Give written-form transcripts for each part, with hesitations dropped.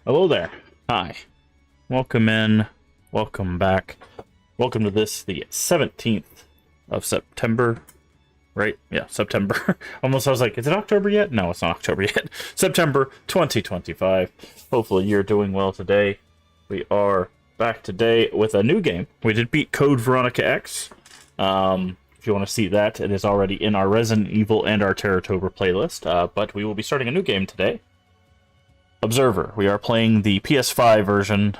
Hello there. Hi. Welcome in. Welcome back. Welcome to this, the 17th of September. Right? Yeah, September. Almost I was like, is it October yet? No, it's not October yet. September 2025. Hopefully you're doing well today. We are back today with a new game. We did beat Code Veronica X. If you want to see that, it is already in our Resident Evil and our Terratober playlist. But we will be starting a new game today. Observer. We are playing the PS5 version,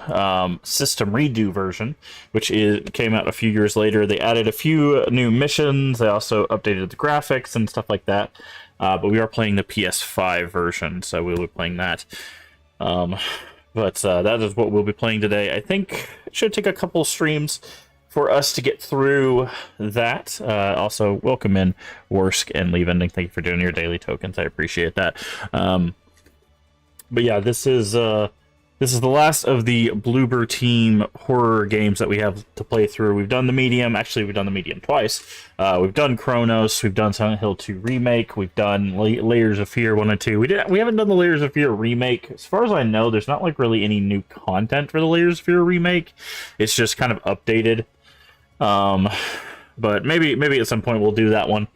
system redo version, which came out a few years later. They added a few new missions. They also updated the graphics and stuff like that. But we are playing the PS5 version, so we'll be playing that. But that is what we'll be playing today. I think it should take a couple streams for us to get through that. Also, welcome in Worsk and Leave Ending. Thank you for doing your daily tokens. I appreciate that. But yeah, this is the last of the Bloober Team horror games that we have to play through. We've done the medium. Actually, we've done the medium twice. We've done Chronos. We've done Silent Hill 2 remake. We've done Layers of Fear 1 and 2. We haven't done the Layers of Fear remake. As far as I know, there's not like really any new content for the Layers of Fear remake. It's just kind of updated. But maybe at some point we'll do that one.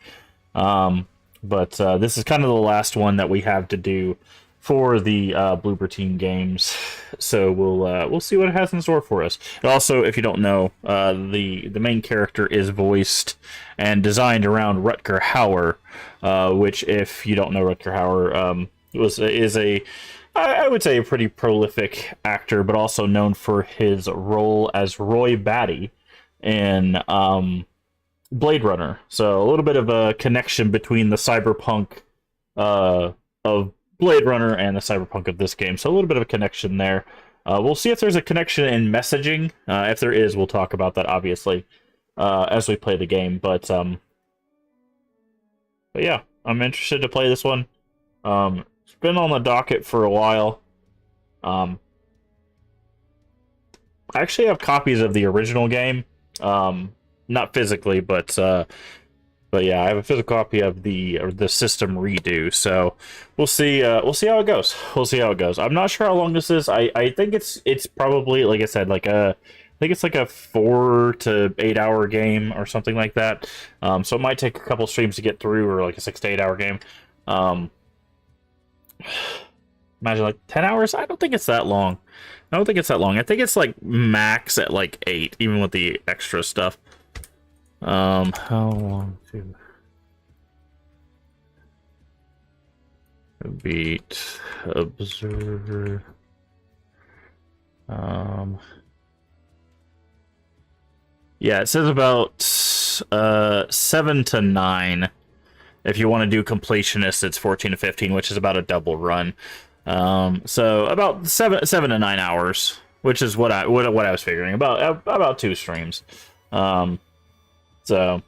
But this is kind of the last one that we have to do for the Bloober Team games, so we'll see what it has in store for us. And also, if you don't know, the main character is voiced and designed around Rutger Hauer, which, if you don't know Rutger Hauer, is I would say a pretty prolific actor, but also known for his role as Roy Batty in Blade Runner. So a little bit of a connection between the cyberpunk of Blade Runner and the cyberpunk of this game, so a little bit of a connection there. We'll see if there's a connection in messaging. If there is, we'll talk about that, obviously, as we play the game. But yeah, I'm interested to play this one. It's been on the docket for a while. I actually have copies of the original game, not physically, but yeah, I have a physical copy of the system redo, so we'll see how it goes. We'll see how it goes. I'm not sure how long this is. I think it's probably, like I said, I think it's like a 4 to 8 hour game or something like that. So it might take a couple streams to get through, or like a 6 to 8 hour game. Imagine like 10 hours. I don't think it's that long. I think it's like max at like 8, even with the extra stuff. How long to beat Observer? Yeah, it says about 7 to 9. If you want to do completionist, it's 14 to 15, which is about a double run. So about 7 to 9 hours, which is what I was figuring, about 2 streams. So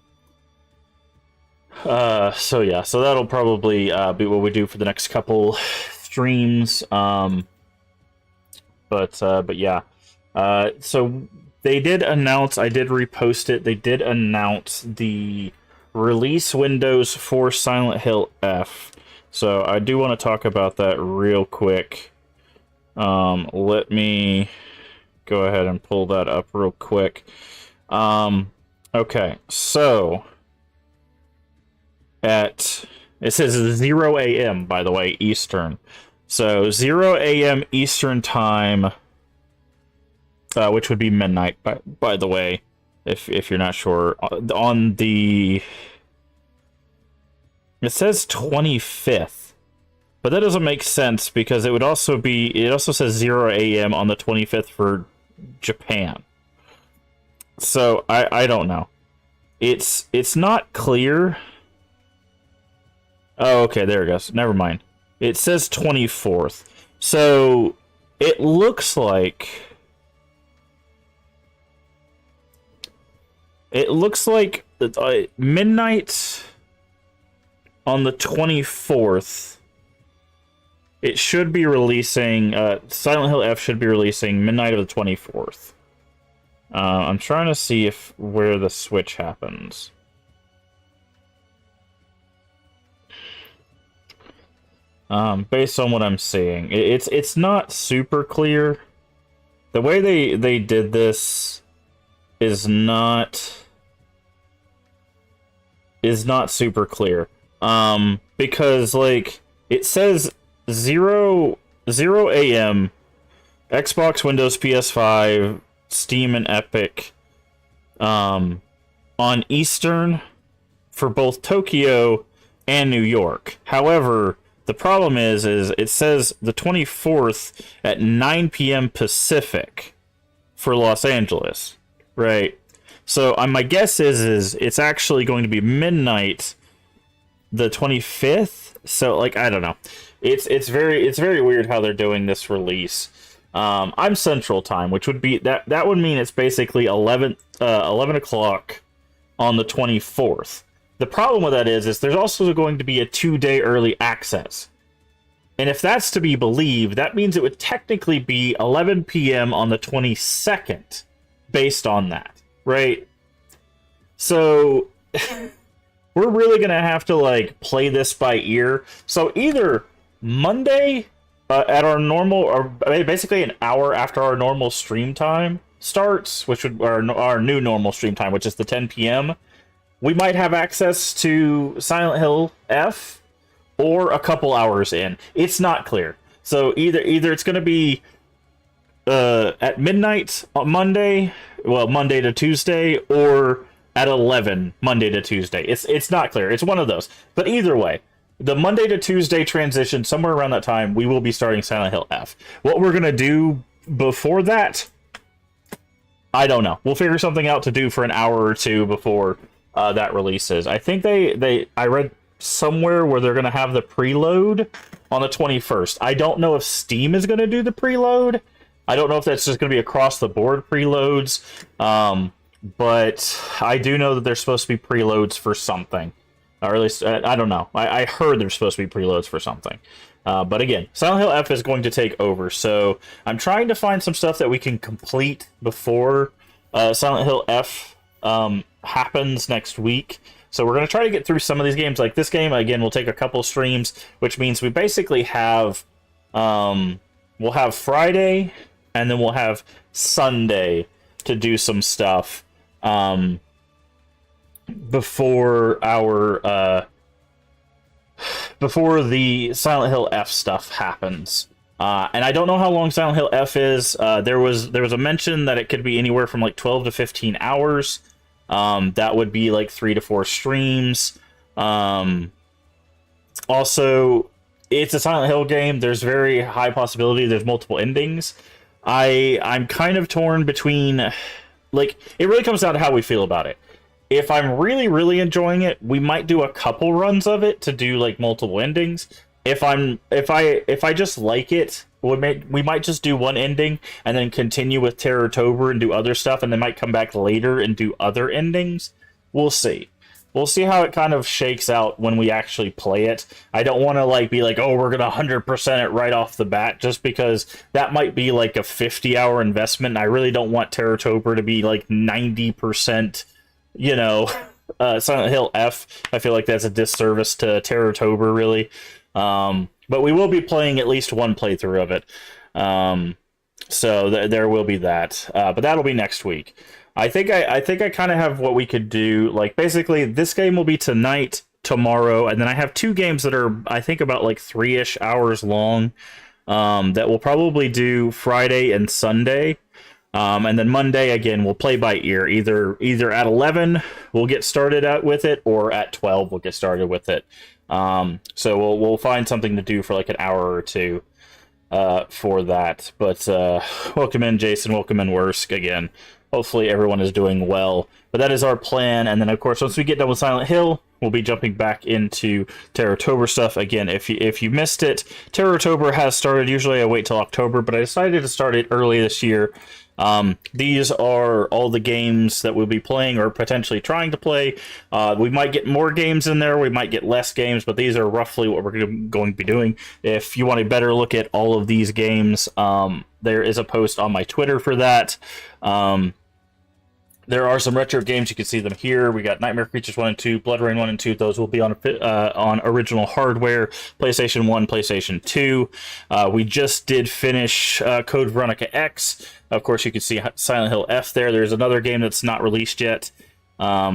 yeah, so that'll probably be what we do for the next couple streams. But yeah, so they did announce. I did repost it. They did announce the release windows for Silent Hill F. So I do want to talk about that real quick. Let me go ahead and pull that up real quick. Okay, so it says 0 a.m., by the way, Eastern. So 0 a.m. Eastern time, which would be midnight, by the way, if you're not sure. On the... It says 25th, but that doesn't make sense because it would also be... It also says 0 a.m. on the 25th for Japan. So I don't know. It's not clear. Oh, okay, there it goes. Never mind. It says 24th. So it looks like midnight on the 24th. It should be releasing. Silent Hill F should be releasing midnight of the 24th. I'm trying to see where the switch happens. based on what I'm seeing. It's not super clear. The way they did this is not super clear. Because like it says 0 a.m. Xbox, Windows, PS5, Steam, and Epic on Eastern for both Tokyo and New York. However, the problem is it says the 24th at 9 p.m. Pacific for Los Angeles, right? So my guess is it's actually going to be midnight the 25th. So like I don't know. It's very weird how they're doing this release. I'm Central Time, which would be that would mean it's basically 11 o'clock on the 24th. The problem with that is there's also going to be a 2-day early access. And if that's to be believed, that means it would technically be 11 p.m. on the 22nd based on that, right? So we're really going to have to like play this by ear. So either Monday at our normal, or basically an hour after our normal stream time starts, which would our new normal stream time, which is the 10 p.m., we might have access to Silent Hill F, or a couple hours in. It's not clear. So either it's going to be at midnight on Monday, well, Monday to Tuesday, or at 11 Monday to Tuesday. It's not clear. It's one of those. But either way, the Monday to Tuesday transition, somewhere around that time, we will be starting Silent Hill F. What we're going to do before that, I don't know. We'll figure something out to do for an hour or two before that releases. I think I read somewhere where they're going to have the preload on the 21st. I don't know if Steam is going to do the preload. I don't know if that's just going to be across the board preloads. But I do know that there's supposed to be preloads for something. Or at least, I don't know. I heard there's supposed to be preloads for something. But again, Silent Hill F is going to take over. So I'm trying to find some stuff that we can complete before Silent Hill F happens next week. So we're going to try to get through some of these games. Like this game, again, will take a couple streams, which means we basically have, we'll have Friday, and then we'll have Sunday to do some stuff before the Silent Hill F stuff happens. And I don't know how long Silent Hill F is. There was a mention that it could be anywhere from like 12 to 15 hours. That would be like 3 to 4 streams. Also, it's a Silent Hill game. There's very high possibility there's multiple endings. I'm kind of torn between, like, it really comes down to how we feel about it. If I'm really, really enjoying it, we might do a couple runs of it to do like multiple endings. If I just like it, we might just do one ending and then continue with Terrortober and do other stuff, and then might come back later and do other endings. We'll see. We'll see how it kind of shakes out when we actually play it. I don't want to like be like, oh, we're gonna 100% it right off the bat, just because that might be like a 50-hour investment. And I really don't want Terrortober to be like 90%, you know, Silent Hill F. I feel like that's a disservice to Terrortober, really. But we will be playing at least one playthrough of it. So there will be that. But that'll be next week. I think I kind of have what we could do. Like, basically, this game will be tonight, tomorrow, and then I have 2 games that are, I think, about like 3-ish hours long, that we'll probably do Friday and Sunday. And then Monday, again, we'll play by ear. Either at 11, we'll get started out with it, or at 12, we'll get started with it. So we'll find something to do for like an hour or two for that. But welcome in, Jason. Welcome in, Wersk, again. Hopefully everyone is doing well. But that is our plan. And then, of course, once we get done with Silent Hill, we'll be jumping back into Terrortober stuff. Again, if you missed it, Terrortober has started. Usually I wait till October, but I decided to start it early this year. These are all the games that we'll be playing or potentially trying to play. We might get more games in there, we might get less games, but these are roughly what we're going to be doing. If you want a better look at all of these games, there is a post on my Twitter for that. There are some retro games. You can see them here. We got Nightmare Creatures 1 and 2, Blood Rain 1 and 2. Those will be on original hardware, PlayStation 1, PlayStation 2. We just did finish Code Veronica X. Of course, you can see Silent Hill F there. There's another game that's not released yet,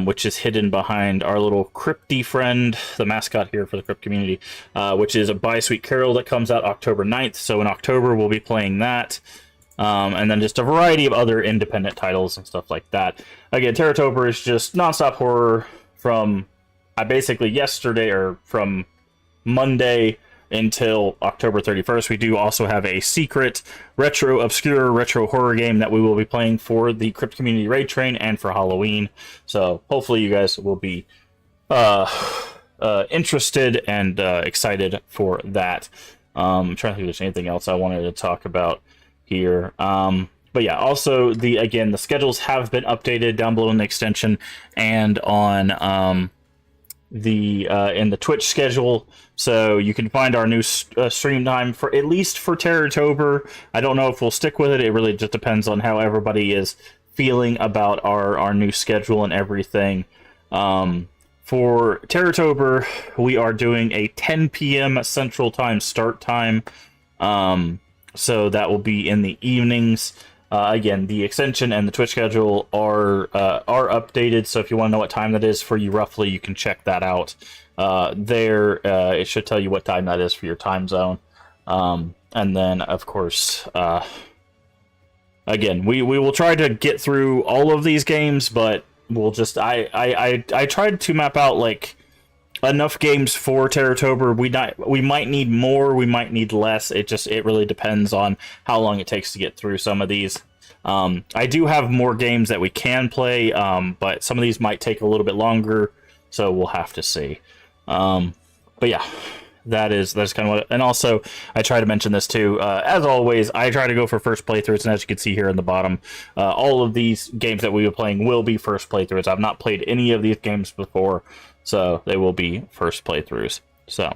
which is hidden behind our little Crypty friend, the mascot here for the Crypt community, which is a By Sweet Carol that comes out October 9th. So in October, we'll be playing that. And then just a variety of other independent titles and stuff like that. Again, Terrortober is just nonstop horror from basically yesterday, or from Monday until October 31st. We do also have a secret obscure retro horror game that we will be playing for the Crypt Community Raid Train and for Halloween. So hopefully you guys will be interested and excited for that. I'm trying to think if there's anything else I wanted to talk about here. But yeah, also the schedules have been updated down below in the extension and on in the Twitch schedule, so you can find our new stream time for at least for Terrortober. I don't know if we'll stick with it. It really just depends on how everybody is feeling about our new schedule and everything. For Terrortober, we are doing a 10 p.m. Central Time start time. So that will be in the evenings. Again, the extension and the Twitch schedule are updated. So if you want to know what time that is for you roughly, you can check that out. It should tell you what time that is for your time zone. And then, of course, again, we will try to get through all of these games, but we'll just I tried to map out like enough games for Terrortober. We might need more, we might need less. It really depends on how long it takes to get through some of these. I do have more games that we can play, but some of these might take a little bit longer, so we'll have to see. But yeah, that's kind of what. And also, I try to mention this too. As always, I try to go for first playthroughs, and as you can see here in the bottom, all of these games that we were playing will be first playthroughs. I've not played any of these games before, so they will be first playthroughs. So,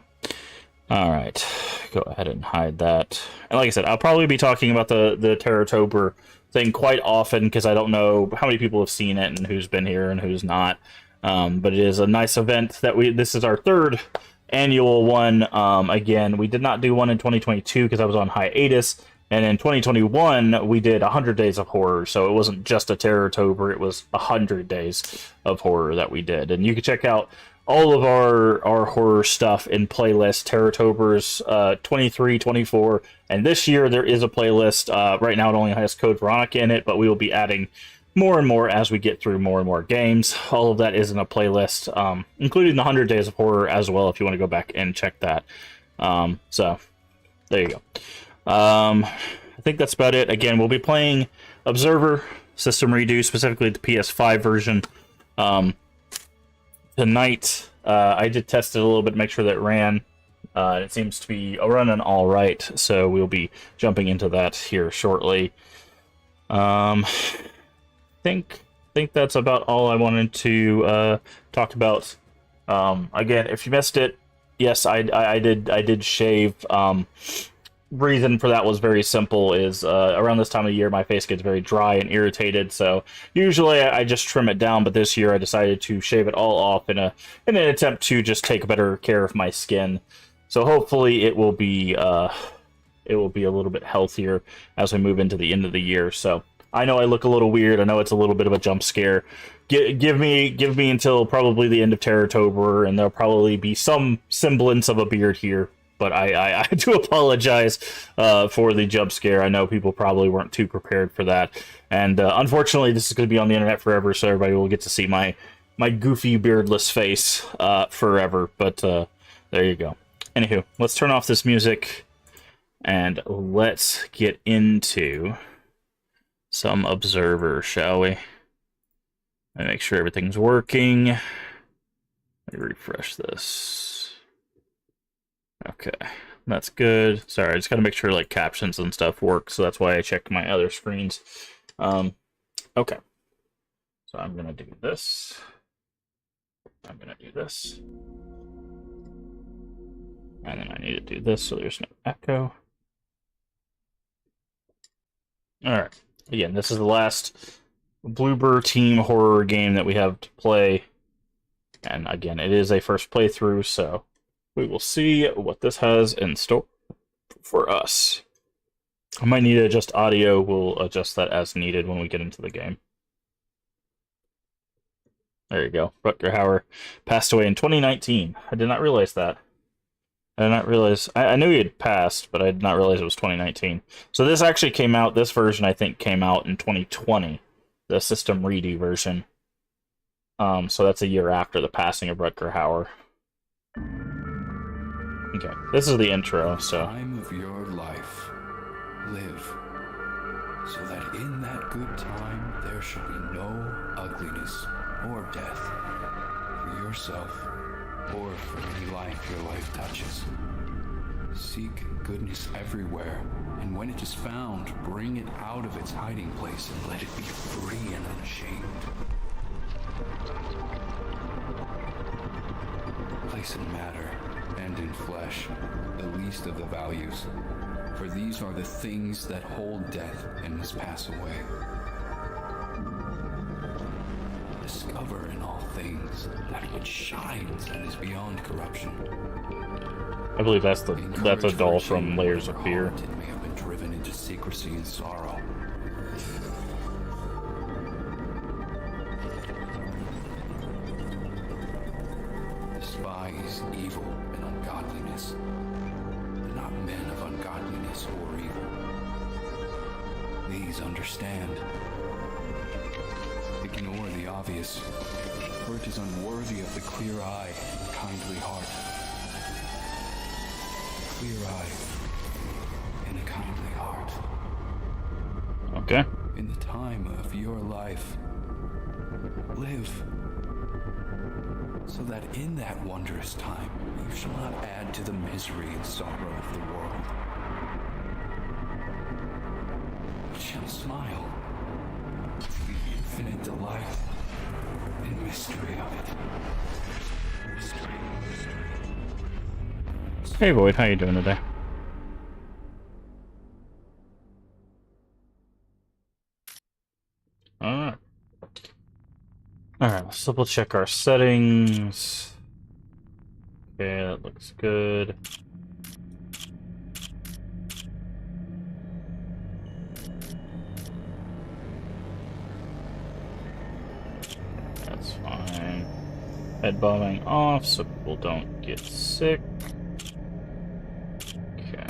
all right, go ahead and hide that. And like I said, I'll probably be talking about the Terrortober thing quite often, because I don't know how many people have seen it and who's been here and who's not. But it is a nice event that this is our third annual one. Again, we did not do one in 2022 because I was on hiatus. And in 2021, we did 100 Days of Horror, so it wasn't just a Terrortober, it was 100 Days of Horror that we did. And you can check out all of our horror stuff in playlist, Terrortober's 23, 24, and this year there is a playlist. Right now it only has Code Veronica in it, but we will be adding more and more as we get through more and more games. All of that is in a playlist, including the 100 Days of Horror as well, if you want to go back and check that. So, there you go. I think that's about it. Again, we'll be playing Observer System Redo, specifically the PS5 version. Tonight, I did test it a little bit, make sure that it ran. It seems to be running all right, so we'll be jumping into that here shortly. Think that's about all I wanted to talk about. Again, if you missed it, yes, I did shave. Reason for that was very simple, is around this time of year my face gets very dry and irritated, so usually I just trim it down, but this year I decided to shave it all off in an attempt to just take better care of my skin. So hopefully it will be a little bit healthier as we move into the end of the year. So I know I look a little weird, I know it's a little bit of a jump scare. Give me until probably the end of Terrortober, and there'll probably be some semblance of a beard here. But I do apologize for the jump scare. I know people probably weren't too prepared for that. And unfortunately, this is going to be on the internet forever, so everybody will get to see my goofy, beardless face forever. But there you go. Anywho, let's turn off this music, and let's get into some Observer, shall we? Let me make sure everything's working. Let me refresh this. Okay, that's good. Sorry, I just gotta make sure like captions and stuff work, so that's why I checked my other screens. Okay. So I'm gonna do this. I'm gonna do this. And then I need to do this so there's no echo. Alright. Again, this is the last Bloober Team horror game that we have to play. And again, it is a first playthrough, so we will see what this has in store for us. I might need to adjust audio. We'll adjust that as needed when we get into the game. There you go. Rutger Hauer passed away in 2019. I did not realize that. I did not realize... I knew he had passed, but I did not realize it was 2019. So this actually came out... This version, I think, came out in 2020. The System Redo version. So that's a year after the passing of Rutger Hauer. Okay, this is the intro, so... Time of your life. Live. So that in that good time, there should be no ugliness or death for yourself or for any life your life touches. Seek goodness everywhere, and when it is found, bring it out of its hiding place and let it be free and unashamed. Place in matter and in flesh, the least of the values, for these are the things that hold death and must pass away. Discover in all things that which shines and is beyond corruption. I believe that's a doll from Layers of Fear. It may have been driven into secrecy and sorrow. Despise evil and ungodliness, but not men of ungodliness or evil. These understand. Ignore the obvious, for it is unworthy of the clear eye and kindly heart. Clear eye and a kindly heart. Okay. In the time of your life, live, so that in that wondrous time you shall not add to the misery and sorrow of the world, but shall smile at the infinite delight and mystery of it. Mystery. Hey Void, how you doing today? Alright. Alright, let's double check our settings. Okay, that looks good. That's fine. Head bombing off so people don't get sick. Okay.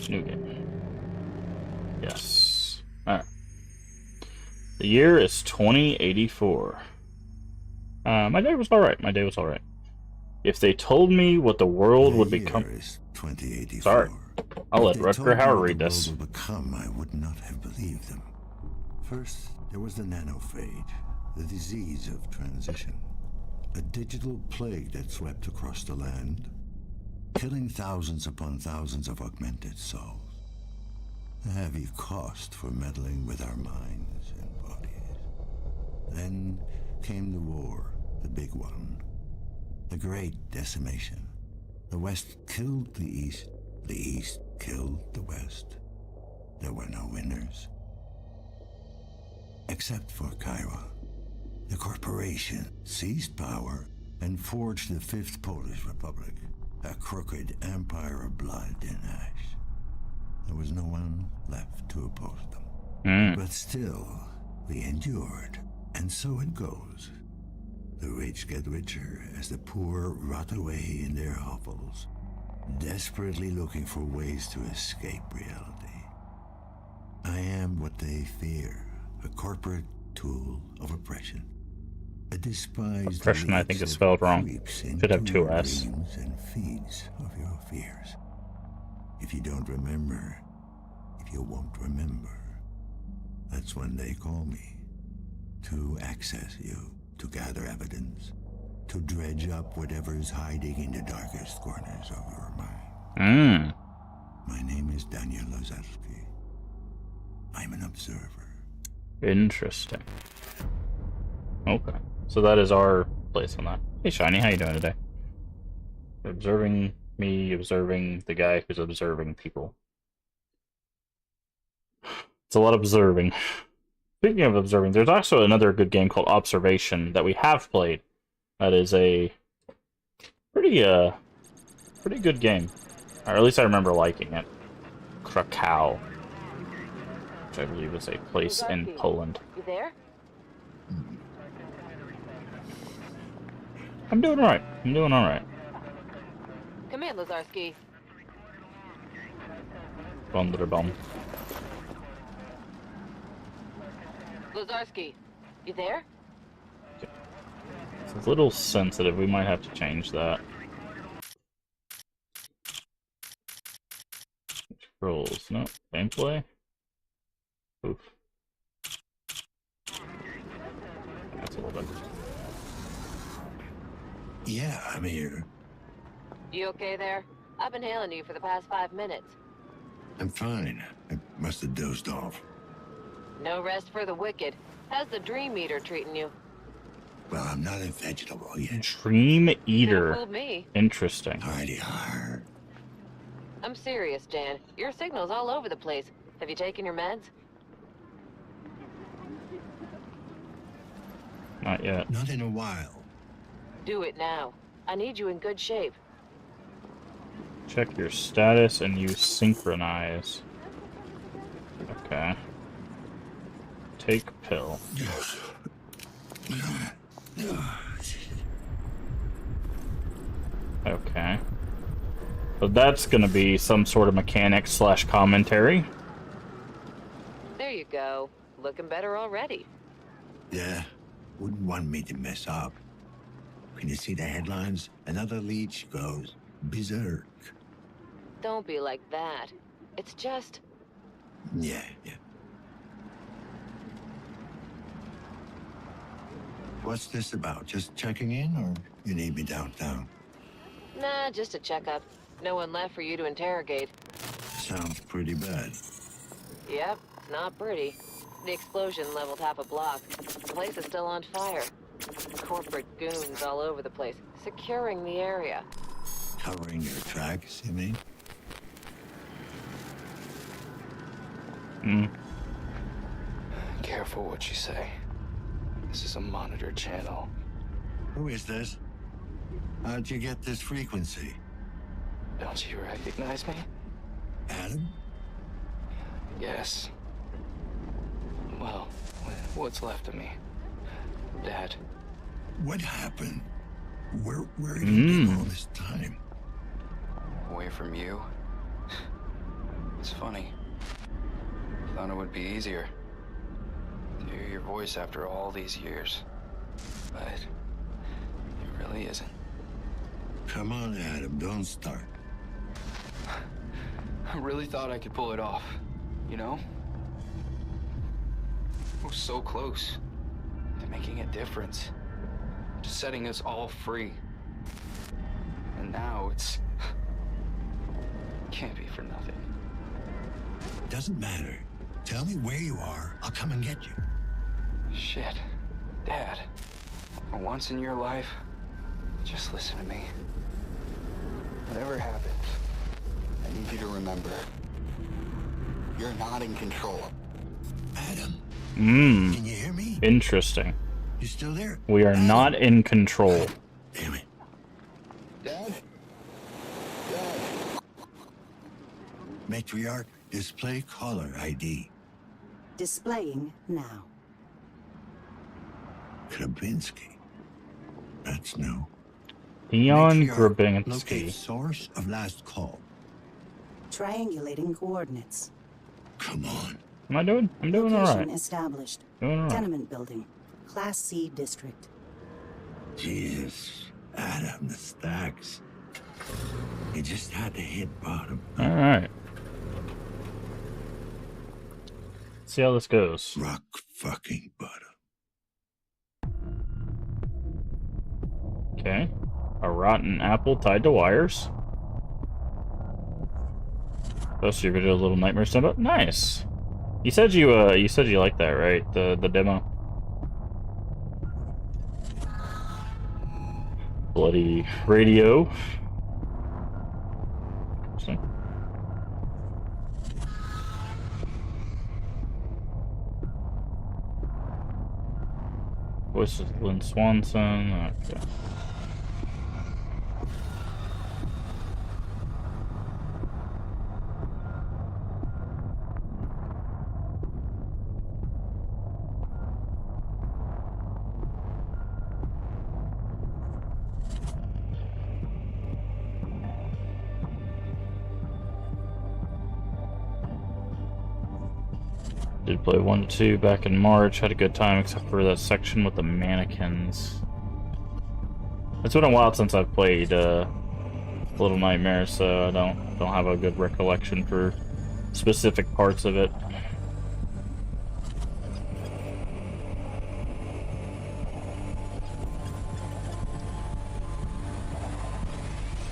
New game. Yes. Alright. The year is 2084. My day was alright. My day was alright. If they told me what the world would become... Is 2084. Sorry. I'll let Rutger Hauer read this. this. What the world would become, I would not have believed them. First, there was the nanophage, the disease of transition. A digital plague that swept across the land, killing thousands upon thousands of augmented souls. A heavy cost for meddling with our minds and bodies. Then came the war, the big one. The great decimation. The West killed the East killed the West. There were no winners. Except for Kaiwa. The corporation seized power and forged the Fifth Polish Republic, a crooked empire of blood and ash. There was no one left to oppose them. But still, we endured, and so it goes. The rich get richer as the poor rot away in their hovels, desperately looking for ways to escape reality. I am what they fear, a corporate tool of oppression. A despised Oppression, I think, is spelled wrong. Should have two S. And feeds of your fears. If you don't remember, if you won't remember, that's when they call me. To access you, to gather evidence, to dredge up whatever's hiding in the darkest corners of your mind. My name is Daniel Lazarski. I'm an observer. Interesting. Okay. So that is our place on that. Hey Shiny, how you doing today? Observing me, observing the guy who's observing people. It's a lot of observing. Speaking of observing, there's also another good game called Observation that we have played. That is a pretty good game. Or at least I remember liking it. Krakow, which I believe is a place in Poland. You there? I'm doing alright. I'm doing alright. Come in, Lazarski. Wunderbaum. Lazarski, you there? It's a little sensitive. We might have to change that. Controls. No. Gameplay. Oof. That's a little bit. Yeah, I'm here. You okay there? I've been hailing you for the past 5 minutes. I'm fine. I must have dozed off. No rest for the wicked. How's the Dream Eater treating you? Well, I'm not a vegetable yet. Dream Could've Eater. fooled me. Interesting. Hardy hard. I'm serious, Jan. Your signal's all over the place. Have you taken your meds? Not yet. Not in a while. Do it now. I need you in good shape. Check your status and use synchronize. Okay. Take pill. Okay. So that's gonna be some sort of mechanic slash commentary. There you go. Looking better already. Yeah, wouldn't want me to mess up. Can you see the headlines? Another leech goes berserk. Don't be like that. It's just... Yeah. What's this about? Just checking in, or you need me downtown? Nah, just a checkup. No one left for you to interrogate. Sounds pretty bad. Yep, it's not pretty. The explosion leveled half a block. The place is still on fire. Corporate goons all over the place, securing the area. Covering your tracks, you mean? Careful what you say. This is a monitored channel. Who is this? How'd you get this frequency? Don't you recognize me? Adam? Yes. Well, what's left of me? Dad. What happened? Where have you been all this time? Away from you? It's funny. Thought it would be easier to hear your voice after all these years. But it really isn't. Come on, Adam, don't start. I really thought I could pull it off, you know? I was so close to making a difference, to setting us all free. And now it's... can't be for nothing. Doesn't matter. Tell me where you are. I'll come and get you. Shit. Dad, for once in your life, just listen to me. Whatever happens, I need you to remember, you're not in control. Adam, can you hear me? Interesting. You still there? We are Adam? not in control. Damn it. Dad? Dad? Matriarch, display caller ID. Displaying now. Krabinsky. That's new. Leon Matriarch, Grabinski. locate source of last call. Triangulating coordinates. Come on. Am I doing? I'm doing Location alright. established. Doing alright. Tenement building. Class C district. Jesus. Adam, the stacks. You just had to hit bottom. Alright. See how this goes. Rock fucking bottom. Okay. A rotten apple tied to wires. Post your video, Little Nightmare stand up. Nice. You said you liked that, right? The demo. Bloody radio. So. Voice is Lynn Swanson. Okay. Did play 1-2 back in March. Had a good time, except for that section with the mannequins. It's been a while since I've played Little Nightmares, so I don't have a good recollection for specific parts of it.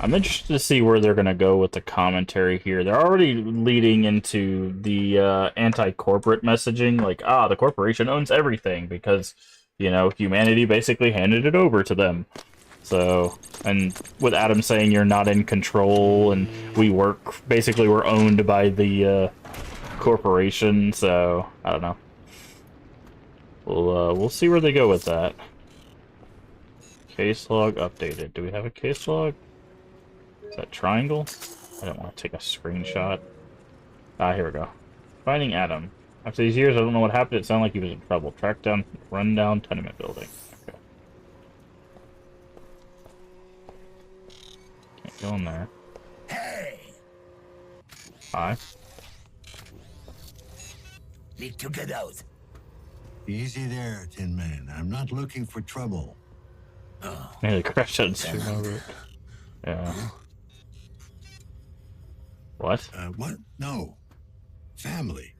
I'm interested to see where they're going to go with the commentary here. They're already leading into the anti-corporate messaging, like, the corporation owns everything because, you know, humanity basically handed it over to them. So, and with Adam saying you're not in control and basically we're owned by the corporation, so, I don't know. We'll see where they go with that. Case log updated. Do we have a case log? Is that triangle? I don't want to take a screenshot. Here we go. Finding Adam. After these years, I don't know what happened. It sounded like he was in trouble. Tracked down rundown tenement building. Okay. Can't go in there. Hey! Hi. Need to get out. Easy there, Tin Man. I'm not looking for trouble. Yeah, they crashed out and stream over it. Yeah. What? What? No. Family.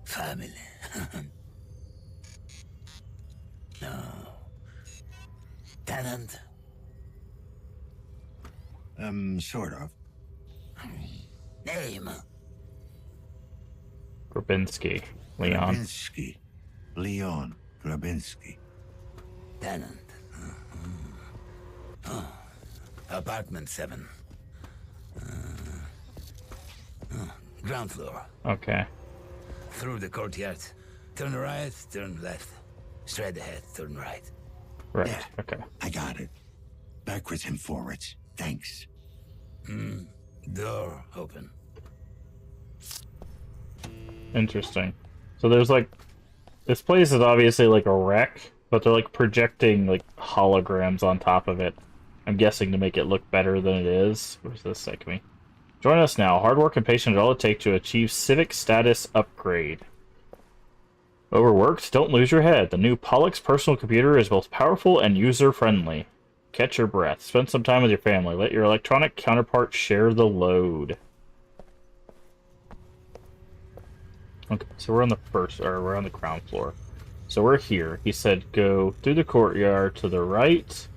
Family. No. Tenant. Sort of. Name. Grabinski. Leon. Grabinski. Leon Grabinski. Tenant. Apartment 7. Ground floor. Okay. Through the courtyard. Turn right, turn left. Straight ahead, turn right. Right. Yeah. Okay. I got it. Backwards and forwards. Thanks. Door open. Interesting. So there's like, this place is obviously like a wreck, but they're like projecting like holograms on top of it. I'm guessing to make it look better than it is. Where's this take me? Join us now. Hard work and patience are all it takes to achieve civic status upgrade. Overworked? Don't lose your head. The new Pollux personal computer is both powerful and user-friendly. Catch your breath. Spend some time with your family. Let your electronic counterpart share the load. Okay, so we're on the we're on the ground floor. So we're here. He said go through the courtyard to the right.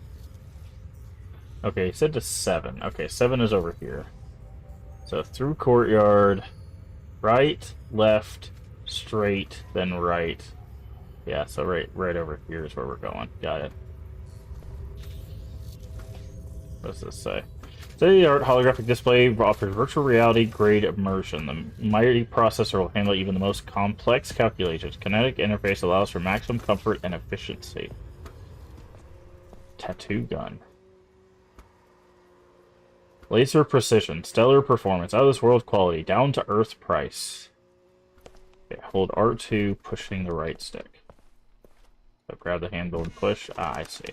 Okay, he said to 7. Okay, 7 is over here. So through courtyard, right, left, straight, then right. Yeah, so right over here is where we're going. Got it. What does this say? State-of-the-art holographic display offers virtual reality grade immersion. The mighty processor will handle even the most complex calculations. Kinetic interface allows for maximum comfort and efficiency. Tattoo gun. Laser precision, stellar performance, out of this world quality, down to earth price. Okay, hold R2, pushing the right stick. So grab the handle and push. I see.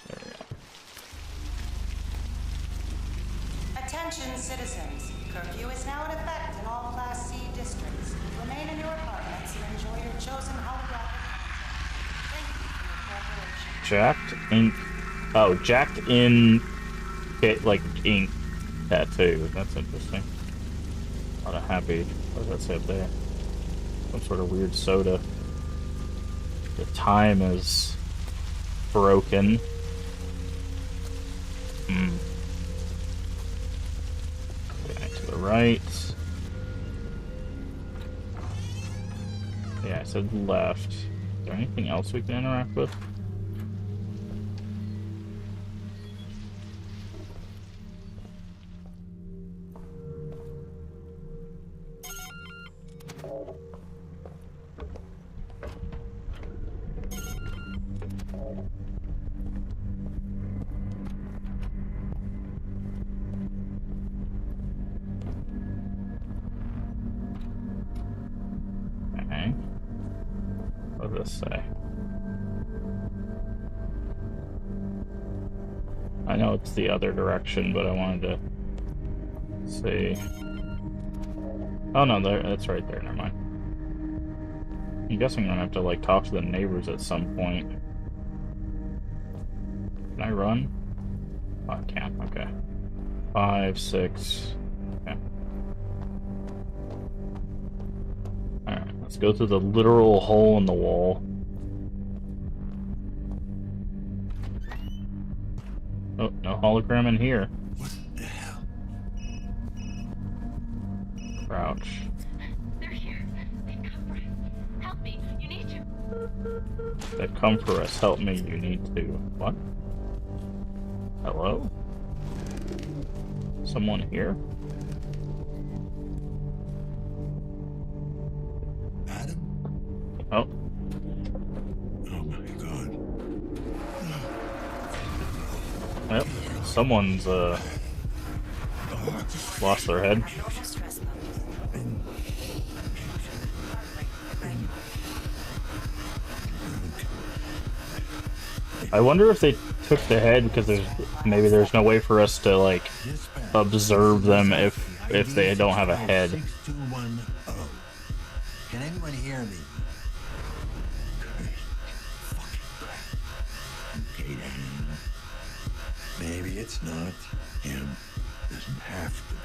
There we go. Attention, citizens. Curfew is now in effect in all Class C districts. Remain in your apartments and enjoy your chosen holographic content. Thank you for your cooperation. Jacked ink. Oh, jacked in. Like ink tattoo. That's interesting. A lot of happy. What does that say up there? Some sort of weird soda. The time is broken. Okay, to the right. Yeah, I said left. Is there anything else we can interact with? Okay. What does this say? I know it's the other direction, but I wanted to see. Oh no, that's right there. Never mind. I'm guessing I'm gonna have to like talk to the neighbors at some point. Can I run? Oh, I can't. Okay. 5, 6. Okay. All right. Let's go through the literal hole in the wall. Oh, no hologram in here. What the hell? Crouch. They're here. They come for us. Help me. You need to. They come for us. Help me. You need to. What? Hello? Someone here? Adam? Oh, Oh my god. well, someone's lost their head. Normal stress levels. I wonder if they took the head because maybe there's no way for us to like observe them if they don't have a head. 6210. Can anyone hear me? Okay, then. Maybe it's not him. Doesn't have to be.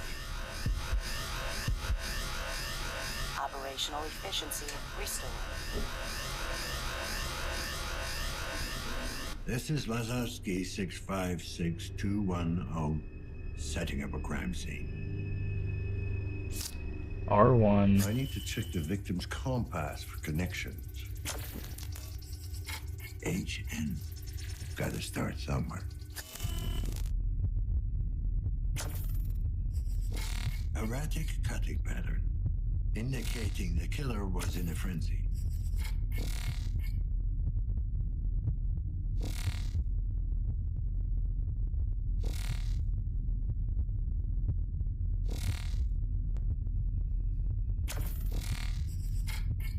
Operational efficiency restored. This is Lazarski 656210, setting up a crime scene. R1. I need to check the victim's compass for connections. HN. Gotta start somewhere. Erratic cutting pattern, indicating the killer was in a frenzy.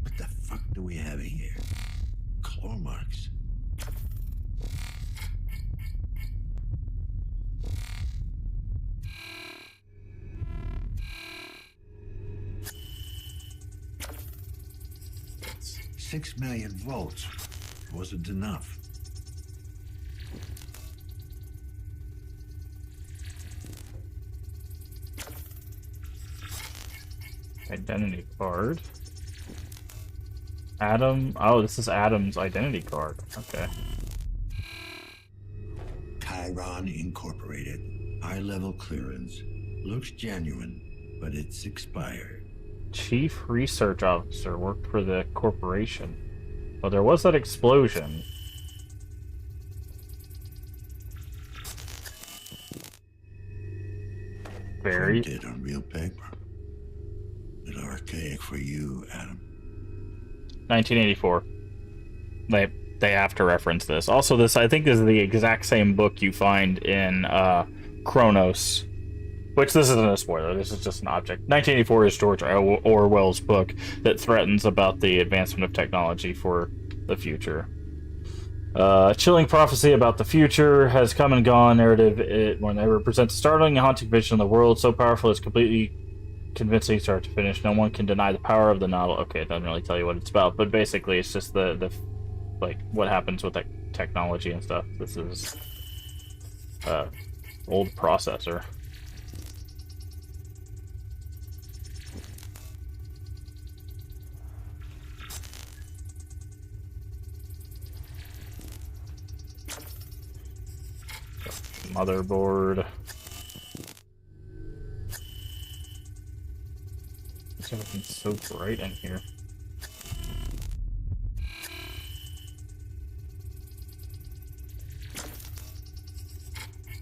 What the fuck do we have here? Claw marks. That's 6 million volts. Wasn't enough. Identity card. Adam. Oh, this is Adam's identity card. Okay. Chiron Incorporated. High-level clearance. Looks genuine, but it's expired. Chief Research Officer, worked for the corporation. Well, there was that explosion. Very. Printed on real paper. Bit archaic for you, Adam. 1984. They have to reference this. Also, this I think is the exact same book you find in Chronos, which this isn't a spoiler. This is just an object. 1984 is George Orwell's book that threatens about the advancement of technology for the future. Chilling prophecy about the future has come and gone. Narrative whenever it presents a startling and haunting vision of the world so powerful it's completely convincing start to finish. No one can deny the power of the novel. Okay, it doesn't really tell you what it's about, but basically it's just the like what happens with that technology and stuff. This is old processor. Motherboard. Everything's so bright in here.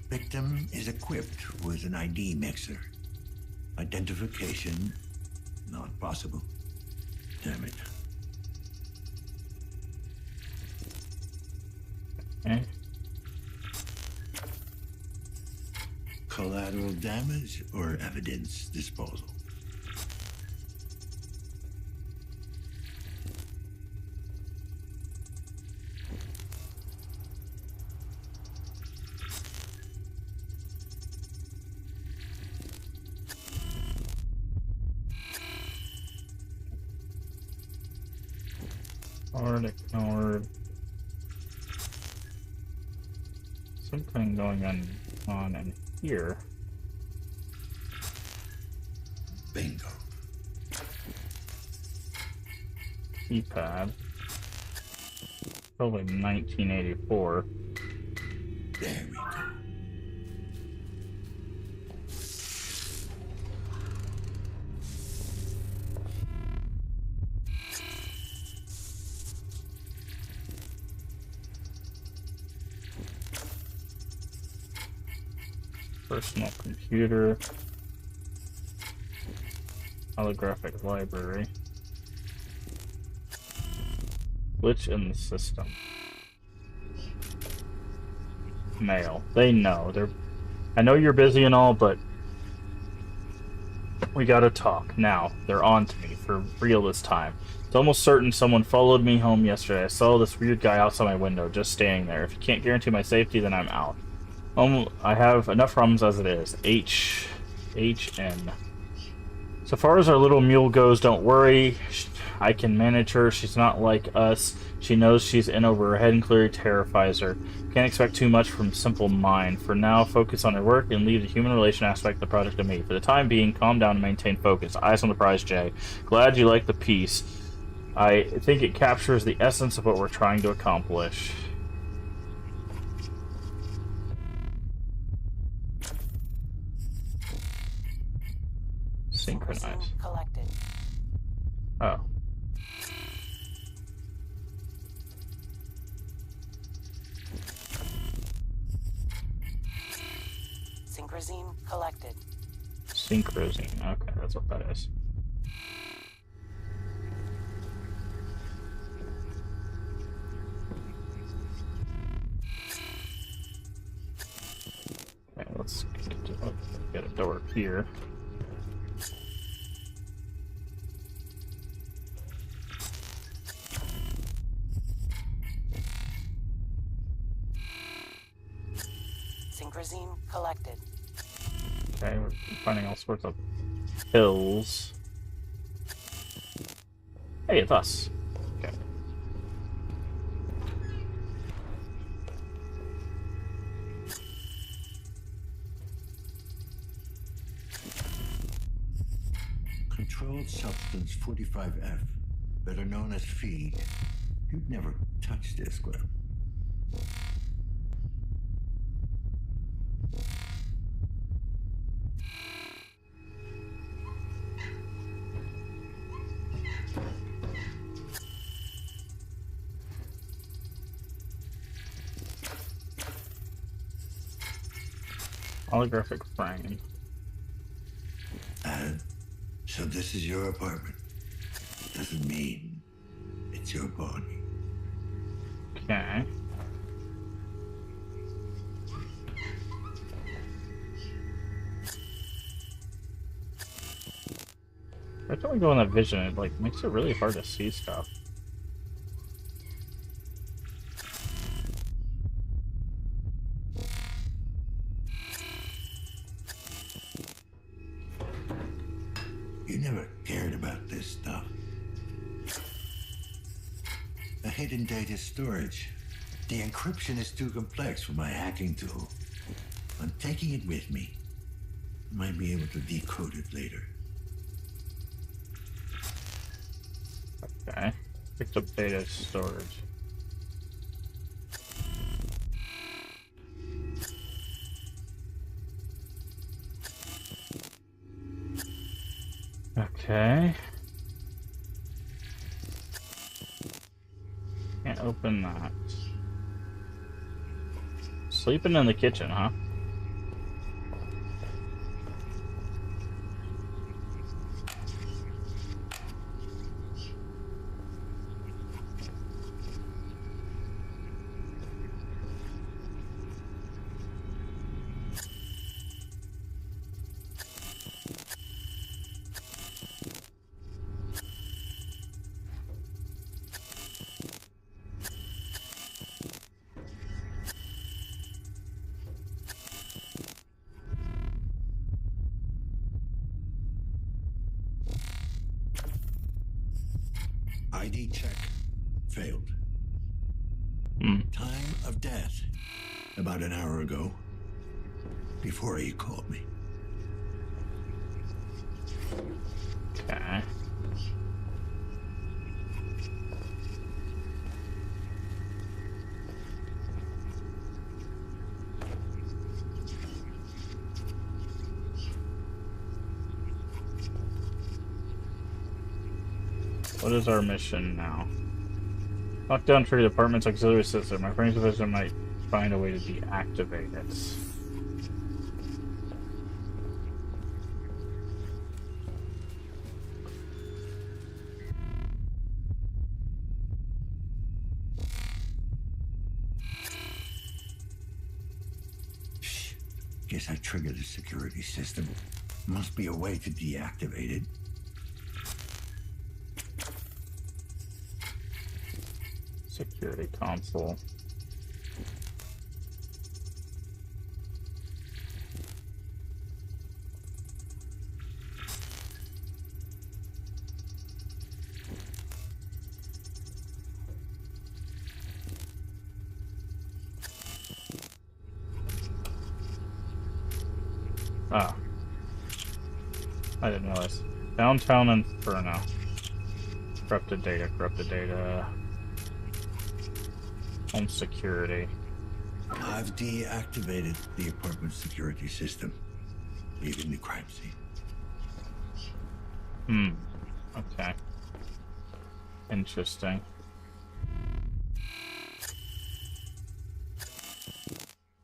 Victim is equipped with an ID mixer. Identification not possible. Damn it. damage or evidence disposal? Ignored. Something going on in here. Bingo. Keypad. Probably 1984. There we go. Personal computer. Holographic library. Glitch in the system. Mail. They know. I know you're busy and all, but we gotta talk. Now, they're on to me for real this time. It's almost certain someone followed me home yesterday. I saw this weird guy outside my window, just standing there. If you can't guarantee my safety, then I'm out. I have enough problems as it is. HN. So far as our little mule goes, don't worry. I can manage her. She's not like us. She knows she's in over her head and clearly terrifies her. Can't expect too much from simple mind. For now, focus on her work and leave the human relation aspect of the project to me. For the time being, calm down and maintain focus. Eyes on the prize, Jay. Glad you like the piece. I think it captures the essence of what we're trying to accomplish. Synchronize. Collected. Oh. Synchrosine collected. Synchrosine. Okay, that's what that is. Okay, let's get a door here. Synchrosine collected. Okay, we're finding all sorts of pills. Hey, it's us. Okay. Controlled substance 45F, better known as feed. You'd never touch this, Glenn. Holographic frame. So this is your apartment. Doesn't mean it's your body. Okay. Every time we go in that vision, it like makes it really hard to see stuff. You never cared about this stuff. A hidden data storage. The encryption is too complex for my hacking tool. I'm taking it with me. I might be able to decode it later. Okay. Picked up data storage. Okay. Can't open that. Sleeping in the kitchen, huh? ID check. Failed. Time of death. About an hour ago. Before he called me. Okay. What is our mission now? Lock down trigger the apartment's auxiliary system. My friend's division might find a way to deactivate it. Guess I triggered the security system. Must be a way to deactivate it. Security console. Ah. I didn't realize. Downtown Inferno. Corrupted data, corrupted data. Home security. I've deactivated the apartment security system, leaving the crime scene. Okay. Interesting.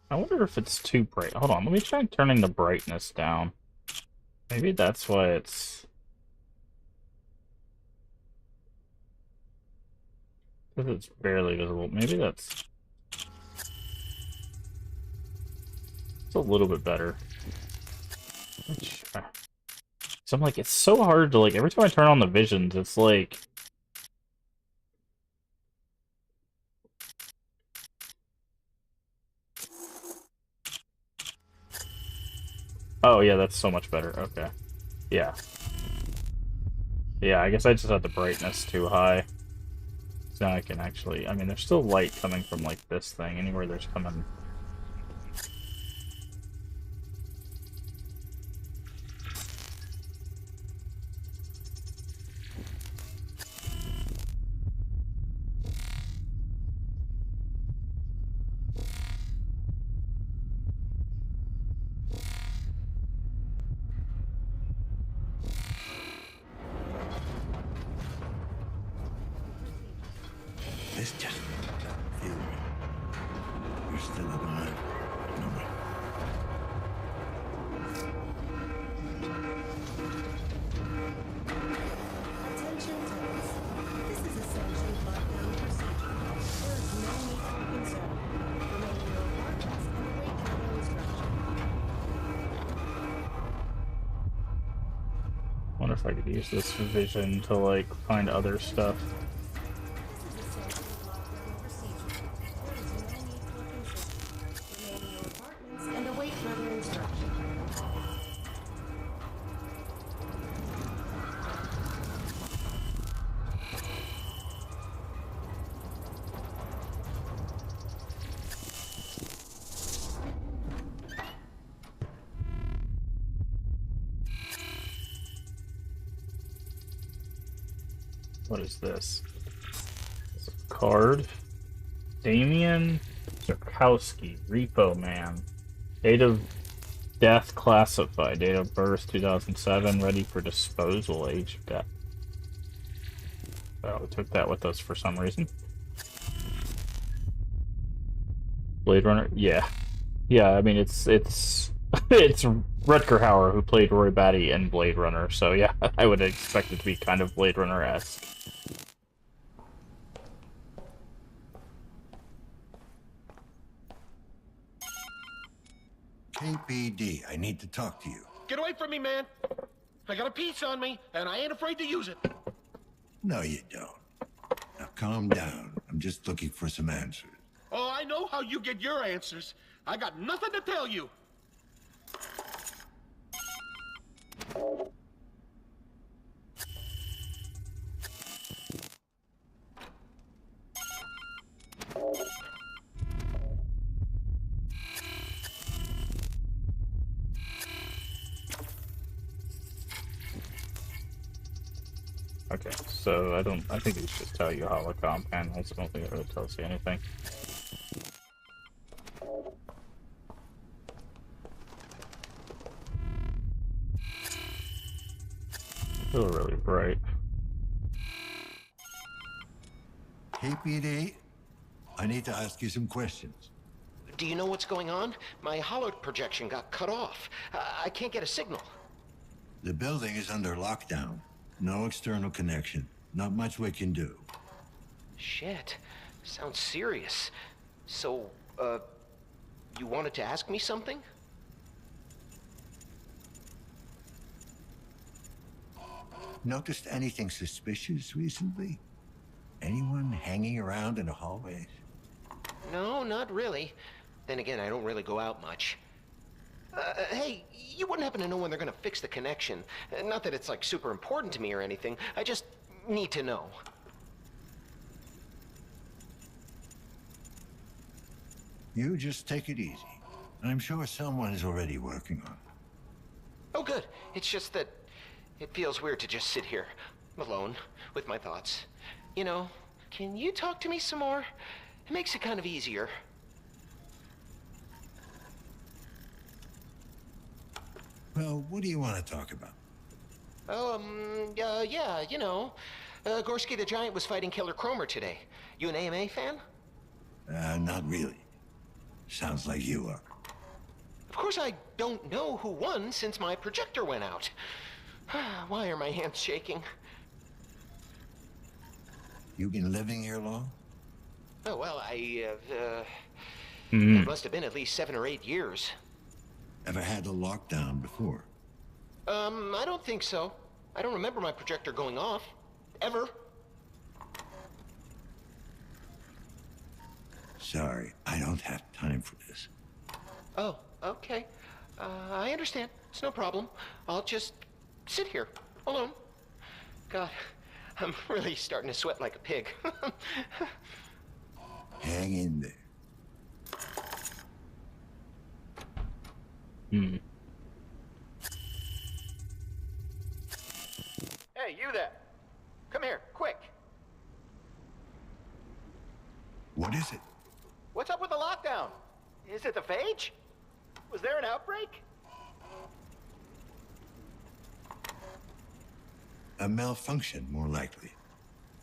I wonder if it's too bright. Hold on, let me try turning the brightness down. Maybe that's why it's... Because it's barely visible. Maybe that's... It's a little bit better. So I'm like, it's so hard to, like, every time I turn on the visions, it's like... Oh, yeah, that's so much better. Okay. Yeah. Yeah, I guess I just had the brightness too high. So now I can actually... I mean, there's still light coming from, like, this thing. Anywhere there's coming... This just doesn't feel right. You're still alive. No. Attention tenants. This is a sanctioned lockdown procedure. There is no need to be concerned. Remain in your apartments and await further instruction. Wonder if I could use this vision to, like, find other stuff. This is a sanctioned lockdown procedure. There is no need for concern. Remain in your apartments and await further instruction. What is this? It's a card. Damien Zerkowski, Repo Man. Date of death classified. Date of birth 2007. Ready for disposal. Age of death. Oh, we took that with us for some reason. Blade Runner? Yeah. Yeah, I mean, it's it's Rutger Hauer who played Roy Batty in Blade Runner, so yeah, I would expect it to be kind of Blade Runner-esque. KPD, I need to talk to you. Get away from me, man! I got a piece on me, and I ain't afraid to use it. No, you don't. Now calm down. I'm just looking for some answers. Oh, I know how you get your answers. I got nothing to tell you. so I think it should tell you holocom panels. I don't think it really tells you anything. Still really bright. Hey, PD. I need to ask you some questions. Do you know what's going on? My holo projection got cut off. I can't get a signal. The building is under lockdown. No external connection. Not much we can do. Shit. Sounds serious. So, you wanted to ask me something? Noticed anything suspicious recently? Anyone hanging around in the hallways? No, not really. Then again, I don't really go out much. Hey, you wouldn't happen to know when they're gonna fix the connection? Not that it's like super important to me or anything. I just need to know. You just take it easy. I'm sure someone is already working on it. Oh, good. It's just that it feels weird to just sit here, alone, with my thoughts. You know, can you talk to me some more? It makes it kind of easier. Well, what do you want to talk about? Oh, yeah, you know. Gorski the Giant was fighting Killer Cromer today. You an AMA fan? Not really. Sounds like you are. Of course I don't know who won since my projector went out. Why are my hands shaking? You been living here long? Oh, well, it must have been at least 7 or 8 years. Ever had a lockdown before? I don't think so. I don't remember my projector going off. Ever. Sorry, I don't have time for this. Oh, okay. I understand. It's no problem. I'll just sit here, alone. God, I'm really starting to sweat like a pig. Hang in there. Hey, you there. Come here, quick. What is it? What's up with the lockdown? Is it the phage? Was there an outbreak? A malfunction, more likely.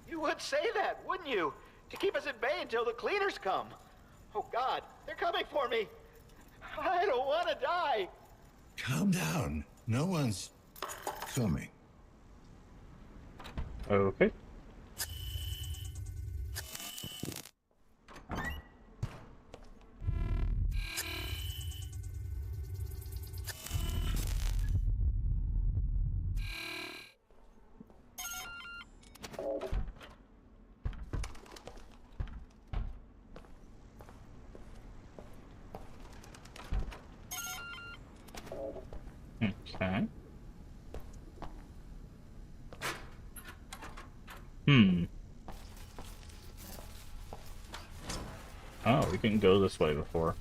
You would say that, wouldn't you? To keep us at bay until the cleaners come. Oh God, they're coming for me. I don't want to die. Calm down. No one's coming. Okay. Okay. Oh, we can go this way before.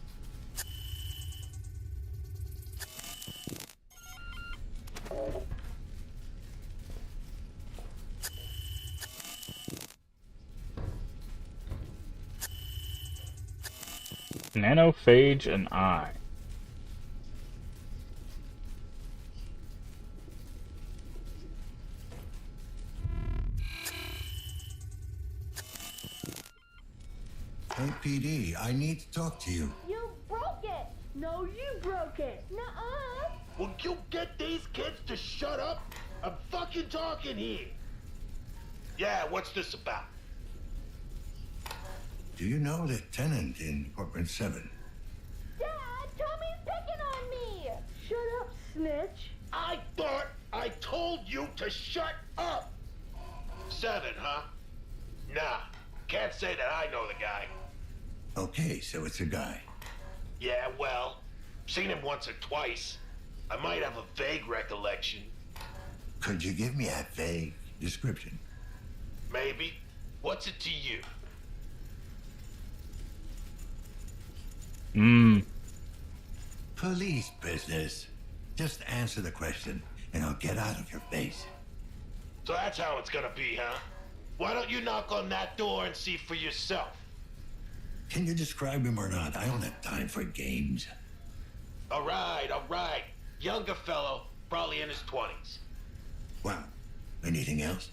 Nanophage and I. Hey, PD, I need to talk to you. You broke it! No, you broke it! Nuh-uh! Will you get these kids to shut up? I'm fucking talking here. Yeah, what's this about? Do you know the tenant in apartment 7? Dad, Tommy's picking on me! Shut up, snitch! I thought I told you to shut up. 7, huh? Nah, can't say that I know the guy. Okay, so it's a guy. Yeah, well, seen him once or twice. I might have a vague recollection. Could you give me a vague description? Maybe. What's it to you? Police business. Just answer the question, and I'll get out of your face. So that's how it's gonna be, huh? Why don't you knock on that door and see for yourself? Can you describe him or not? I don't have time for games. All right. Younger fellow, probably in his 20s. Wow. Anything else?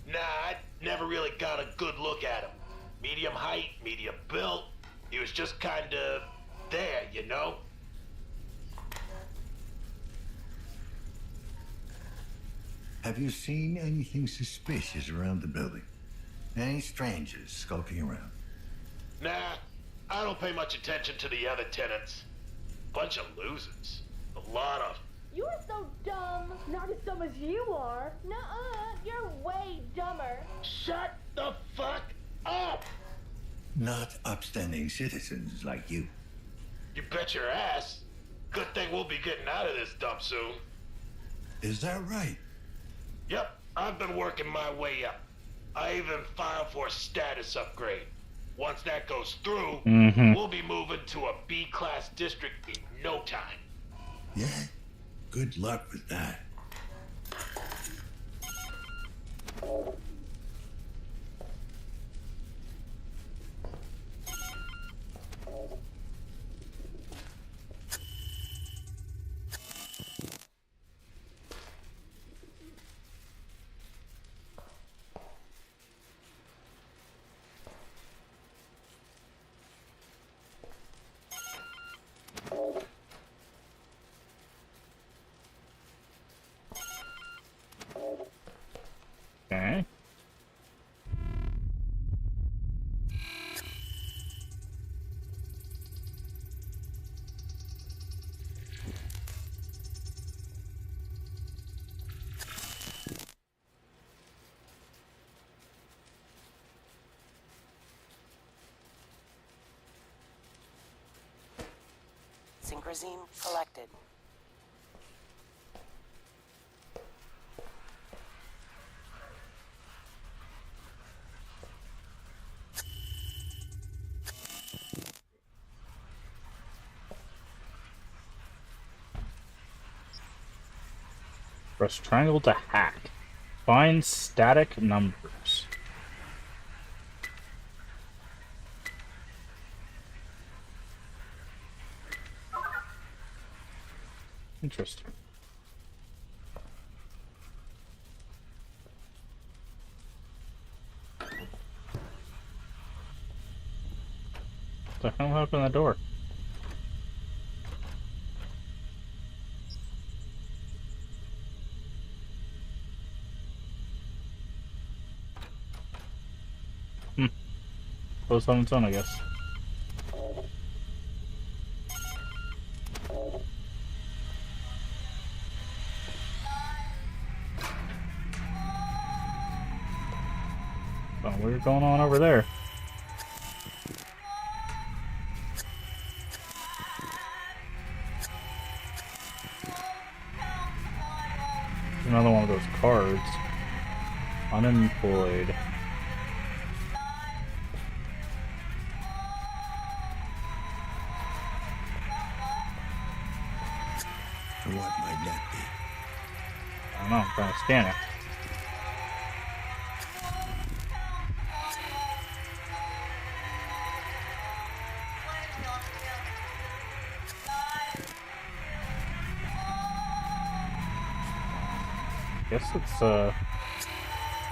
Nah, I never really got a good look at him. Medium height, medium built. He was just kinda there, you know? Have you seen anything suspicious around the building? Any strangers skulking around? Nah, I don't pay much attention to the other tenants. Bunch of losers. A lot of 'em. You're so dumb. Not as dumb as you are. Nuh-uh. You're way dumber. Shut the fuck up! Not upstanding citizens like you. You bet your ass. Good thing we'll be getting out of this dump soon. Is that right? Yep, I've been working my way up. I even filed for a status upgrade. Once that goes through, we'll be moving to a B-class district in no time. Yeah? Good luck with that. Okay. Synchrosine collected. Press triangle to hack. Find static numbers. Interesting. What the hell happened to the door? Closed on its own, I guess. Something weird going on over there. Another one of those cards. Unemployed. What might that be? I don't know, I'm trying to scan it. Guess it's,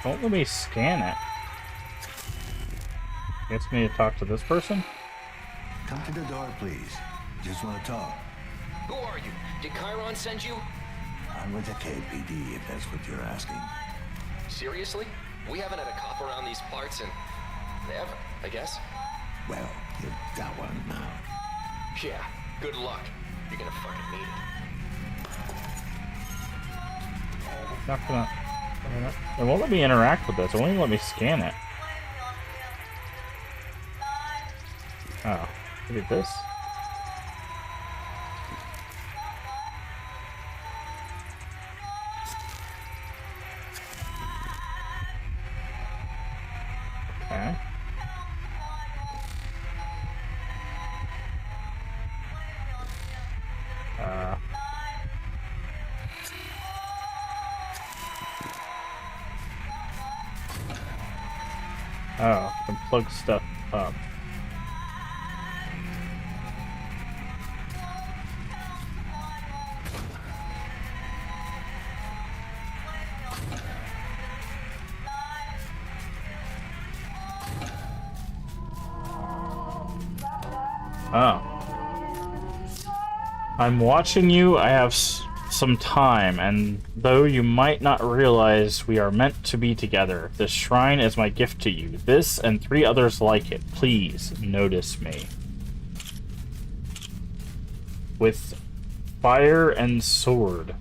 don't let me scan it. Gets me to talk to this person? Come to the door, please. Just want to talk. Who are you? Did Chiron send you? I'm with the KPD, if that's what you're asking. Seriously? We haven't had a cop around these parts in... ever, I guess. Well, you've got one now. Yeah, good luck. You're gonna fucking need it. Not gonna... It won't let me interact with this. It won't even let me scan it. Oh, look at this. Okay. Oh, I can plug stuff up. Oh. I'm watching you. I have some time, and though you might not realize we are meant to be together, this shrine is my gift to you. This and 3 others like it. Please notice me. With fire and sword.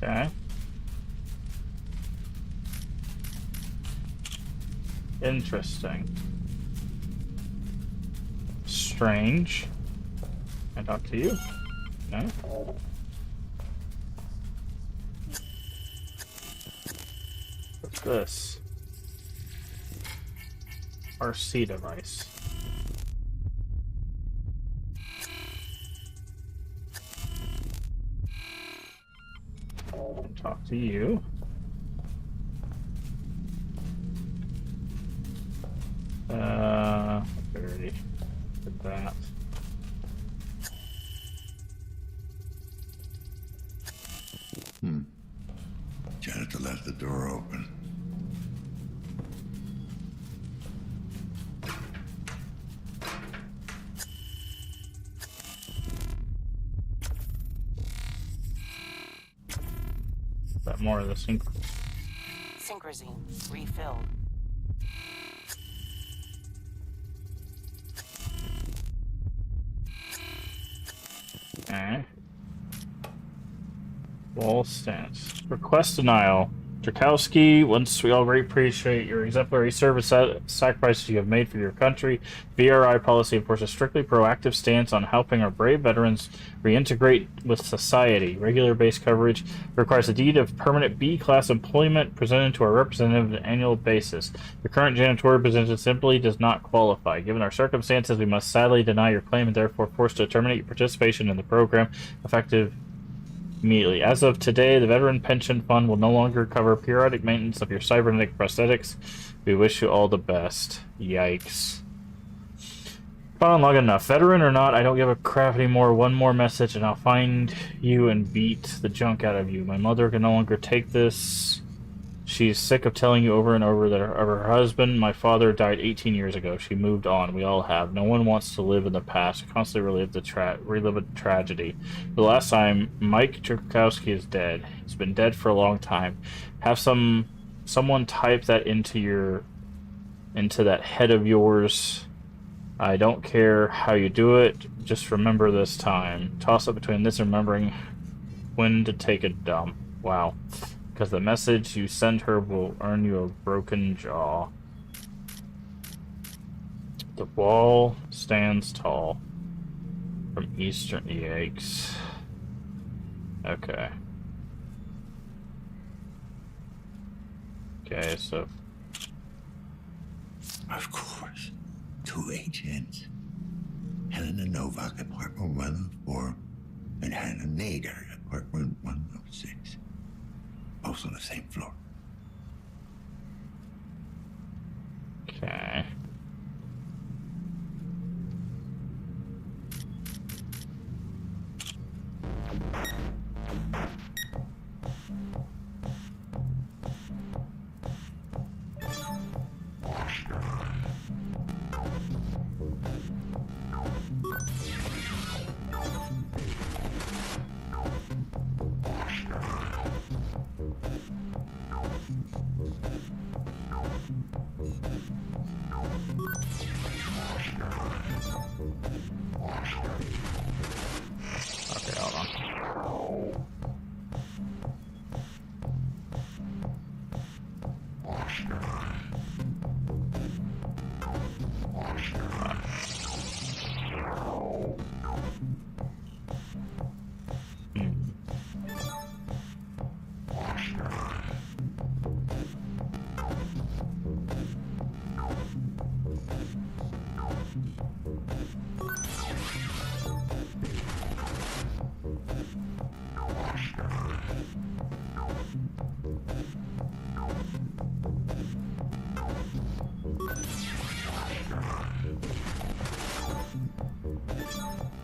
Okay. Interesting. Strange. Can I talk to you? No? What's this? RC device. Talk to you. Already did that. Janitor left the door open. That more of the Synchrozine refilled. Okay. Wall stance. Request denial. Drakowski, once we all greatly appreciate your exemplary service sacrifices you have made for your country, VRI policy enforces a strictly proactive stance on helping our brave veterans reintegrate with society. Regular base coverage requires a deed of permanent B-class employment presented to our representative on an annual basis. Your current janitorial position simply does not qualify. Given our circumstances, we must sadly deny your claim and therefore force to terminate your participation in the program, effective immediately. As of today, the Veteran Pension Fund will no longer cover periodic maintenance of your cybernetic prosthetics. We wish you all the best. Yikes. Fine, long enough. Veteran or not, I don't give a crap anymore. One more message and I'll find you and beat the junk out of you. My mother can no longer take this. She's sick of telling you over and over that her husband, my father, died 18 years ago. She moved on. We all have. No one wants to live in the past. Constantly relive a tragedy. The last time, Mike Drakowski is dead. He's been dead for a long time. Have someone type that into that head of yours. I don't care how you do it. Just remember this time. Toss up between this and remembering when to take a dump. Wow. Because the message you send her will earn you a broken jaw. The wall stands tall. From Eastern... Yikes. Okay. Okay, so... Of course. 2 agents. Helena Novak, apartment 104, and Hannah Nader, apartment 106. Both on the same floor. Okay.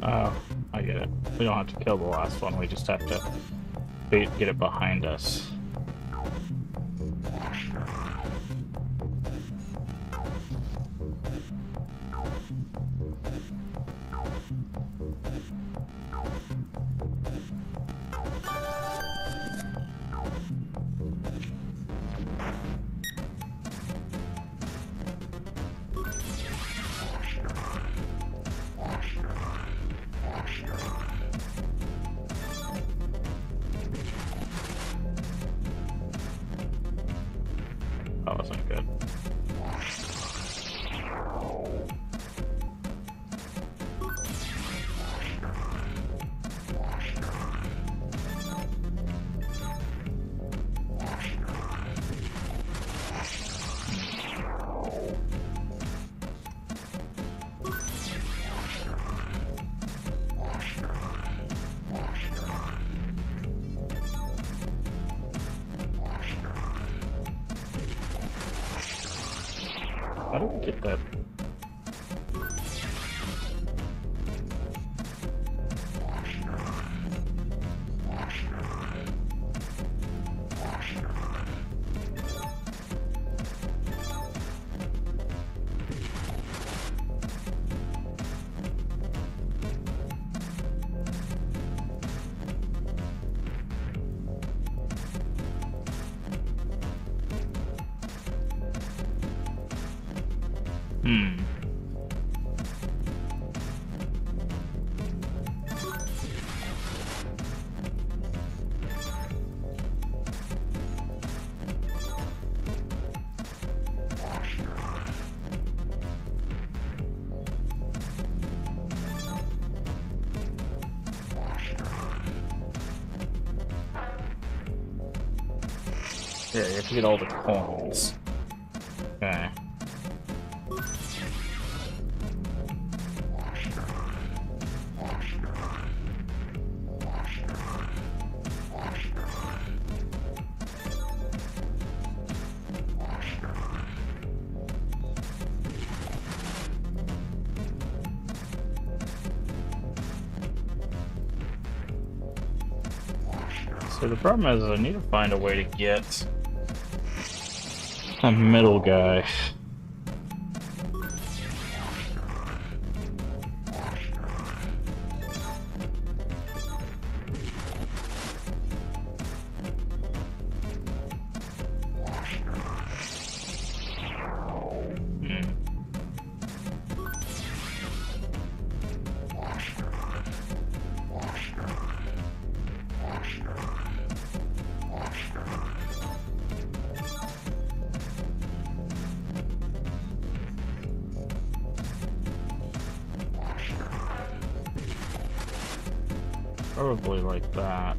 Oh, I get it. We don't have to kill the last one, we just have to get it behind us. That wasn't good. How do we get that? Yeah, you have to get all the coins. Okay. So the problem is I need to find a way to get a middle guy. Probably like that.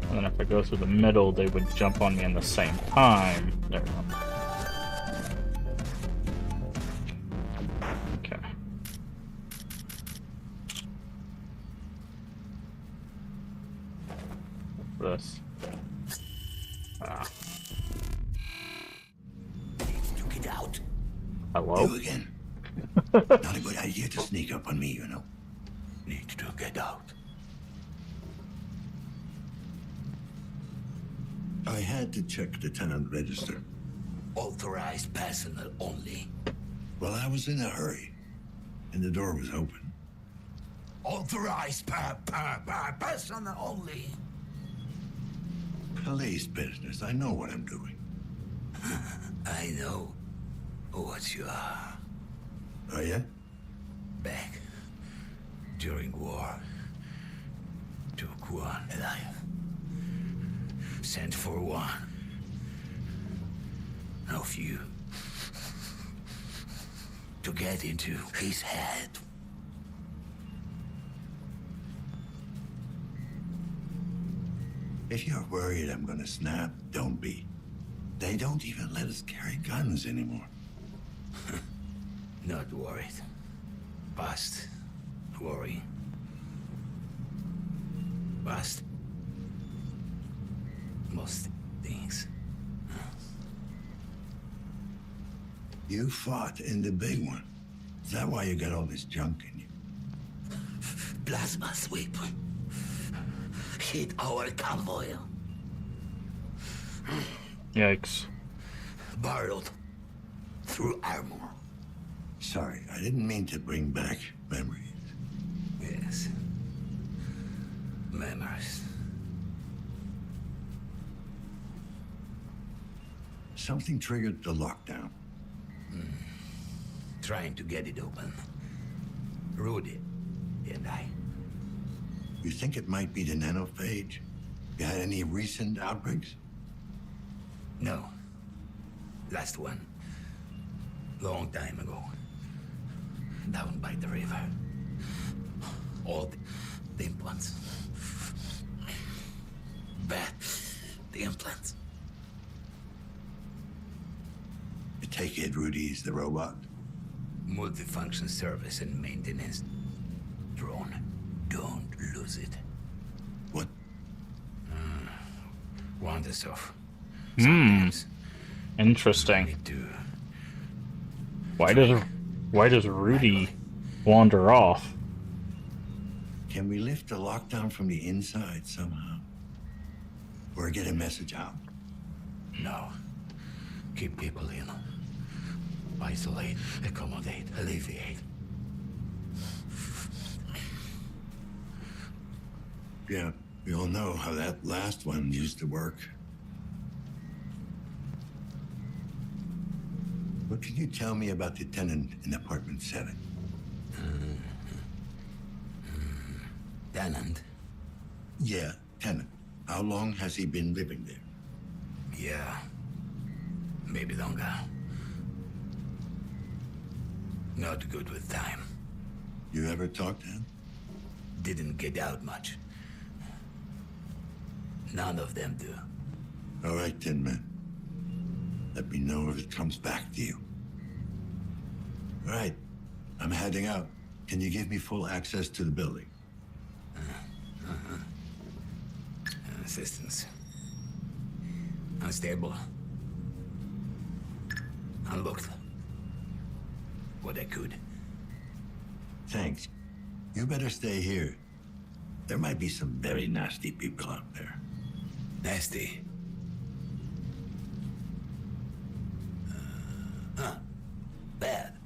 And then if I go through the middle, they would jump on me in the same time. There we go. This. You get out. Hello? You again. Not a good idea to sneak up on me, you know. Need to get out. I had to check the tenant register. Authorized personnel only. Well, I was in a hurry, and the door was open. Authorized personnel only. Police business. I know what I'm doing. I know what you are. Oh, yeah? Back during war, took one alive. Sent for one of you to get into his head. If you're worried I'm gonna snap, don't be. They don't even let us carry guns anymore. Not worried. Past worry. Past most things. You fought in the big one. Is that why you got all this junk in you? Plasma sweep. Hit our convoy. Yikes. Barreled through armor. Sorry, I didn't mean to bring back memories. Yes. Memories. Something triggered the lockdown. Trying to get it open. Rudy and I. You think it might be the nanophage? You had any recent outbreaks? No. Last one. Long time ago. Down by the river. All the implants. Bad. The implants. I take it Rudy's the robot? Multifunction service and maintenance drone. Don't lose it. What? Wanders off. Interesting. Why does Rudy wander off? Can we lift the lockdown from the inside somehow? Or get a message out? No. Keep people in. Isolate, accommodate, alleviate. Yeah, we all know how that last one used to work. What can you tell me about the tenant in apartment 7? Tenant? Yeah, tenant. How long has he been living there? Yeah. Maybe longer. Not good with time. You ever talk to him? Didn't get out much. None of them do. All right, Tin Man. Let me know if it comes back to you. All right, I'm heading out. Can you give me full access to the building? Assistance. Unstable. Unlocked. What I could. Thanks. You better stay here. There might be some very nasty people out there. Nasty. Bad.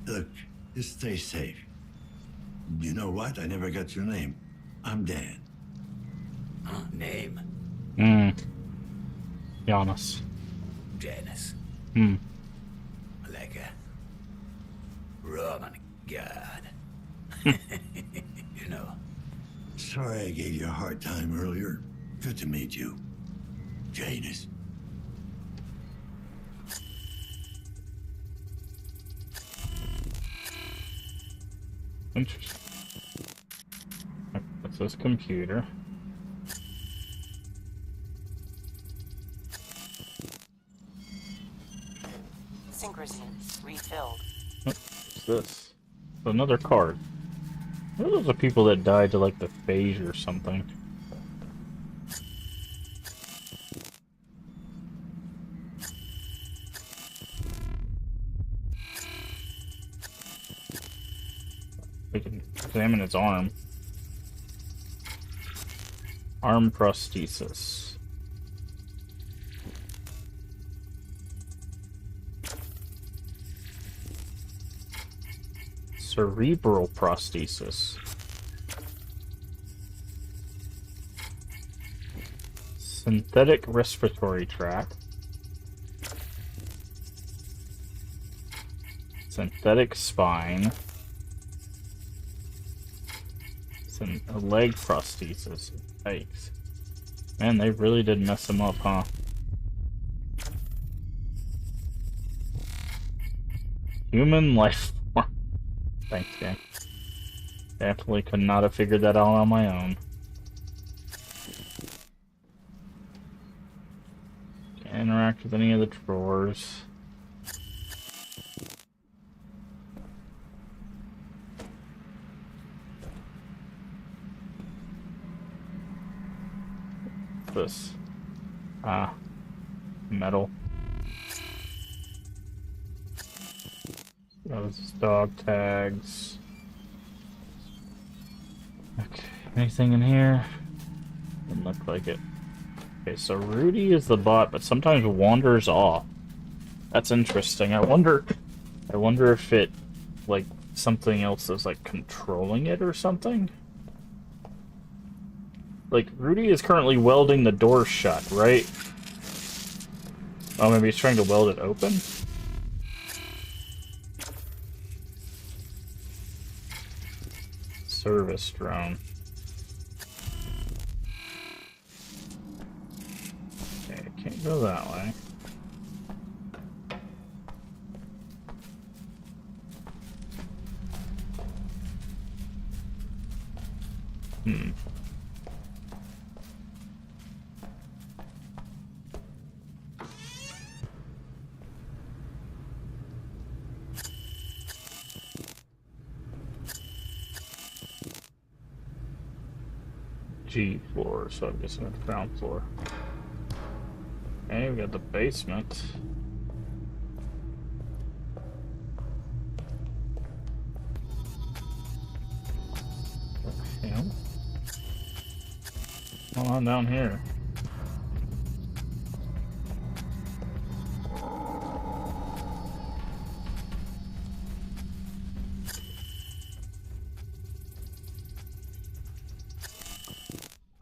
Look, just stay safe. You know what? I never got your name. I'm Dan. Name? Giannis. Janus. Like a Roman god. You know. Sorry I gave you a hard time earlier. Good to meet you. Janus. Interesting. What's this computer? Synchrosine refilled. What's this? Another card. What are those the people that died to like the phage or something? We can examine its arm. Arm prosthesis. Cerebral prosthesis. Synthetic respiratory tract. Synthetic spine. A leg prosthesis. Yikes. Man, they really did mess him up, huh? Human life form. Thanks, gang. Definitely could not have figured that out on my own. interact with any of the drawers. This. Ah. Metal. Those dog tags. Okay, anything in here? Doesn't look like it. Okay, so Rudy is the bot, but sometimes wanders off. That's interesting. I wonder if it, like, something else is, like, controlling it or something? Like, Rudy is currently welding the door shut, right? Oh, maybe he's trying to weld it open? Service drone. Okay, can't go that way. G floor, so I'm guessing it's ground floor. Okay, we got the basement. Okay. What's going on down here?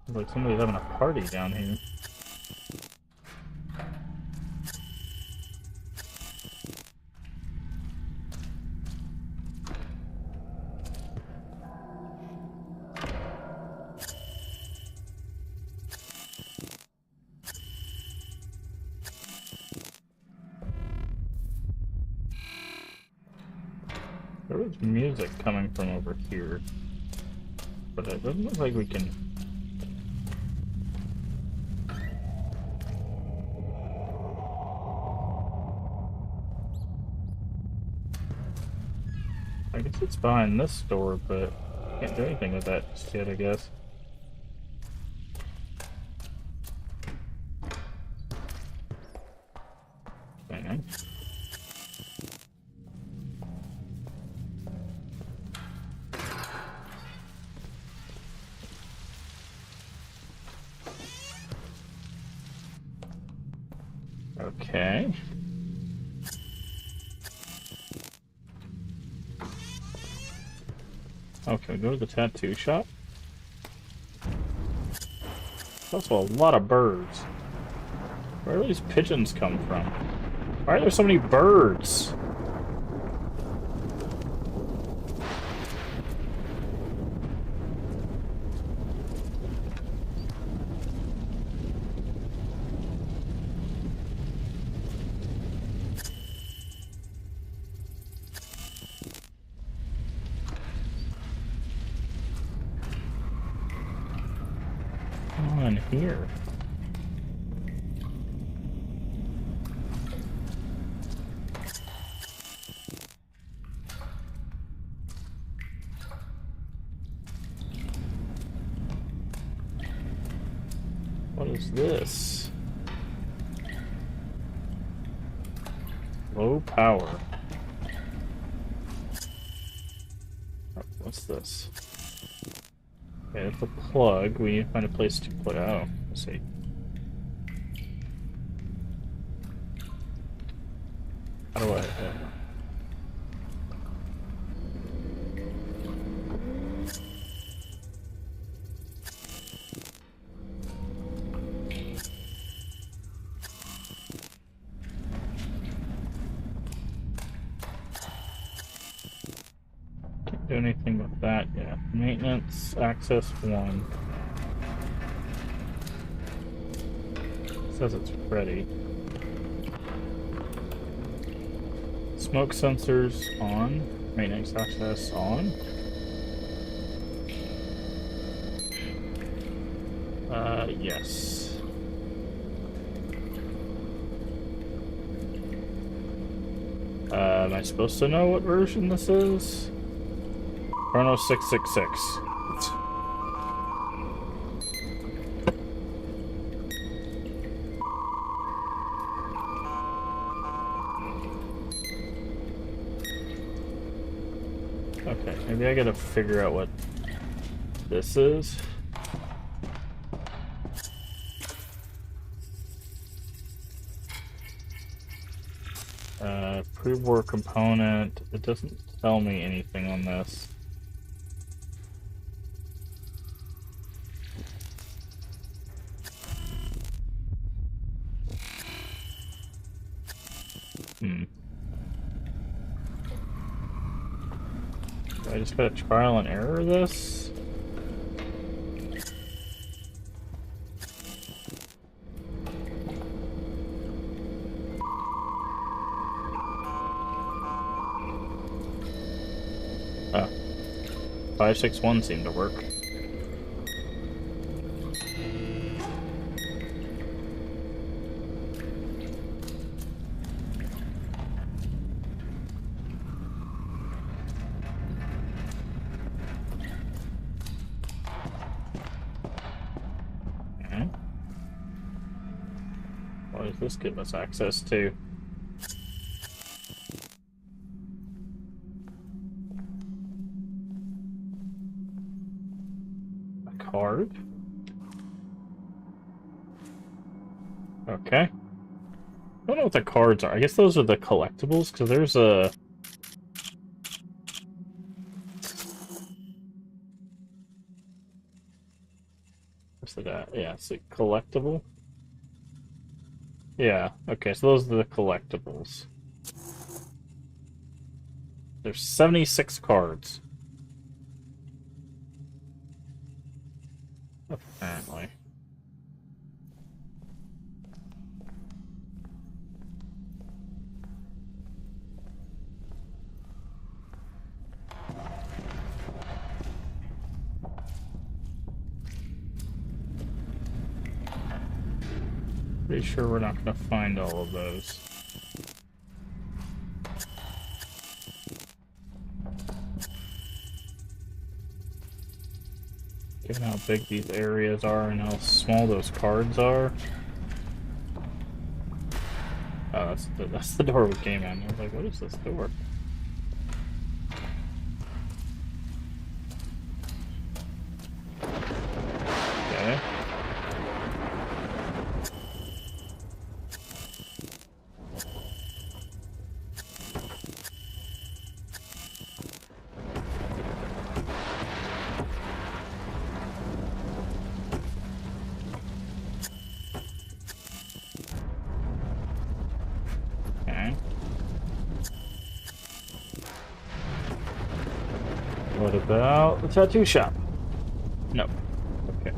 Like somebody's having a party down here. There was music coming from over here, but it doesn't look like we can. I guess it's behind this door, but can't do anything with that just yet, I guess. Hang on. Okay. Okay, go to the tattoo shop. There's also a lot of birds. Where do these pigeons come from? Why are there so many birds? On here. What is this? Low power. Oh, what's this? Okay, that's a plug. We need to find a place to put out. Let's see. How do I... Can't do anything with that yet. Maintenance, access 1. Says it's ready. Smoke sensors on. Maintenance access on. Yes. Am I supposed to know what version this is? Chrono 666. Okay, maybe I gotta figure out what this is. Pre-war component. It doesn't tell me anything on this. I just gotta trial and error this? Ah. 561 seemed to work. What does this give us access to? A card? Okay. I don't know what the cards are. I guess those are the collectibles, because there's a... What's that? Yeah, it's a collectible. Yeah, okay, so those are the collectibles. There's 76 cards. Apparently. Pretty sure we're not going to find all of those. Given how big these areas are and how small those cards are. Oh, that's the door we came in. I was like, what is this door? Okay. What about the tattoo shop? No. Okay.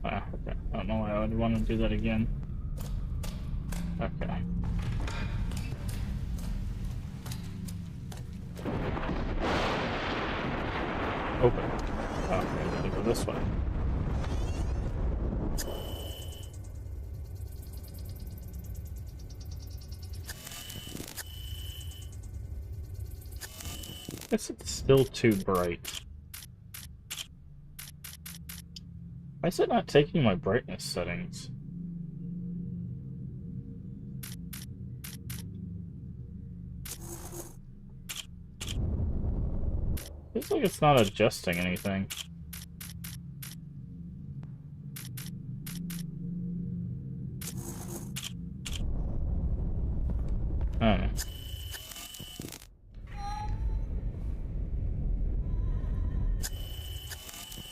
Okay. I don't know why I would want to do that again. Okay. Open. Oh, okay, I gotta go this way. I guess it's still too bright. Why is it not taking my brightness settings? Feels like it's not adjusting anything. I don't know.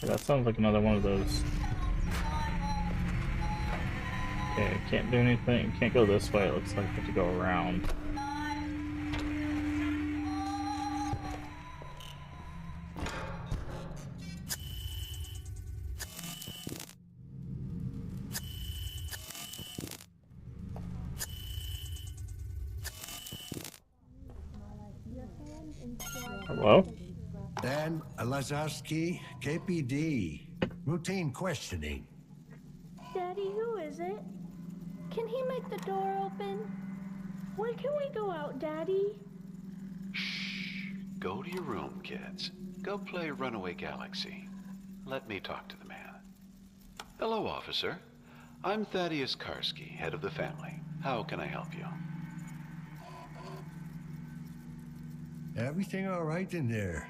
That sounds like another one of those. Okay, can't do anything. Can't go this way. It looks like I have to go around. Hello? Dan Lazarski, KPD. Routine questioning. Daddy, who is it? Can he make the door open? When can we go out, Daddy? Go to your room, kids. Go play Runaway Galaxy. Let me talk to the man. Hello, officer. I'm Thaddeus Karski, head of the family. How can I help you? Everything all right in there?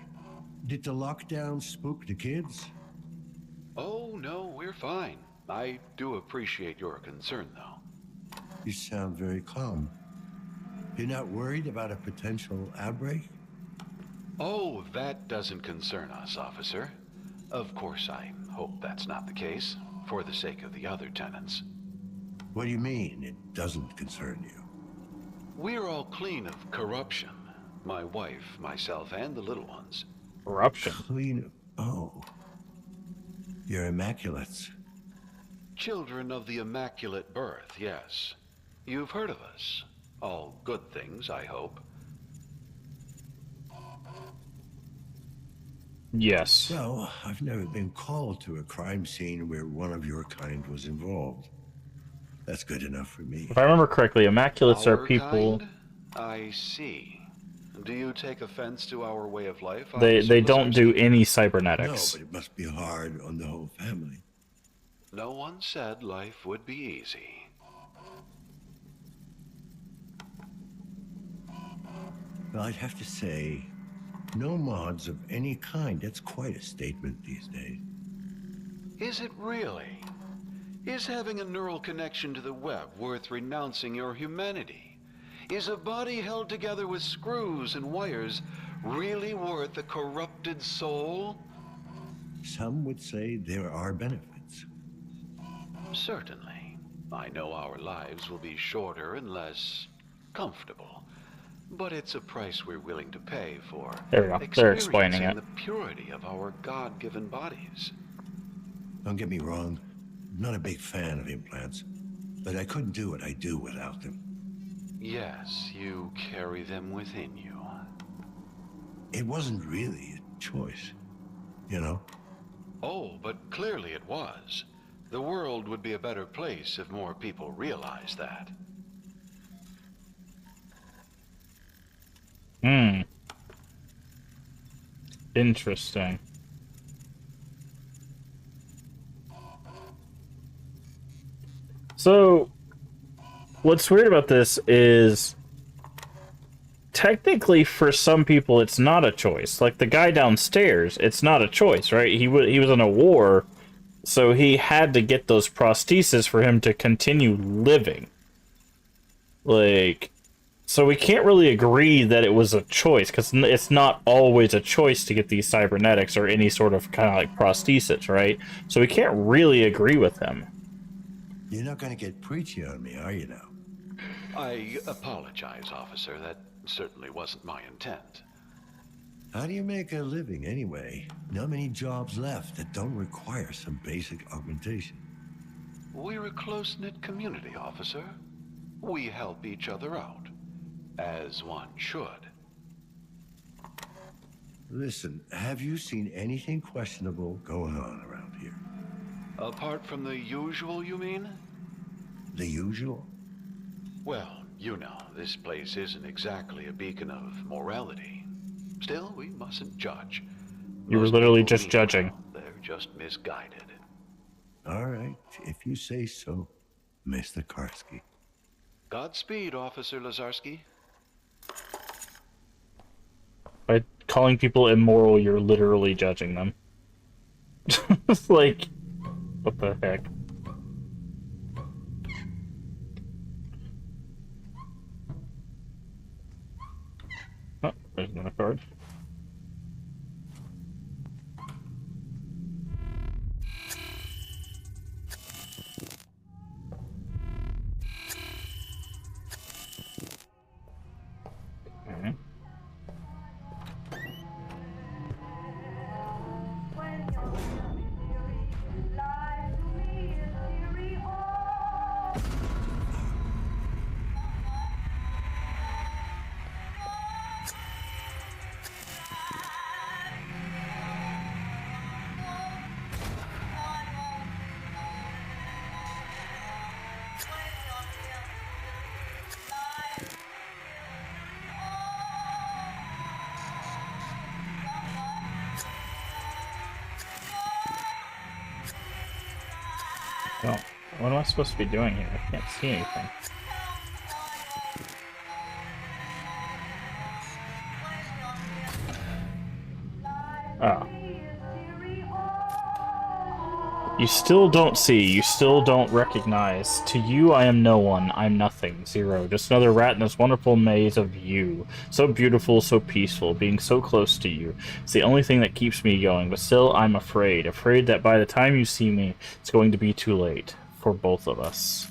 Did the lockdown spook the kids? Oh, no, we're fine. I do appreciate your concern, though. You sound very calm. You're not worried about a potential outbreak? Oh, that doesn't concern us, officer. Of course, I hope that's not the case, for the sake of the other tenants. What do you mean, it doesn't concern you? We're all clean of corruption. My wife, myself, and the little ones. Corruption? Clean... Oh. You're immaculates. Children of the Immaculate Birth, yes. You've heard of us. All good things, I hope. Yes. Well, I've never been called to a crime scene where one of your kind was involved. That's good enough for me. If I remember correctly, Immaculates are Our people... kind? I see. Do you take offense to our way of life? They don't do any No, cybernetics. but it must be hard on the whole family. No one said life would be easy. Well, I'd have to say, no mods of any kind. That's quite a statement these days. Is it really? Is having a neural connection to the web worth renouncing your humanity? Is a body held together with screws and wires really worth a corrupted soul? Some would say there are benefits. Certainly. I know our lives will be shorter and less comfortable. But it's a price we're willing to pay for There we go. They're explaining it. the purity of our God-given bodies. Don't get me wrong, I'm not a big fan of implants, but I couldn't do what I do without them. Yes, you carry them within you. It wasn't really a choice, you know? Oh, but clearly it was. The world would be a better place if more people realized that. Hmm. Interesting. So, what's weird about this is, technically for some people it's not a choice. Like the guy downstairs, it's not a choice, right? He was in a war, so he had to get those prostheses for him to continue living. Like, so we can't really agree that it was a choice, because it's not always a choice to get these cybernetics or any sort of kind of like prosthesis, right? So we can't really agree with him. You're not gonna get preachy on me, are you now? I apologize, officer. That certainly wasn't my intent. How do you make a living anyway? Not many jobs left that don't require some basic augmentation. We're a close-knit community, officer. We help each other out, as one should. Listen, have you seen anything questionable going on around here? Apart from the usual, you mean? The usual? Well, you know, this place isn't exactly a beacon of morality. Still, we mustn't judge. You were literally just judging. They're just misguided. All right, if you say so, Mr. Karski. Godspeed, Officer Lazarski. By calling people immoral, you're literally judging them. It's like, what the heck? Oh, there's another card. What am I supposed to be doing here? I can't see anything. Oh. You still don't see, you still don't recognize. To you, I am no one, I'm nothing, zero. Just another rat in this wonderful maze of you. So beautiful, so peaceful, being so close to you. It's the only thing that keeps me going, but still I'm afraid. Afraid that by the time you see me, it's going to be too late. For both of us.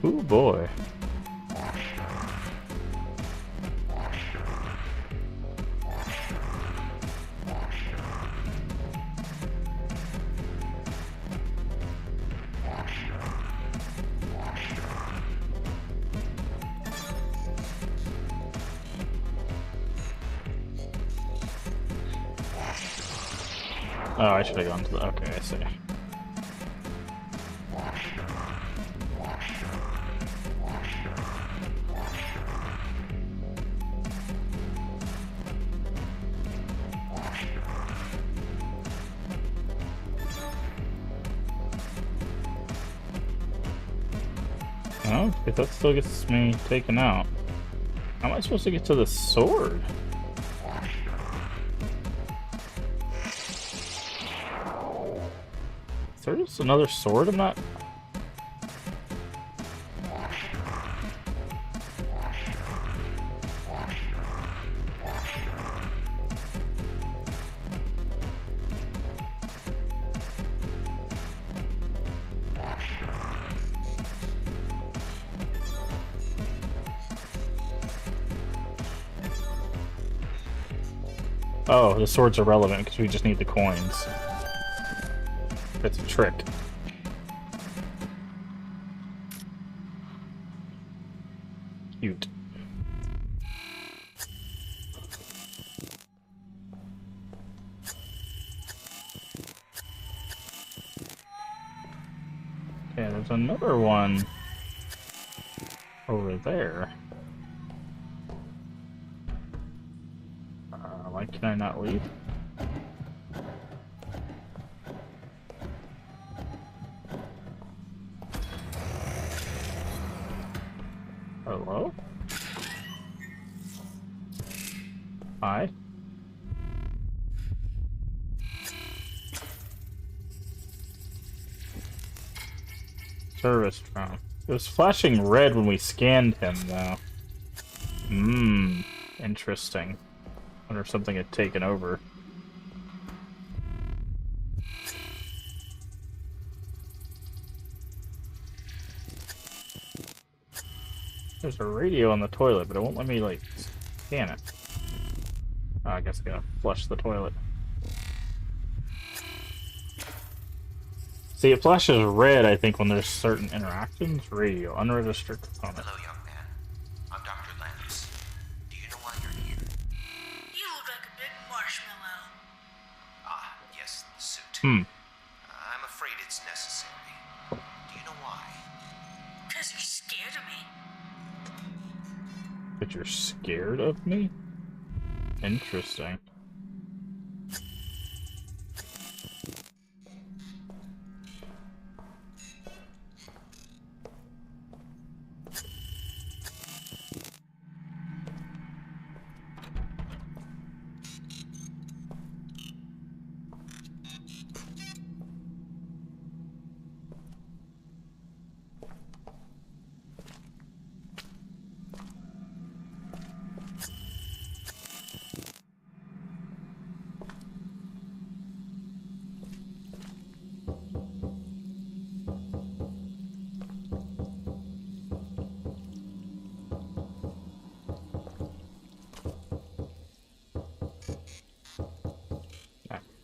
Ooh, boy. Oh, I should have gone to the... Okay, I see. Oh, if that still gets me taken out. How am I supposed to get to the sword? Is there just another sword? I'm not... Oh, the sword's irrelevant because we just need the coins. It's a trick. Cute. Okay, there's another one over there. Why can I not leave? Hello? Hi? Service drone. It was flashing red when we scanned him, though. Interesting. Wonder if something had taken over. There's a radio on the toilet, but it won't let me, like, scan it. Oh, I guess I gotta flush the toilet. See, it flashes red, I think, when there's certain interactions. Radio, unregistered component. Hello, young man. I'm Dr. Landis. Do you know why you're here? You look like a big marshmallow. Ah, yes, the suit. I'm afraid it's necessary. Do you know why? Because you're scared of me. But you're scared of me? Interesting.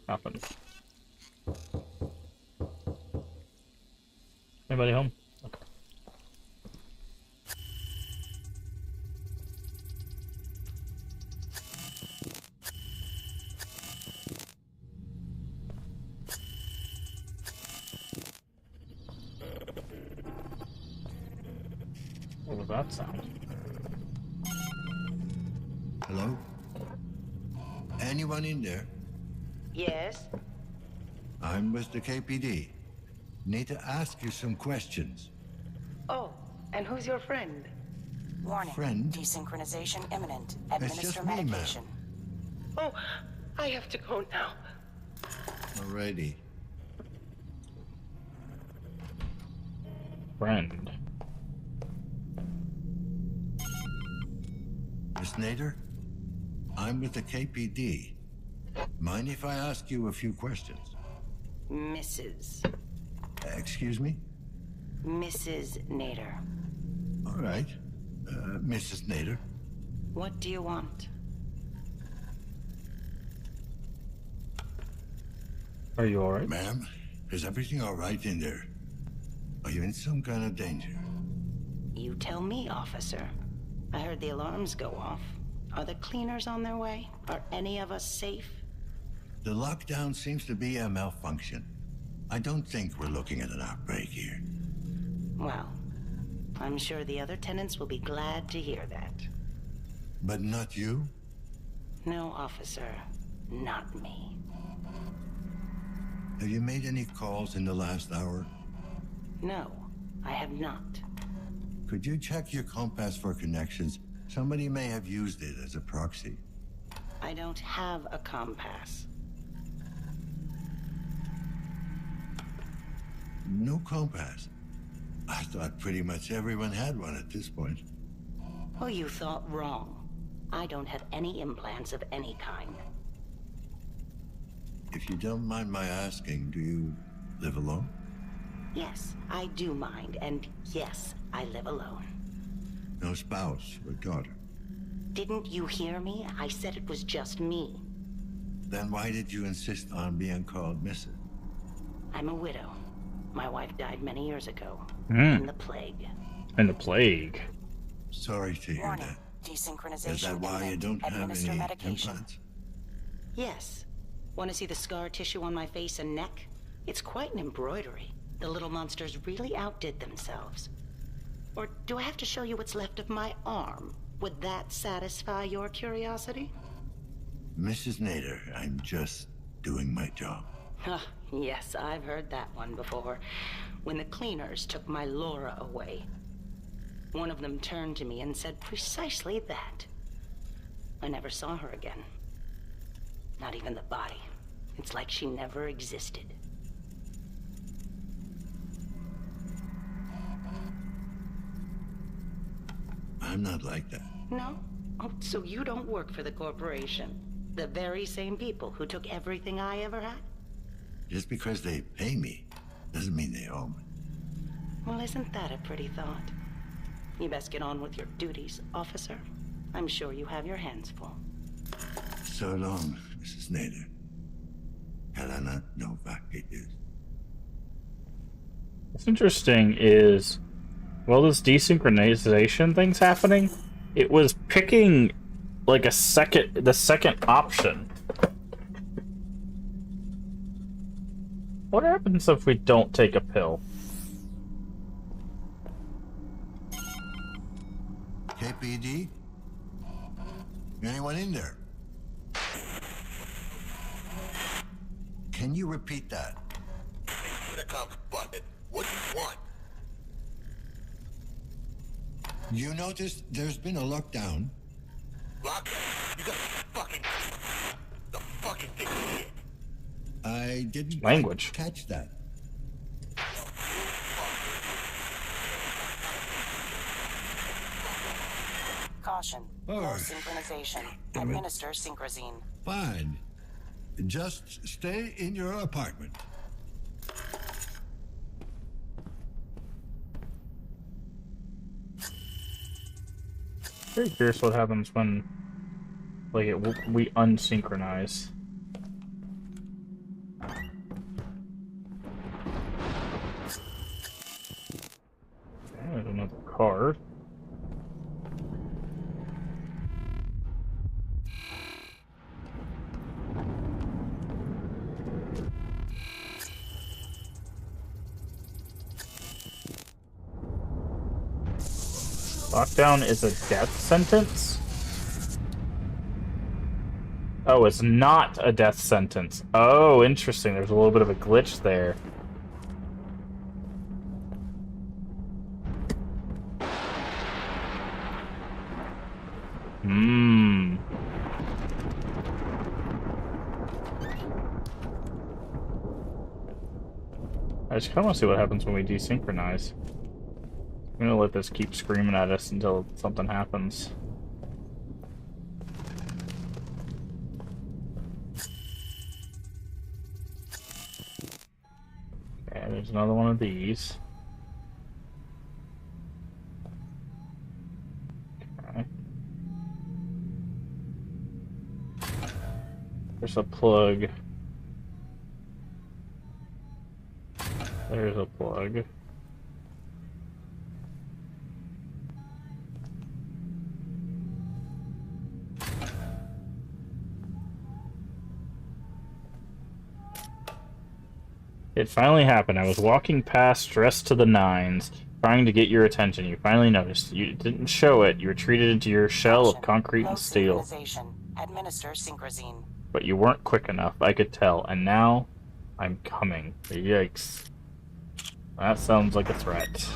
Nothing. Anybody home? Okay. What was that sound? Hello? Anyone in there? Yes? I'm with the KPD. Need to ask you some questions. Oh, and who's your friend? Warning. Friend? Desynchronization imminent. It's Administer just me, medication. Oh, I have to go now. Alrighty. Friend. Miss Nader? I'm with the KPD. Mind if I ask you a few questions? Mrs. Excuse me? Mrs. Nader. All right. Mrs. Nader. What do you want? Are you alright? Ma'am, is everything all right in there? Are you in some kind of danger? You tell me, officer. I heard the alarms go off. Are the cleaners on their way? Are any of us safe? The lockdown seems to be a malfunction. I don't think we're looking at an outbreak here. Well, I'm sure the other tenants will be glad to hear that. But not you? No, officer. Not me. Have you made any calls in the last hour? No, I have not. Could you check your compass for connections? Somebody may have used it as a proxy. I don't have a compass. No compass? I thought pretty much everyone had one at this point. Oh, you thought wrong. I don't have any implants of any kind. If you don't mind my asking, do you live alone? Yes, I do mind, and yes, I live alone. No spouse or daughter? Didn't you hear me? I said it was just me. Then why did you insist on being called Mrs.? I'm a widow. My wife died many years ago. Mm. In the plague. In the plague. Sorry to hear Warning. that. Desynchronization. Is that why you don't have Administer any medication. implants? Yes. Want to see the scar tissue on my face and neck? It's quite an embroidery. The little monsters really outdid themselves. Or do I have to show you what's left of my arm? Would that satisfy your curiosity? Mrs. Nader, I'm just doing my job. Yes, I've heard that one before. When the cleaners took my Laura away, one of them turned to me and said precisely that. I never saw her again. Not even the body. It's like she never existed. I'm not like that. No? Oh, so you don't work for the corporation? The very same people who took everything I ever had? Just because they pay me doesn't mean they owe me. Well, isn't that a pretty thought? You best get on with your duties, officer. I'm sure you have your hands full. So long, Mrs. Nader. Helena Novak-Idis. What's interesting is, while this desynchronization thing's happening, it was picking like the second option. What happens if we don't take a pill? KPD? Anyone in there? Can you repeat that? What do you want? You noticed there's been a lockdown? Lockdown? You got the fucking thing here. I didn't Language. catch that. Caution. Oh. No synchronization. Damn it. Administer synchrosine. Fine. Just stay in your apartment. Very curious what happens when, like, we unsynchronize. There's another card. Lockdown is a death sentence? Oh, it's not a death sentence. Oh, interesting. There's a little bit of a glitch there. Hmm. I just kind of want to see what happens when we desynchronize. I'm gonna let this keep screaming at us until something happens. Okay, there's another one of these. Okay. There's a plug. There's a plug. It finally happened. I was walking past, dressed to the nines, trying to get your attention. You finally noticed. You didn't show it. You retreated into your shell of concrete and steel. Administer synchrosine. But you weren't quick enough, I could tell. And now, I'm coming. Yikes. That sounds like a threat.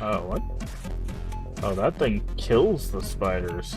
Oh, what? Oh, that thing kills the spiders.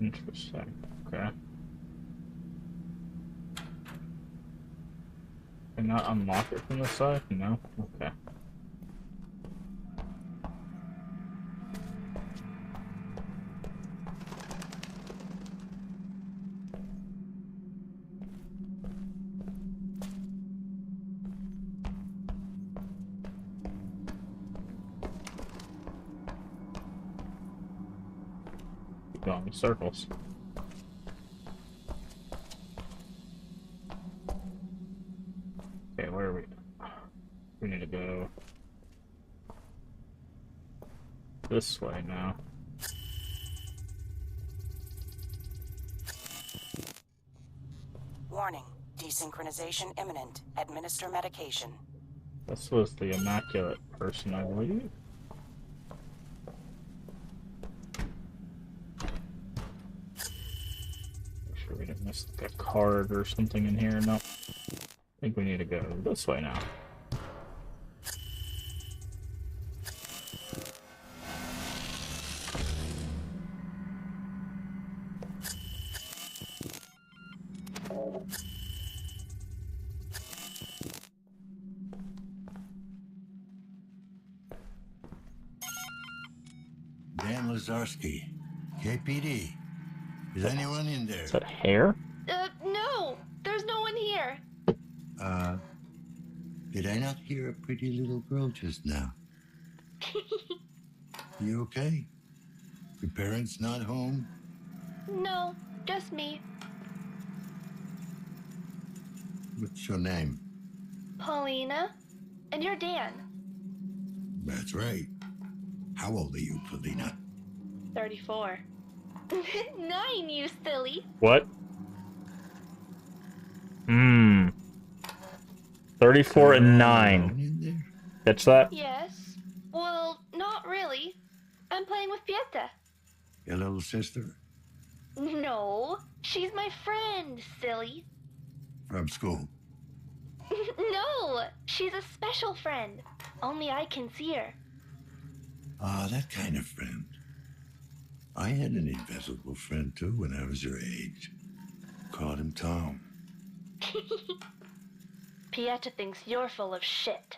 Interesting. Okay. Can I unlock it from the side? No? Okay. Going in circles. Okay, where are we? We need to go this way now. Warning. Desynchronization imminent. Administer medication. This was the immaculate person, I believe. We didn't miss like a card or something in here. No. I think we need to go this way now. Dan Lazarski, KPD. Is anyone in there? Is that hair? No, there's no one here. Did I not hear a pretty little girl just now? You okay? Your parents not home? No, just me. What's your name? Paulina. And you're Dan. That's right. How old are you, Paulina? 34. 9, you silly. What? 34 and 9. Catch that? Yes. Well, not really. I'm playing with Pieta. Your little sister? No, she's my friend, silly. From school? No, she's a special friend. Only I can see her. Ah, that kind of friend. I had an invisible friend, too, when I was your age. Called him Tom. Pieta thinks you're full of shit.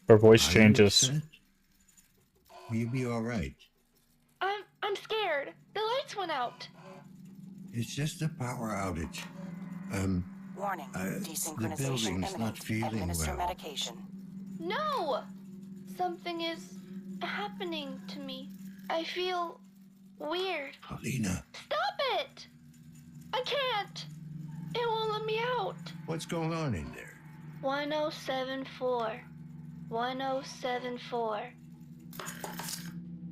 Her voice Are you changes. upset? Will you be all right? I'm scared. The lights went out. It's just a power outage. Warning. The Desynchronization building's imminent. not feeling Administer well. medication. No! Something is happening to me. I feel weird. Paulina, Stop it! I can't. It won't let me out. what's going on in there? 1074. 1074.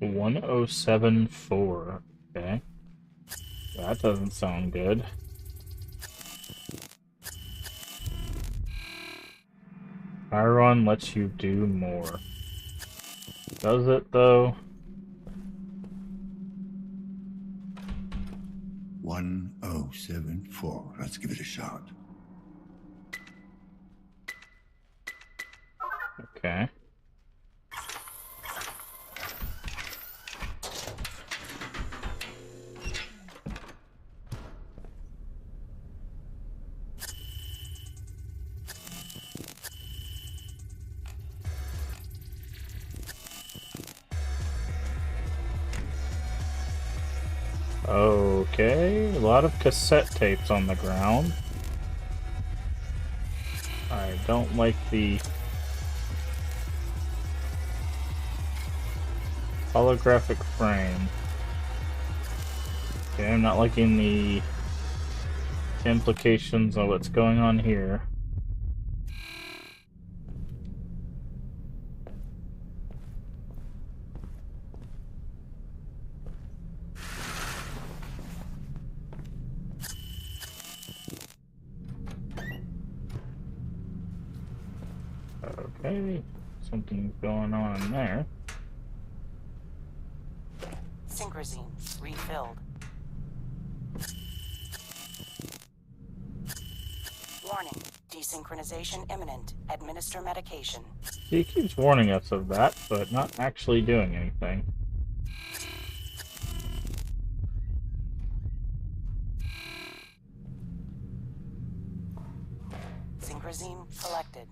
1074. Okay. That doesn't sound good. Chiron lets you do more. Does it though? 1074. Let's give it a shot. Okay. Okay, a lot of cassette tapes on the ground. I don't like the holographic frame. Okay, I'm not liking the implications of what's going on here. Okay, something's going on in there. Synchrozine refilled. Warning. Desynchronization imminent. Administer medication. He keeps warning us of that, but not actually doing anything. Synchrozine collected.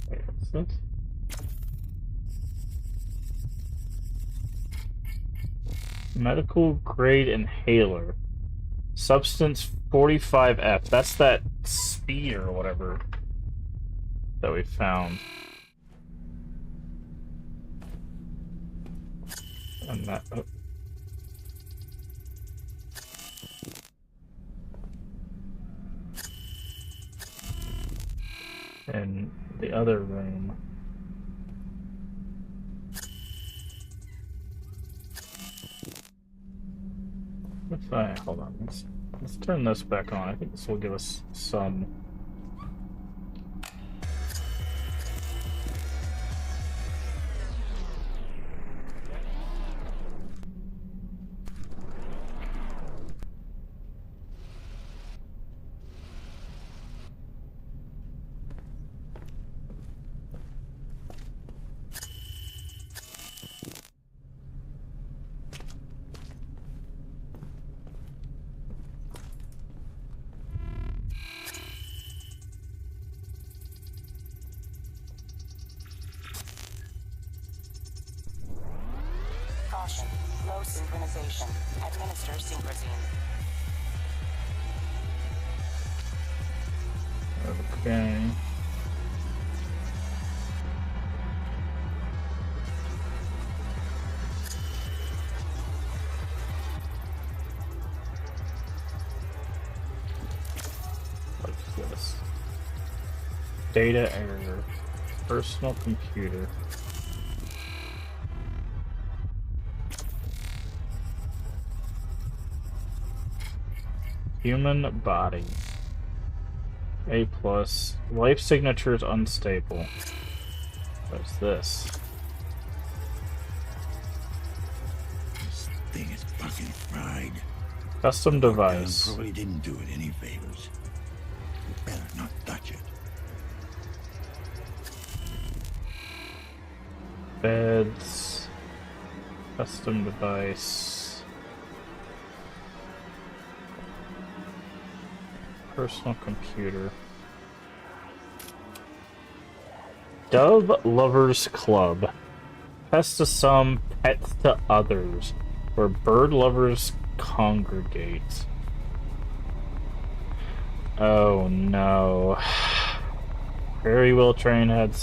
What's this? Medical grade inhaler. Substance 45F. That's that speed or whatever that we found. And that. Oh. In the other room. If I hold on, let's turn this back on. I think this will give us some. Caution. Low synchronization. Administer synchrozine. Okay. What's this? Data error. Personal computer. Human body. A+. Life signatures unstable. What's this? This thing is fucking fried. Custom device. Probably didn't do it any favors. You better not touch it. Beds. Custom device. Personal computer. Dove Lovers Club. Pest to some, pets to others. Where bird lovers congregate. Oh no. Very well trained, had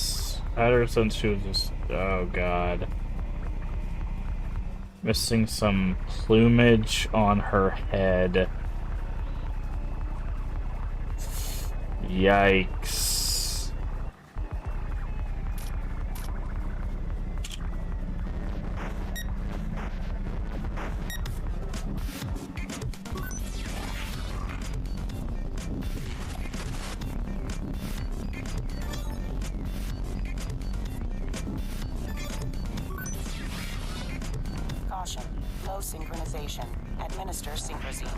her since she was just. Oh god. Missing some plumage on her head. Yikes. Caution. Low synchronization. Administer synchrosine.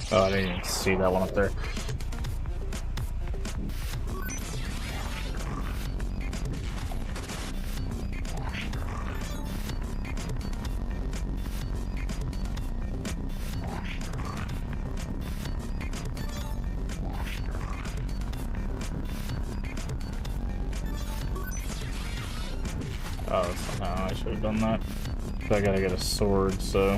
Oh, I didn't even see that one up there. Oh, no, I should have done that. I gotta get a sword, so...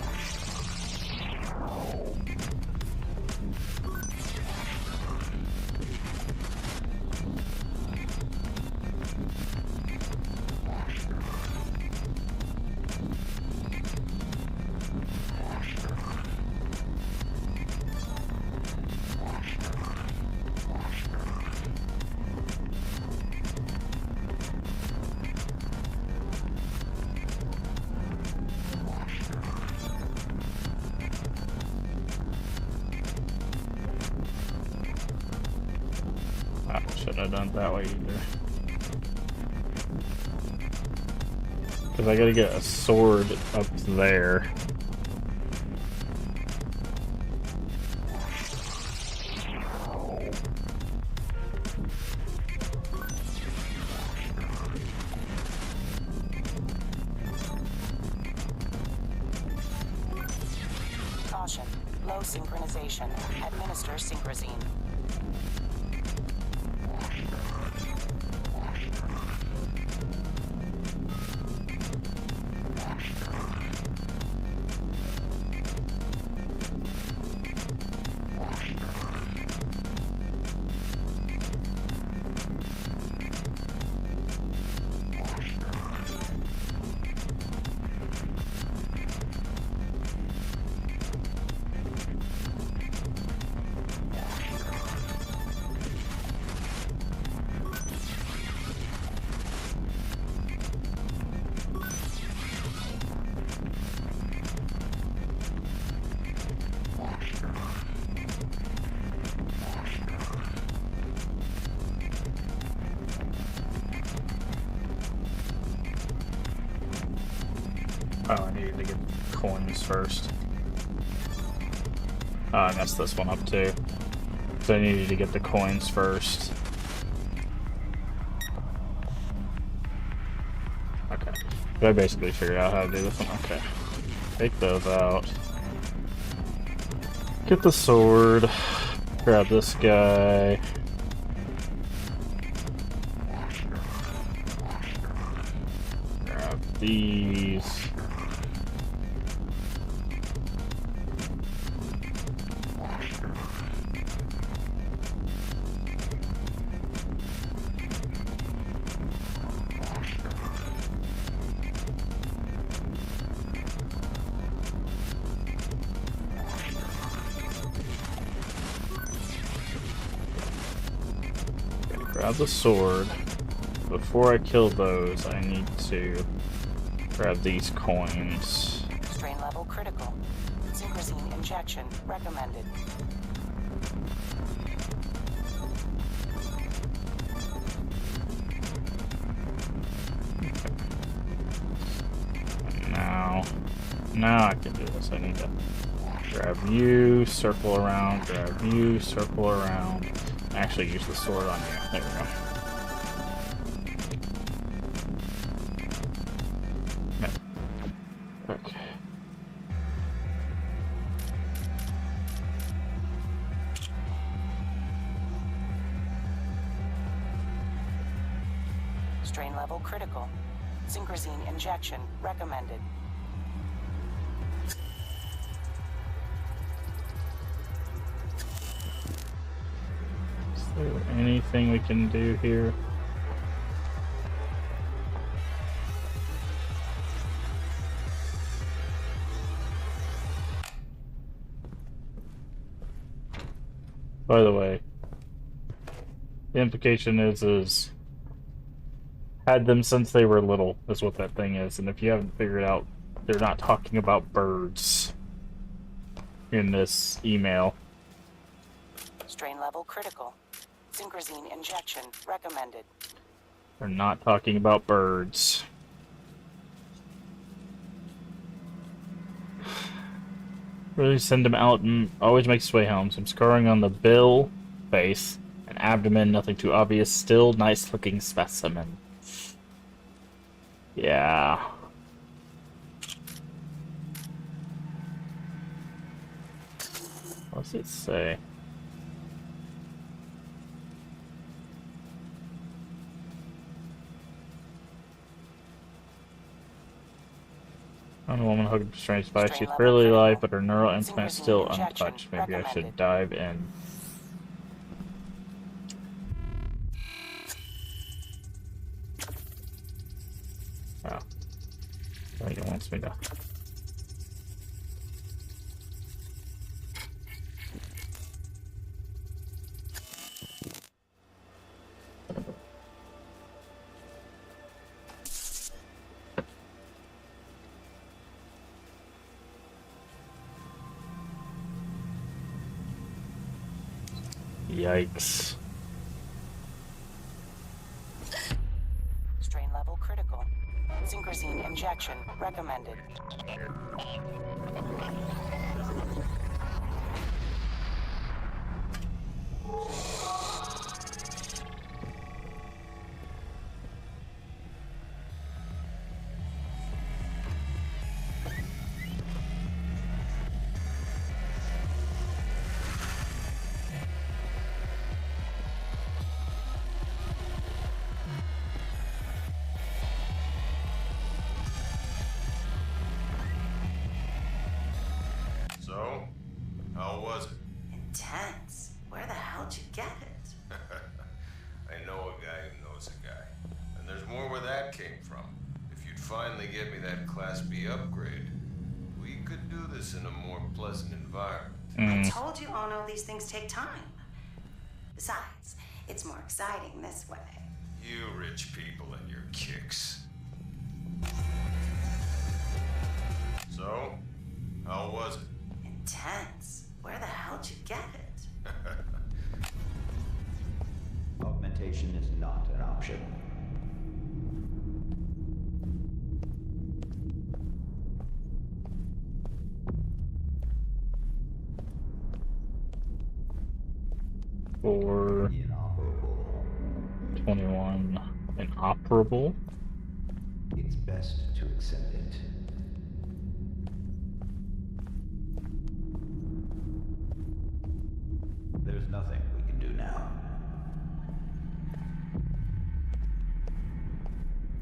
Shouldn't have done it that way either. Because I gotta get a sword up there. Caution. Low synchronization. Administer synchrosine. Oh, I needed to get coins first. Oh, I messed this one up too. So I needed to get the coins first. Okay. I basically figured out how to do this one. Okay. Take those out. Get the sword. Grab this guy. Grab these. grab the sword. Before I kill those, I need to grab these coins. Strain level critical. Synchrosine injection recommended. Now I can do this. I need to grab you, circle around, grab you, circle around. Actually use the sword on you. There we go. Okay. Strain level critical. Synchrosine injection recommended. Is there anything we can do here? By the way, the implication is had them since they were little, is what that thing is. And if you haven't figured out, they're not talking about birds in this email. Strain level critical. Synchrosine injection recommended. They're not talking about birds. Really send him out and always make sway helms. Some scarring on the bill, face, and abdomen, nothing too obvious. Still nice looking specimen. Yeah. What's it say? On a woman hugged strange spice. She's barely alive, but her neural implant still untouched. Maybe I should dive in. Oh. I think it wants me to. Yikes. Strain level critical. Synchrosine injection recommended. So, how was it? Intense. Where the hell'd you get it? I know a guy who knows a guy. And there's more where that came from. If you'd finally get me that Class B upgrade, we could do this in a more pleasant environment. I told you, Ono, these things take time. Besides, it's more exciting this way. You rich people and your kicks. So, how was it? Intense. Where the hell'd you get it? Augmentation is not an option. For 21 inoperable. It's best to accept it. There's nothing we can do now.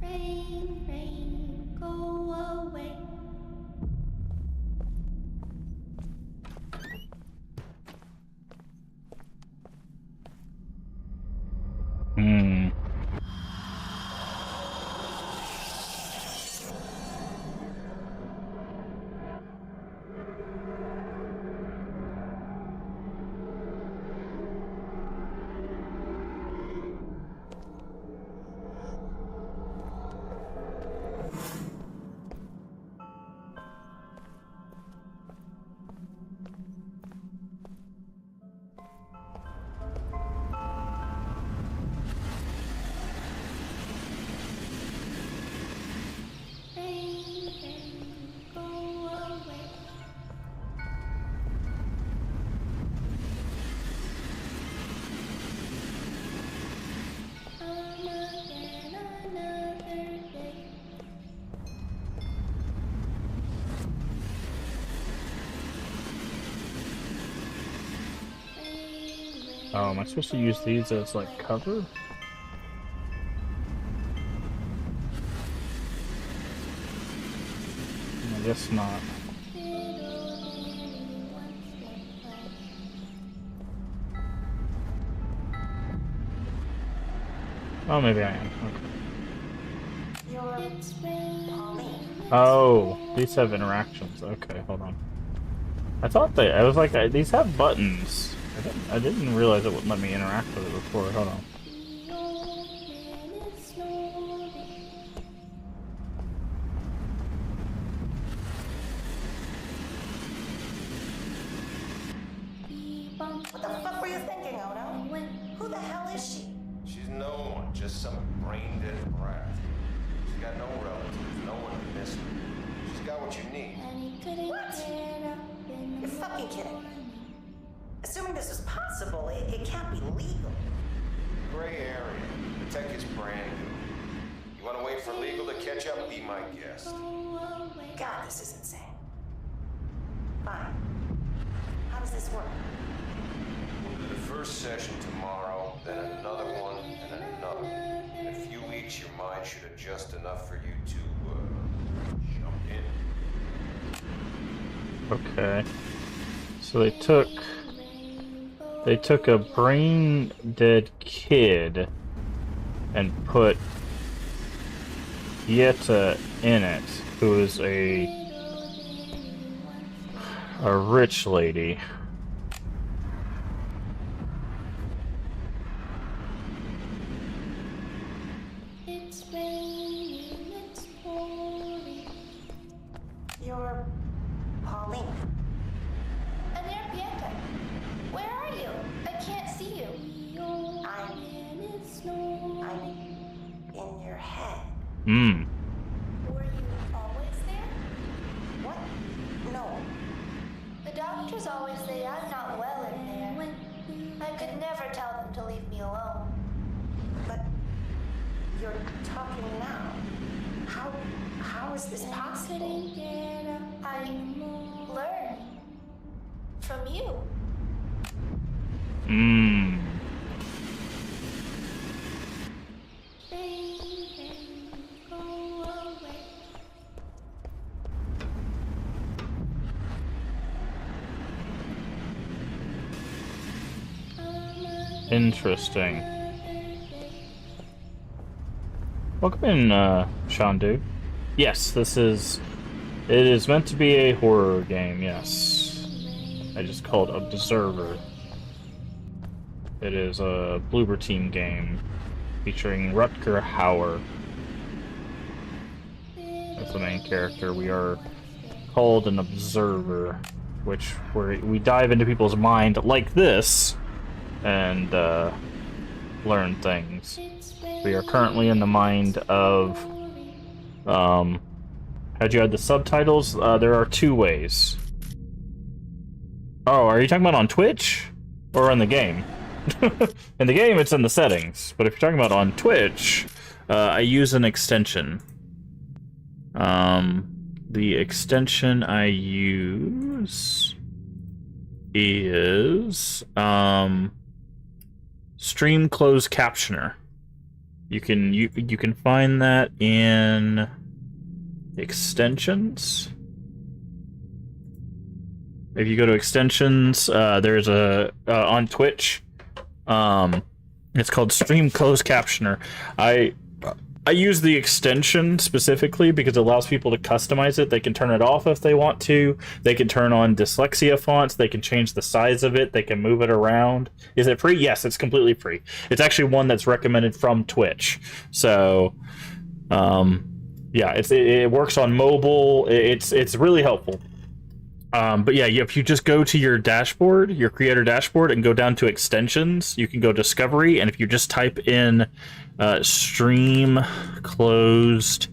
Rain, rain, go away. Oh, am I supposed to use these as, like, cover? I guess not. Oh, maybe I am. Okay. Oh, these have interactions. Okay, hold on. I thought I was like, these have buttons. I didn't realize it wouldn't let me interact with it before. Hold on. What the fuck were you thinking, Ono? Who the hell is she? She's no one, just some brain-dead brat. She's got no relatives, no one to miss her. She's got what you need. What? You're fucking kidding. Assuming this is possible, it can't be legal. Gray area. The tech is brand new. You want to wait for legal to catch up? Be my guest. God, this is insane. Fine. How does this work? We'll do the first session tomorrow, then another one, and another. In a few weeks, your mind should adjust enough for you to, jump in. Okay. So they took a brain dead kid and put Yeta in it, who is a rich lady. You're Pauline. Anerpieta, where are you? I can't see you. I'm in your head. Hmm. Were you always there? What? No. The doctors always say I'm not well in there. I could never tell them to leave me alone. But you're talking now. How is this possible? I learn from you. Hmm. Interesting. Welcome in, Shandu. Yes, it is meant to be a horror game, yes. I just called Observer. It is a Bloober Team game featuring Rutger Hauer as the main character. We are called an Observer, where we dive into people's mind like this and learn things. We are currently in the mind of how'd you add the subtitles? There are two ways. Oh, are you talking about on Twitch or in the game? In the game, it's in the settings, but if you're talking about on Twitch, I use an extension. The extension I use is Stream Closed Captioner. You can find that in extensions. If you go to extensions, there's a on Twitch. It's called Stream Closed Captioner. I use the extension specifically because it allows people to customize it. They can turn it off if they want to. They can turn on dyslexia fonts. They can change the size of it. They can move it around. Is it free? Yes, it's completely free. It's actually one that's recommended from Twitch. So, yeah, it works on mobile. It's really helpful. But yeah, if you just go to your dashboard, your creator dashboard, and go down to extensions, you can go Discovery, and if you just type in Stream Closed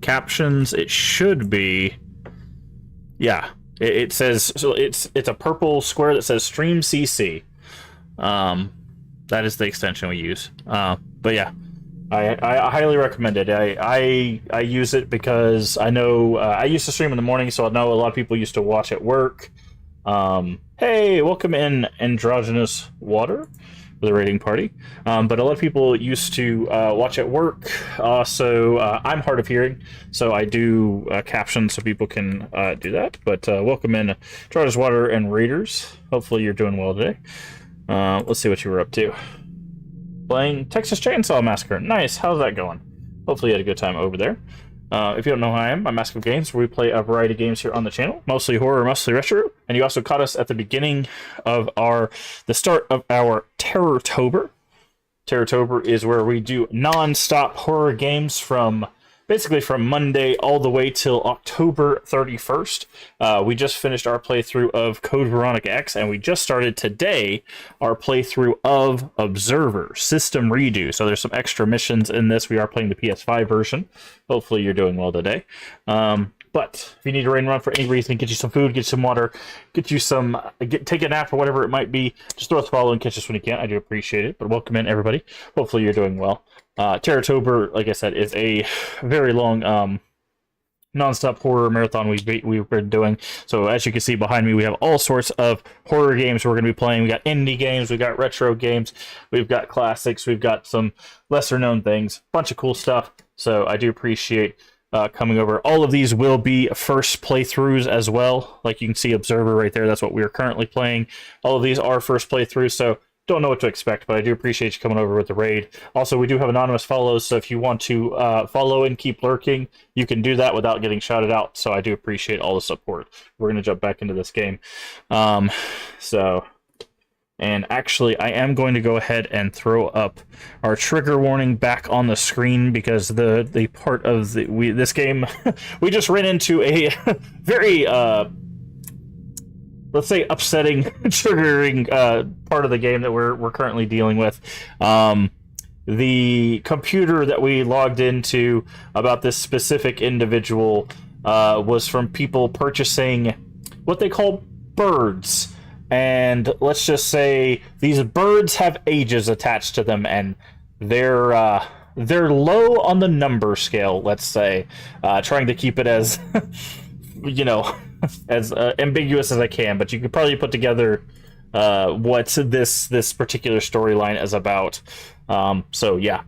Captions, it should be, yeah, it says, so it's a purple square that says Stream CC. That is the extension we use. But yeah, I highly recommend it. I use it because I know I used to stream in the morning, so I know a lot of people used to watch at work. Hey, welcome in, Androgynous Water. with a raiding party. But a lot of people used to watch at work. So I'm hard of hearing, so I do captions so people can do that. But welcome in, Chargers Water and Raiders. Hopefully you're doing well today. Let's see what you were up to. Playing Texas Chainsaw Massacre. Nice. How's that going? Hopefully you had a good time over there. If you don't know who I am, I'm Mask of Games, where we play a variety of games here on the channel, mostly horror, mostly retro. And you also caught us at the beginning of the start of our Terrortober. Terrortober is where we do non-stop horror games basically from Monday all the way till October 31st. We just finished our playthrough of Code Veronica X, and we just started today our playthrough of Observer System Redo. So there's some extra missions in this. We are playing the PS5 version. Hopefully you're doing well today. But if you need to rain run for any reason, get you some food, get you some water, get you some, take a nap or whatever it might be, just throw us a follow and catch us when you can. I do appreciate it. But welcome in, everybody. Hopefully you're doing well. Terrortober, like I said, is a very long non-stop horror marathon we've been doing. So as you can see behind me, we have all sorts of horror games we're going to be playing. We got indie games, we got retro games, we've got classics, we've got some lesser known things, bunch of cool stuff. So I do appreciate coming over. All of these will be first playthroughs as well. Like you can see Observer right there, that's what we are currently playing. All of these are first playthroughs, so don't know what to expect, but I do appreciate you coming over with the raid. Also, we do have anonymous follows, so if you want to follow and keep lurking, you can do that without getting shouted out, so I do appreciate all the support. We're going to jump back into this game. And actually, I am going to go ahead and throw up our trigger warning back on the screen, because the part of this game, we just ran into a very... let's say upsetting, triggering part of the game that we're currently dealing with. The computer that we logged into about this specific individual was from people purchasing what they call birds. And let's just say these birds have ages attached to them, and they're low on the number scale, let's say. Trying to keep it as, as ambiguous as I can, but you could probably put together what this particular storyline is about. So yeah,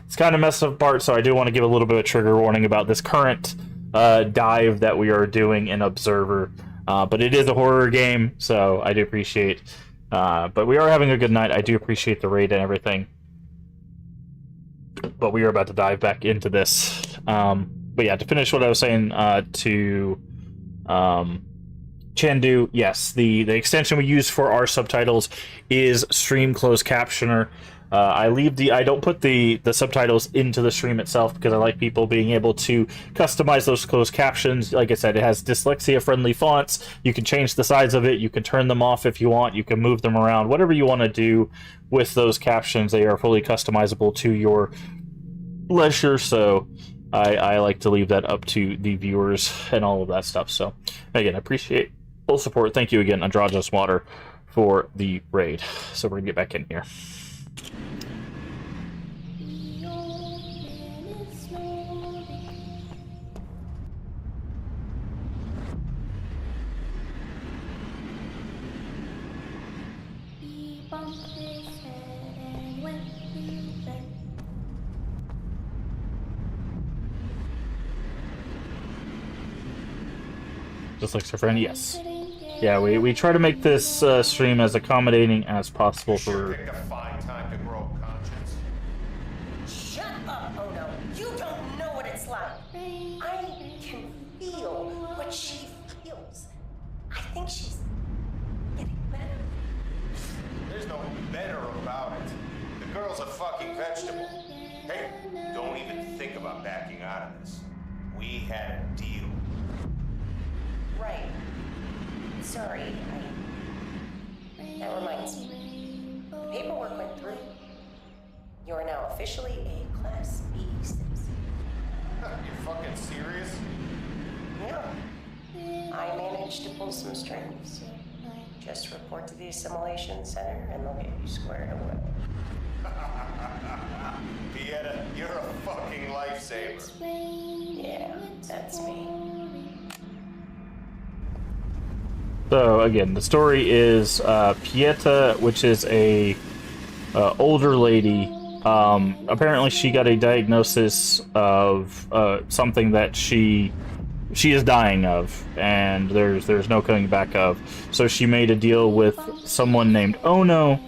it's kind of messed up part, so I do want to give a little bit of a trigger warning about this current dive that we are doing in Observer. But it is a horror game, so I do appreciate. But we are having a good night. I do appreciate the raid and everything. But we are about to dive back into this. But yeah, to finish what I was saying to Chandu, yes, the extension we use for our subtitles is Stream Closed Captioner. I don't put the subtitles into the stream itself, because I like people being able to customize those closed captions. Like I said, it has dyslexia-friendly fonts. You can change the size of it. You can turn them off if you want. You can move them around. Whatever you want to do with those captions, they are fully customizable to your leisure. So I like to leave that up to the viewers and all of that stuff. So again, I appreciate full support. Thank you again, Androgynous Water, for the raid. So we're gonna get back in here. Just like our friend, yes. Yeah, we try to make this stream as accommodating as possible for... Shut up, Ono. You don't know what it's like. I can feel what she feels. I think she's getting better. There's no better about it. The girl's a fucking vegetable. Hey, don't even think about backing out of this. We had a deal. Right. Sorry, that reminds me. Paperwork went through. You are now officially a Class B citizen. You fucking serious? Yeah. I managed to pull some strings. Just report to the Assimilation Center and they'll get you squared away. Pieta, you're a fucking lifesaver. Yeah, that's me. So again, the story is Pieta, which is a older lady. Apparently she got a diagnosis of something that she is dying of, and there's no coming back of. So she made a deal with someone named Ono,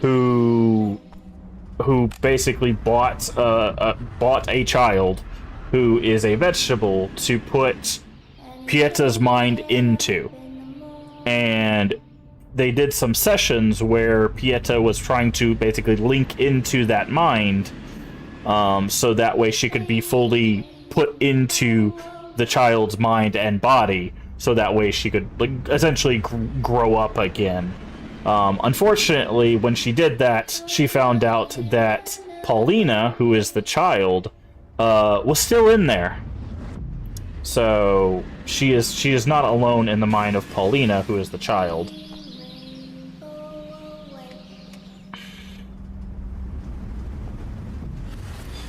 who basically bought a child who is a vegetable to put Pieta's mind into. And they did some sessions where Pieta was trying to basically link into that mind, so that way she could be fully put into the child's mind and body, so that way she could essentially grow up again. Unfortunately, when she did that, she found out that Paulina, who is the child, was still in there. So she is not alone in the mind of Paulina, who is the child.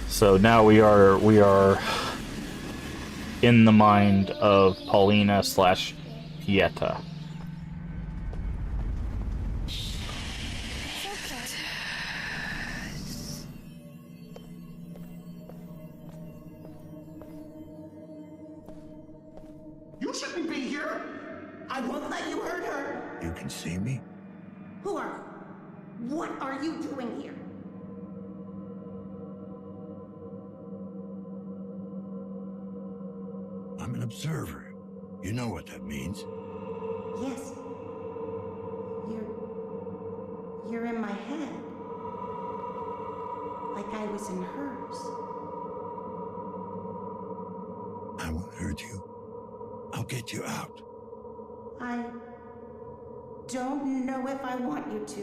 So now we are in the mind of Paulina / Pieta. You shouldn't be here. I won't let you hurt her. You can see me? Who are you? What are you doing here? I'm an observer. You know what that means. Yes. You're in my head. Like I was in hers. I won't hurt you. I'll get you out. I don't know if I want you to.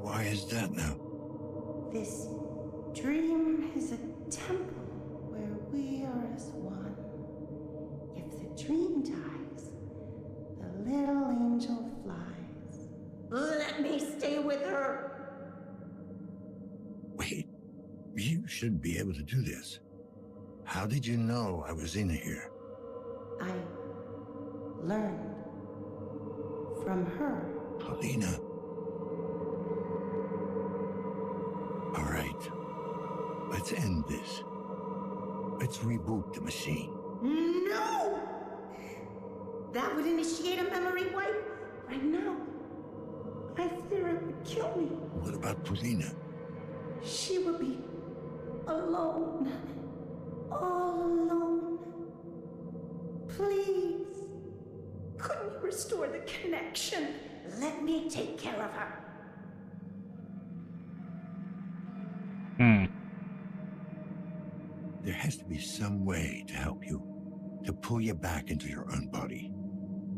Why is that now? This dream is a temple where we are as one. If the dream dies, the little angel flies. Let me stay with her. Wait, you shouldn't be able to do this. How did you know I was in here? I learned from her. Paulina. All right. Let's end this. Let's reboot the machine. No! That would initiate a memory wipe right now. I fear it would kill me. What about Paulina? She would be alone. All alone. Please. Couldn't you restore the connection? Let me take care of her. There has to be some way to help you. To pull you back into your own body.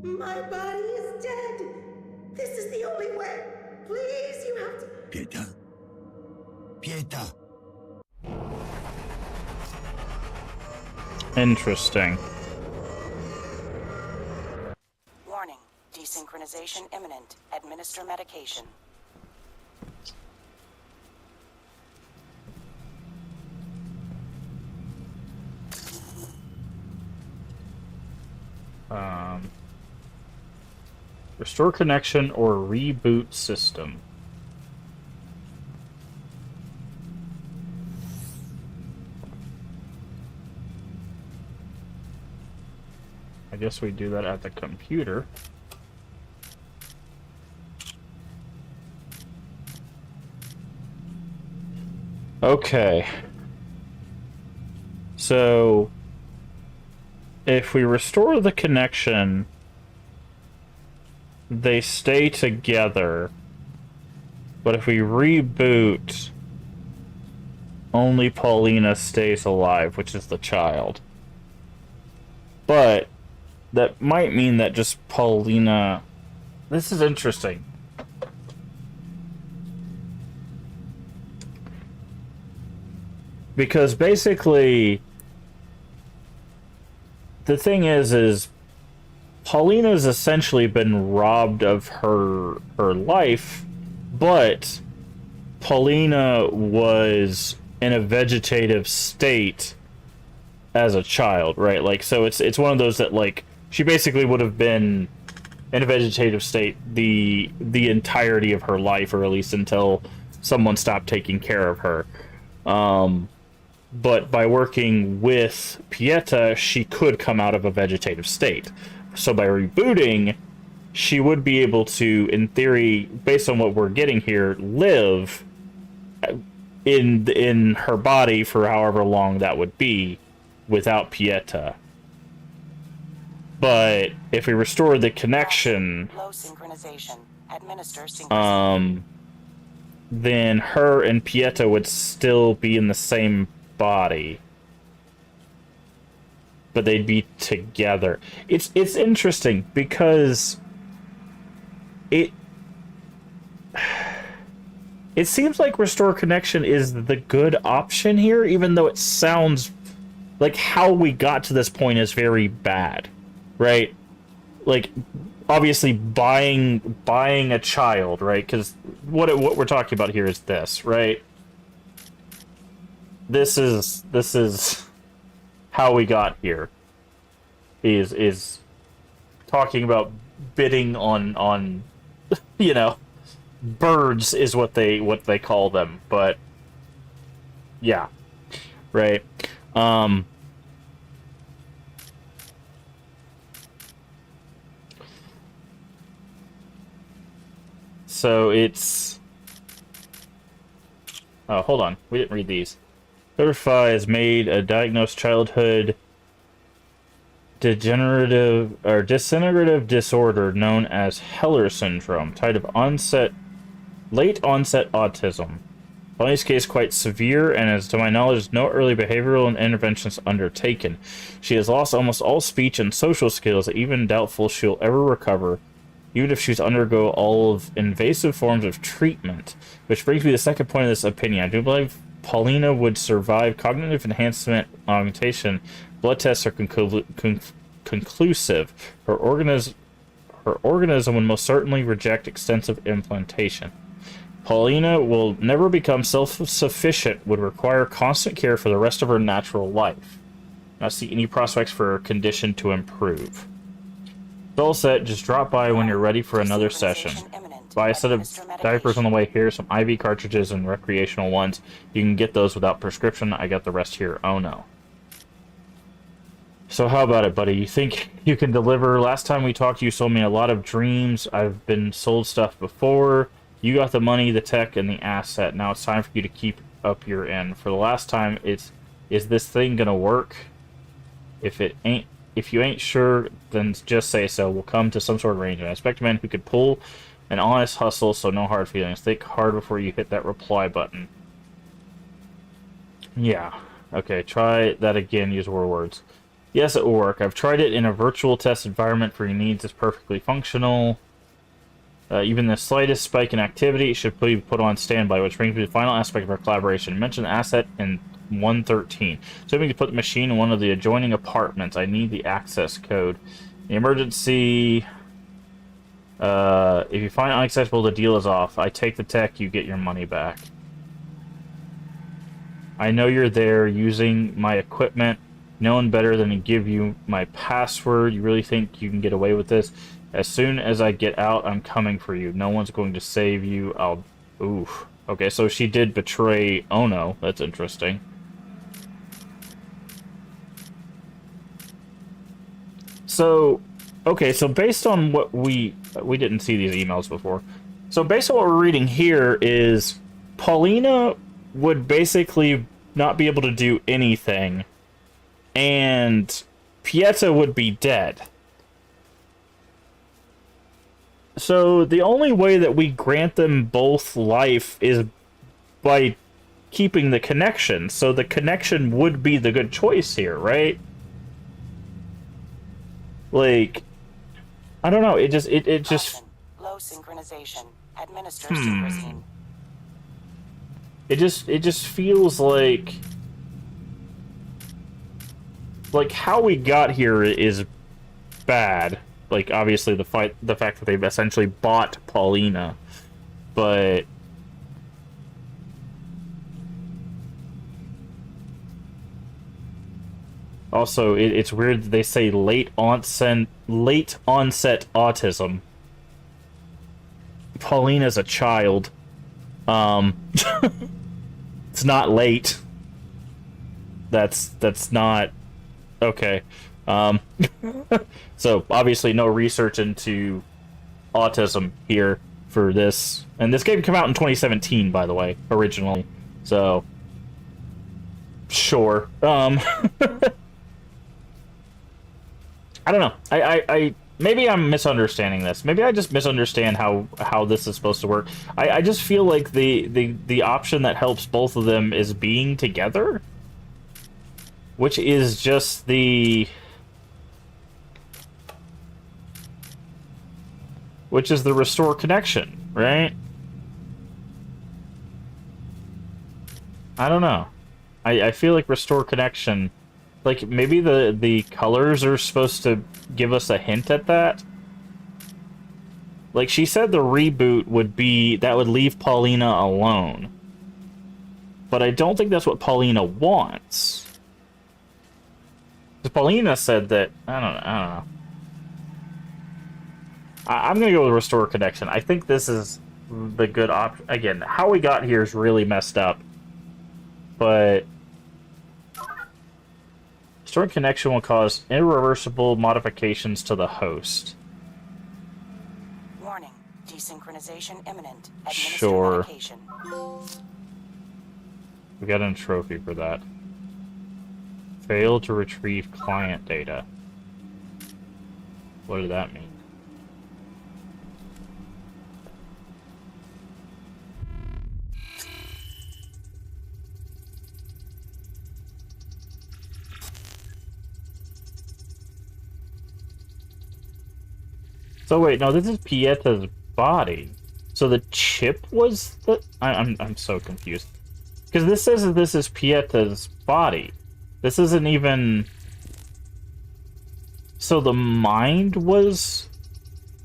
My body is dead. This is the only way. Please, you have to... Pieta? Pieta! Interesting. Warning. Desynchronization imminent. Administer medication. Restore connection or reboot system. I guess we do that at the computer. Okay. So if we restore the connection, they stay together. But if we reboot, only Paulina stays alive, which is the child. But that might mean that just Paulina... This is interesting. Because basically, the thing is Paulina's essentially been robbed of her life, but Paulina was in a vegetative state as a child, right? Like, so it's one of those that, like, she basically would have been in a vegetative state the entirety of her life, or at least until someone stopped taking care of her. But by working with Pieta, she could come out of a vegetative state. So by rebooting, she would be able to, in theory, based on what we're getting here, live in her body for however long that would be without Pieta. But if we restore the connection, Low synchronization. Administer synchronization. then her and Pieta would still be in the same body, but they'd be together. It's interesting because it seems like restore connection is the good option here, even though it sounds like how we got to this point is very bad, right? Like, obviously buying a child, right? Because what we're talking about here is this, right? This is how we got here. Is talking about bidding on you know, birds is what they call them, but yeah, right. So it's hold on, we didn't read these. Certify has made a diagnosed childhood degenerative or disintegrative disorder known as Heller syndrome, type of late onset autism. Polly's case quite severe, and as to my knowledge, no early behavioral interventions undertaken. She has lost almost all speech and social skills, even doubtful she'll ever recover, even if she's undergo all of invasive forms of treatment. Which brings me to the second point of this opinion. I do believe Paulina would survive cognitive enhancement augmentation. Blood tests are conclusive. Her organism would most certainly reject extensive implantation. Paulina will never become self-sufficient, would require constant care for the rest of her natural life. Not see any prospects for her condition to improve. It's all set, just drop by when you're ready for another session. Buy a set of diapers on the way here, some IV cartridges and recreational ones. You can get those without prescription. I got the rest here. Oh no. So how about it, buddy? You think you can deliver? Last time we talked, you sold me a lot of dreams. I've been sold stuff before. You got the money, the tech, and the asset. Now it's time for you to keep up your end. For the last time, is this thing gonna work? If you ain't sure, then just say so. We'll come to some sort of arrangement. I expect a man who could pull an honest hustle, so no hard feelings. Think hard before you hit that reply button. Yeah. Okay, try that again. Use more words. Yes, it will work. I've tried it in a virtual test environment for your needs. It's perfectly functional. Even the slightest spike in activity should be put on standby, which brings me to the final aspect of our collaboration. Mention the asset in 113. So we can put the machine in one of the adjoining apartments. I need the access code. The emergency... if you find it unacceptable, the deal is off. I take the tech, you get your money back. I know you're there using my equipment. No one better than to give you my password. You really think you can get away with this? As soon as I get out, I'm coming for you. No one's going to save you. Oof. Okay, so she did betray Ono. That's interesting. So, okay, so based on what we didn't see these emails before. So based on what we're reading here is Paulina would basically not be able to do anything, and Pieta would be dead. So the only way that we grant them both life is by keeping the connection. So the connection would be the good choice here, right? Like, I don't know. It just low synchronization. Administer secrecy. It just feels like how we got here is bad. Like, obviously the fact that they've essentially bought Paulina, but also it's weird that they say late onset autism. Paulina's a child. It's not late. That's not okay. So obviously no research into autism here for this. And this game came out in 2017, by the way, originally. So sure. I don't know. I maybe I'm misunderstanding this. Maybe I just misunderstand how this is supposed to work. I just feel like the option that helps both of them is being together, which is just the restore connection, right? I don't know. I feel like restore connection, like maybe the colors are supposed to give us a hint at that. Like she said the reboot would leave Paulina alone. But I don't think that's what Paulina wants. Because Paulina said that, I don't know. I'm gonna go with restore connection. I think this is the good option. Again, how we got here is really messed up. But restoring connection will cause irreversible modifications to the host. Warning. Desynchronization imminent. Sure. Medication. We got a trophy for that. Failed to retrieve client data. What did that mean? So wait, no, this is Pieta's body. So the chip was the... I'm so confused. Because this says that this is Pieta's body. This isn't even... So the mind was...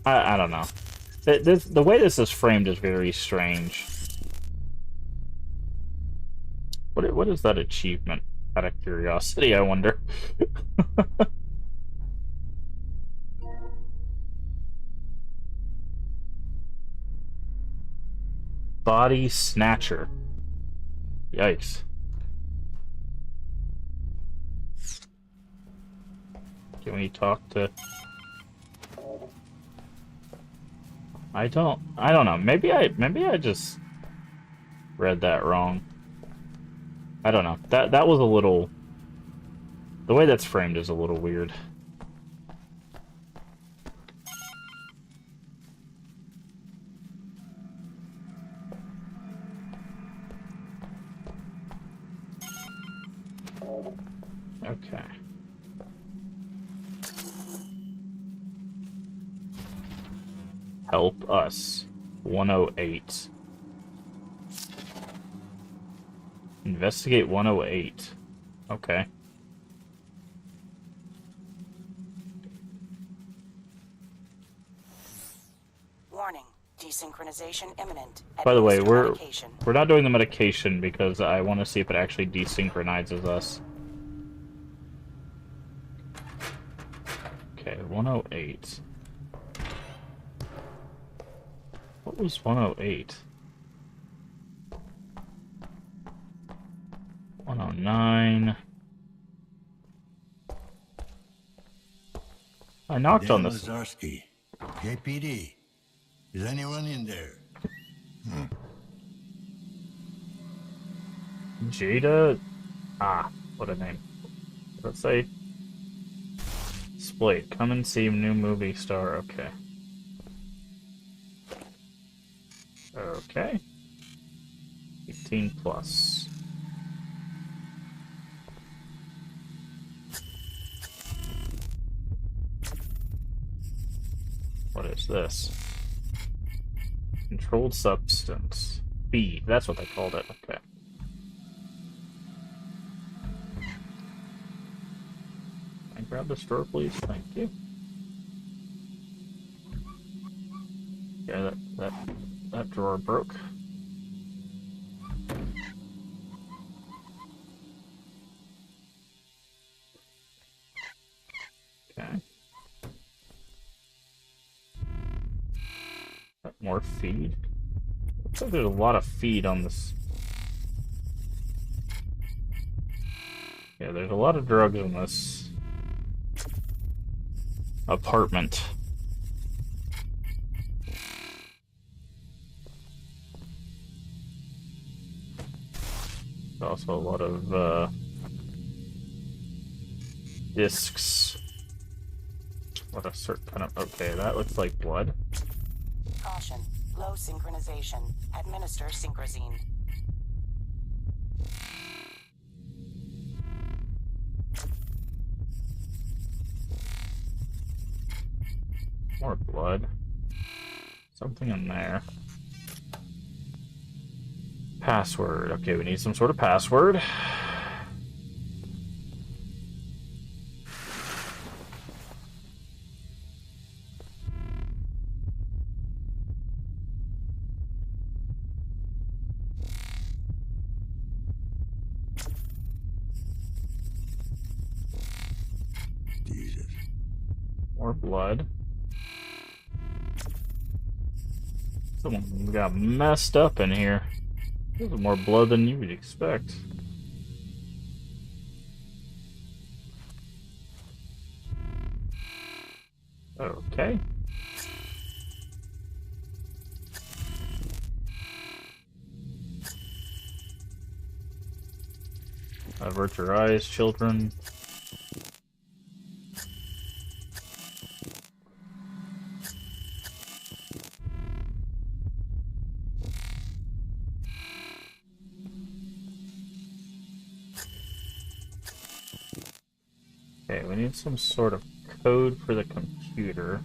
I don't know. The way this is framed is very strange. What is that achievement? Out of curiosity, I wonder. Body Snatcher. Yikes. Can we talk to... I don't know. Maybe I just read that wrong. I don't know. That was a little... The way that's framed is a little weird. Okay. Help us. 108. Investigate 108. Okay. Warning. Desynchronization imminent. By the way, Administer we're medication. not doing the medication because I want to see if it actually desynchronizes us. Okay, 108. What was 108? 109. I knocked on Dan this. Lazarski, JPD. Is anyone in there? Jada? Ah, what a name. Let's say... Split. Come and see new movie star. Okay. Okay. 18 plus. What is this? Controlled substance. B. That's what they called it. Okay. Can I grab this drawer, please? Thank you. Yeah, that drawer broke. Okay. More feed. Looks like there's a lot of feed on this. Yeah, there's a lot of drugs in this apartment. There's also a lot of discs. What a certain kind of... Okay, that looks like blood. Caution. Low synchronization. Administer Synchrozine. More blood. Something in there. Password. Okay, we need some sort of password. More blood. Someone got messed up in here. There's more blood than you would expect. Okay. Avert your eyes, children. Okay, we need some sort of code for the computer.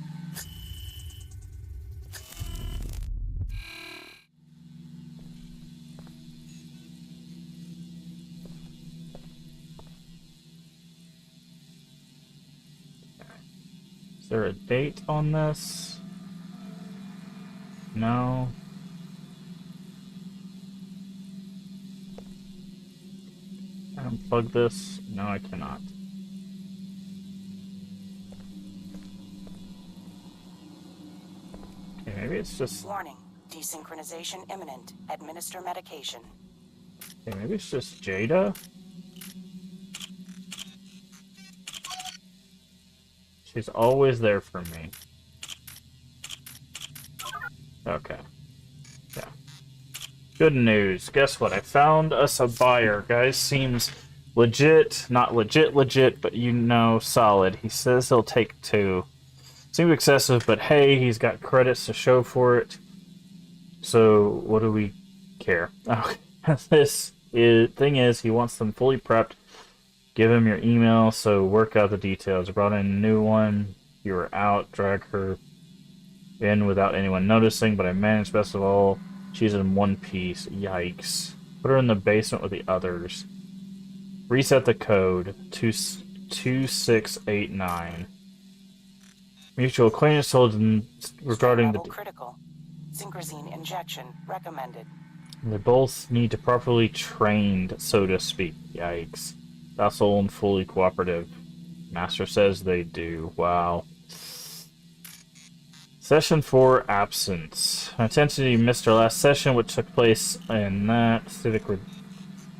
Is there a date on this? No. Can I unplug this? No, I cannot. Okay, maybe it's just... Warning. Desynchronization imminent. Administer medication. Okay, maybe it's just Jada? She's always there for me. Okay. Yeah. Good news. Guess what? I found us a buyer. Guy seems legit. Not legit, but you know, solid. He says he'll take 2. Seems excessive, but hey, he's got credits to show for it. So, what do we care? Thing is, he wants them fully prepped. Give him your email, so work out the details. I brought in a new one. You were out, drag her in without anyone noticing, but I managed best of all. She's in one piece. Yikes. Put her in the basement with the others. Reset the code. 2689. Mutual acquaintance told him regarding the... Critical. Synchrozine injection recommended. They both need to properly trained, so to speak. Yikes. Docile and fully cooperative. Master says they do. Wow. Session 4, absence. I attention you missed our last session, which took place in that Civic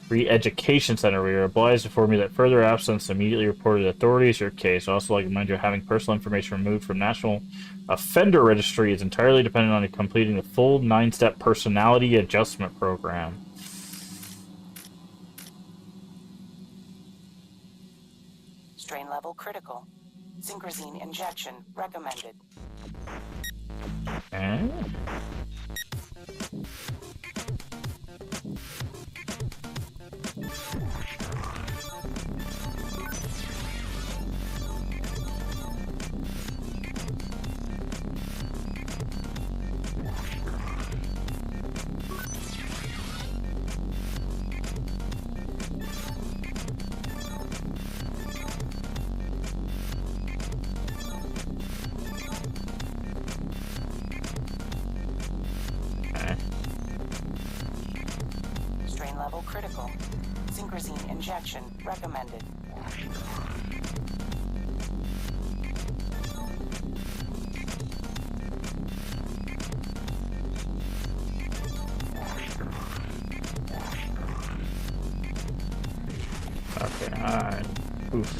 Re-Education Center. We are obliged to inform you that further absence immediately reported to authorities. Your case. Also, like to remind you, having personal information removed from National Offender Registry is entirely dependent on you completing the full 9-step personality adjustment program. Strain level critical. Synchrozine injection recommended. Okay. Strain level critical. Synchrozine injection recommended.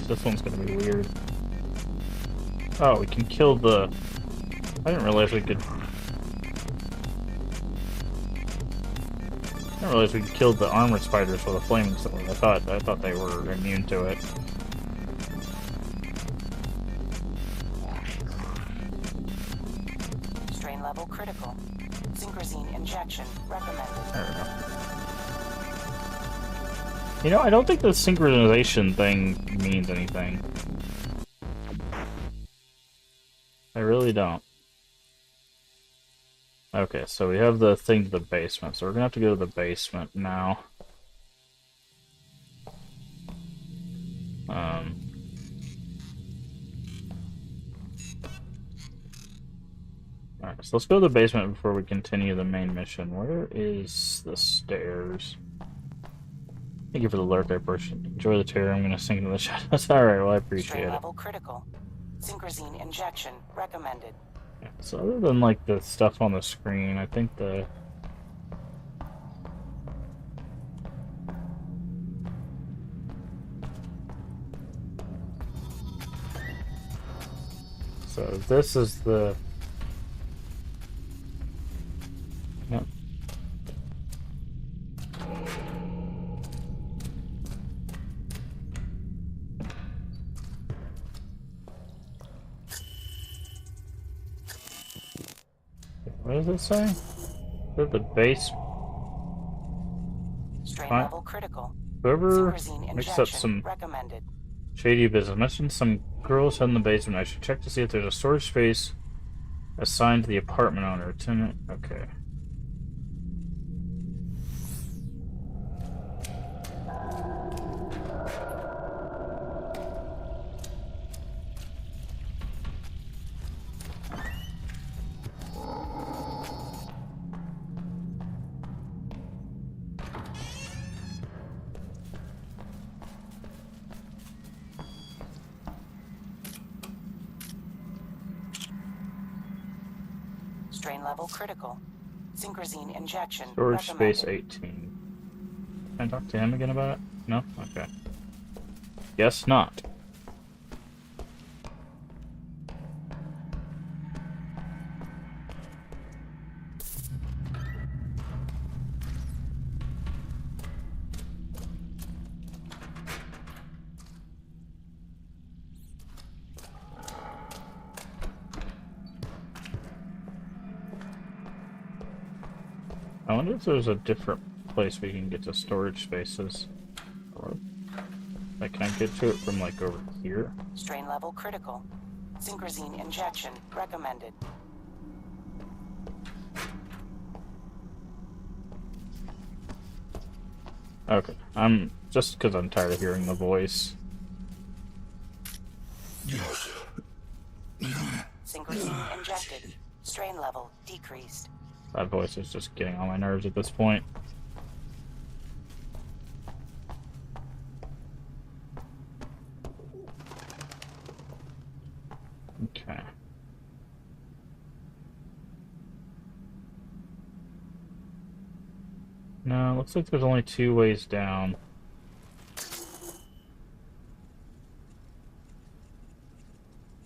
this one's gonna be weird. Oh, we can kill the... I didn't realize we could... I didn't realize we could kill the armored spiders with a flaming sword. I thought they were immune to it. Strain level critical. Synchrosine injection recommended. There we go. You know, I don't think the synchronization thing means anything. I really don't. Okay, so we have the thing to the basement, so we're gonna have to go to the basement now. Alright, so let's go to the basement before we continue the main mission. Where is the stairs? Thank you for the lurk, I enjoy the terror. I'm gonna sink into the shadows. Alright, well, I appreciate Strain it. level critical. Synchrosine injection recommended. Yeah, so other than like the stuff on the screen, I think the... So this is the... Yep. What does it say? At the base. Strain Fine. level critical. Whoever Synchrosine mixed up injection some recommended. shady business mentioned some girls head in the basement. I should check to see if there's a storage space assigned to the apartment owner. Tenant. Okay. Strain level critical. Synchrosine injection Storage recommended. space 18. Can I talk to him again about it? No? Okay. Guess not. I wonder if there's a different place we can get to storage spaces. Or, like, can I get to it from, like, over here? Strain level critical. Synchrosine injection recommended. Okay, I'm just because I'm tired of hearing the voice. Yes. Synchrosine injected. Strain level decreased. That voice is just getting on my nerves at this point. Okay. No, looks like there's only 2 ways down.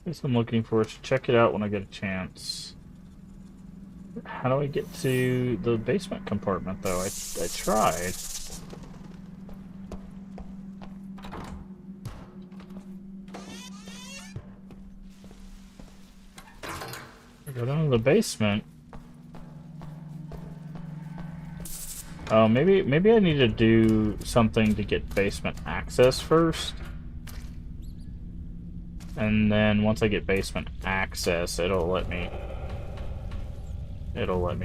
Guess I'm looking for it. Check it out when I get a chance. How do I get to the basement compartment, though? I tried. I go down to the basement. Oh, maybe I need to do something to get basement access first. And then once I get basement access, it'll let me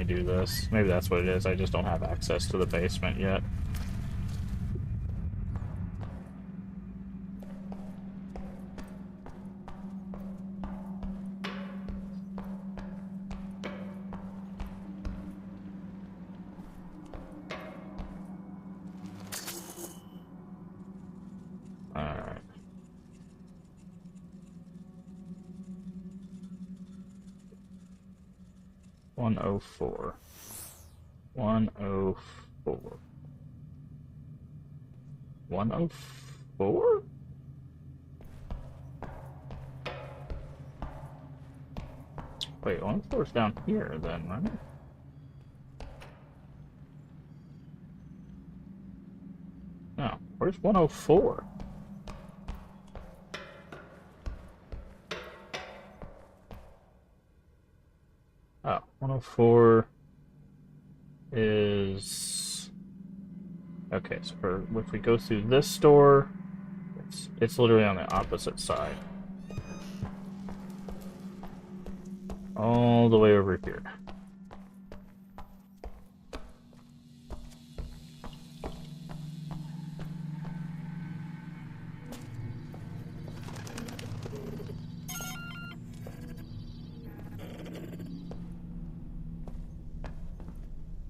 do this. Maybe that's what it is. I just don't have access to the basement yet. Alright. $104. 104. 104? Wait, 104's down here then, right? No, where's 104? Oh, 104 is... Okay, so if we go through this door, it's literally on the opposite side. All the way over here.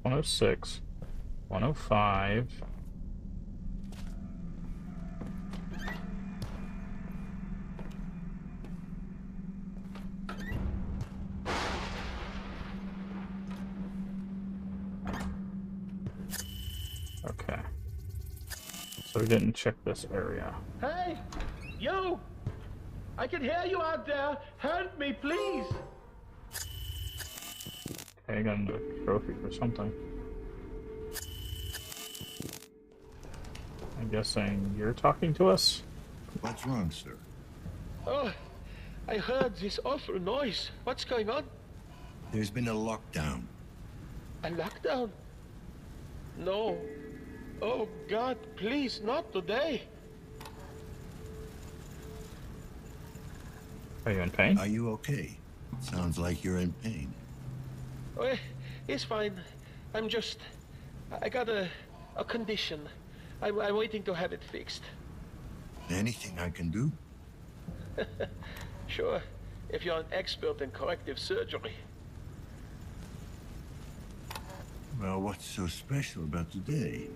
.106, 105. Okay. So we didn't check this area. Hey! You! I can hear you out there! Help me, please! Okay, I got a trophy for something. I'm guessing you're talking to us? What's wrong, sir? Oh, I heard this awful noise. What's going on? There's been a lockdown. A lockdown? No. Oh, God, please, not today. Are you in pain? Are you okay? Sounds like you're in pain. Oh, it's fine. I'm just... I got a condition. I'm waiting to have it fixed. Anything I can do? Sure, if you're an expert in corrective surgery. Well, what's so special about today?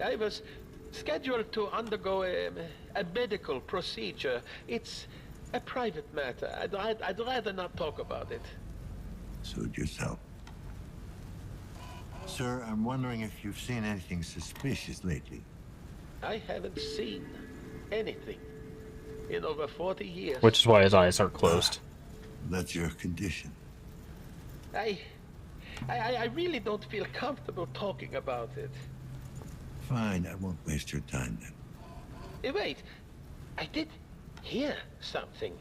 I was scheduled to undergo a medical procedure. It's a private matter. I'd rather not talk about it. Suit yourself. Sir, I'm wondering if you've seen anything suspicious lately. I haven't seen anything in over 40 years. Which is why his eyes are closed. That's your condition. I really don't feel comfortable talking about it. Fine, I won't waste your time then. Wait, I did hear something.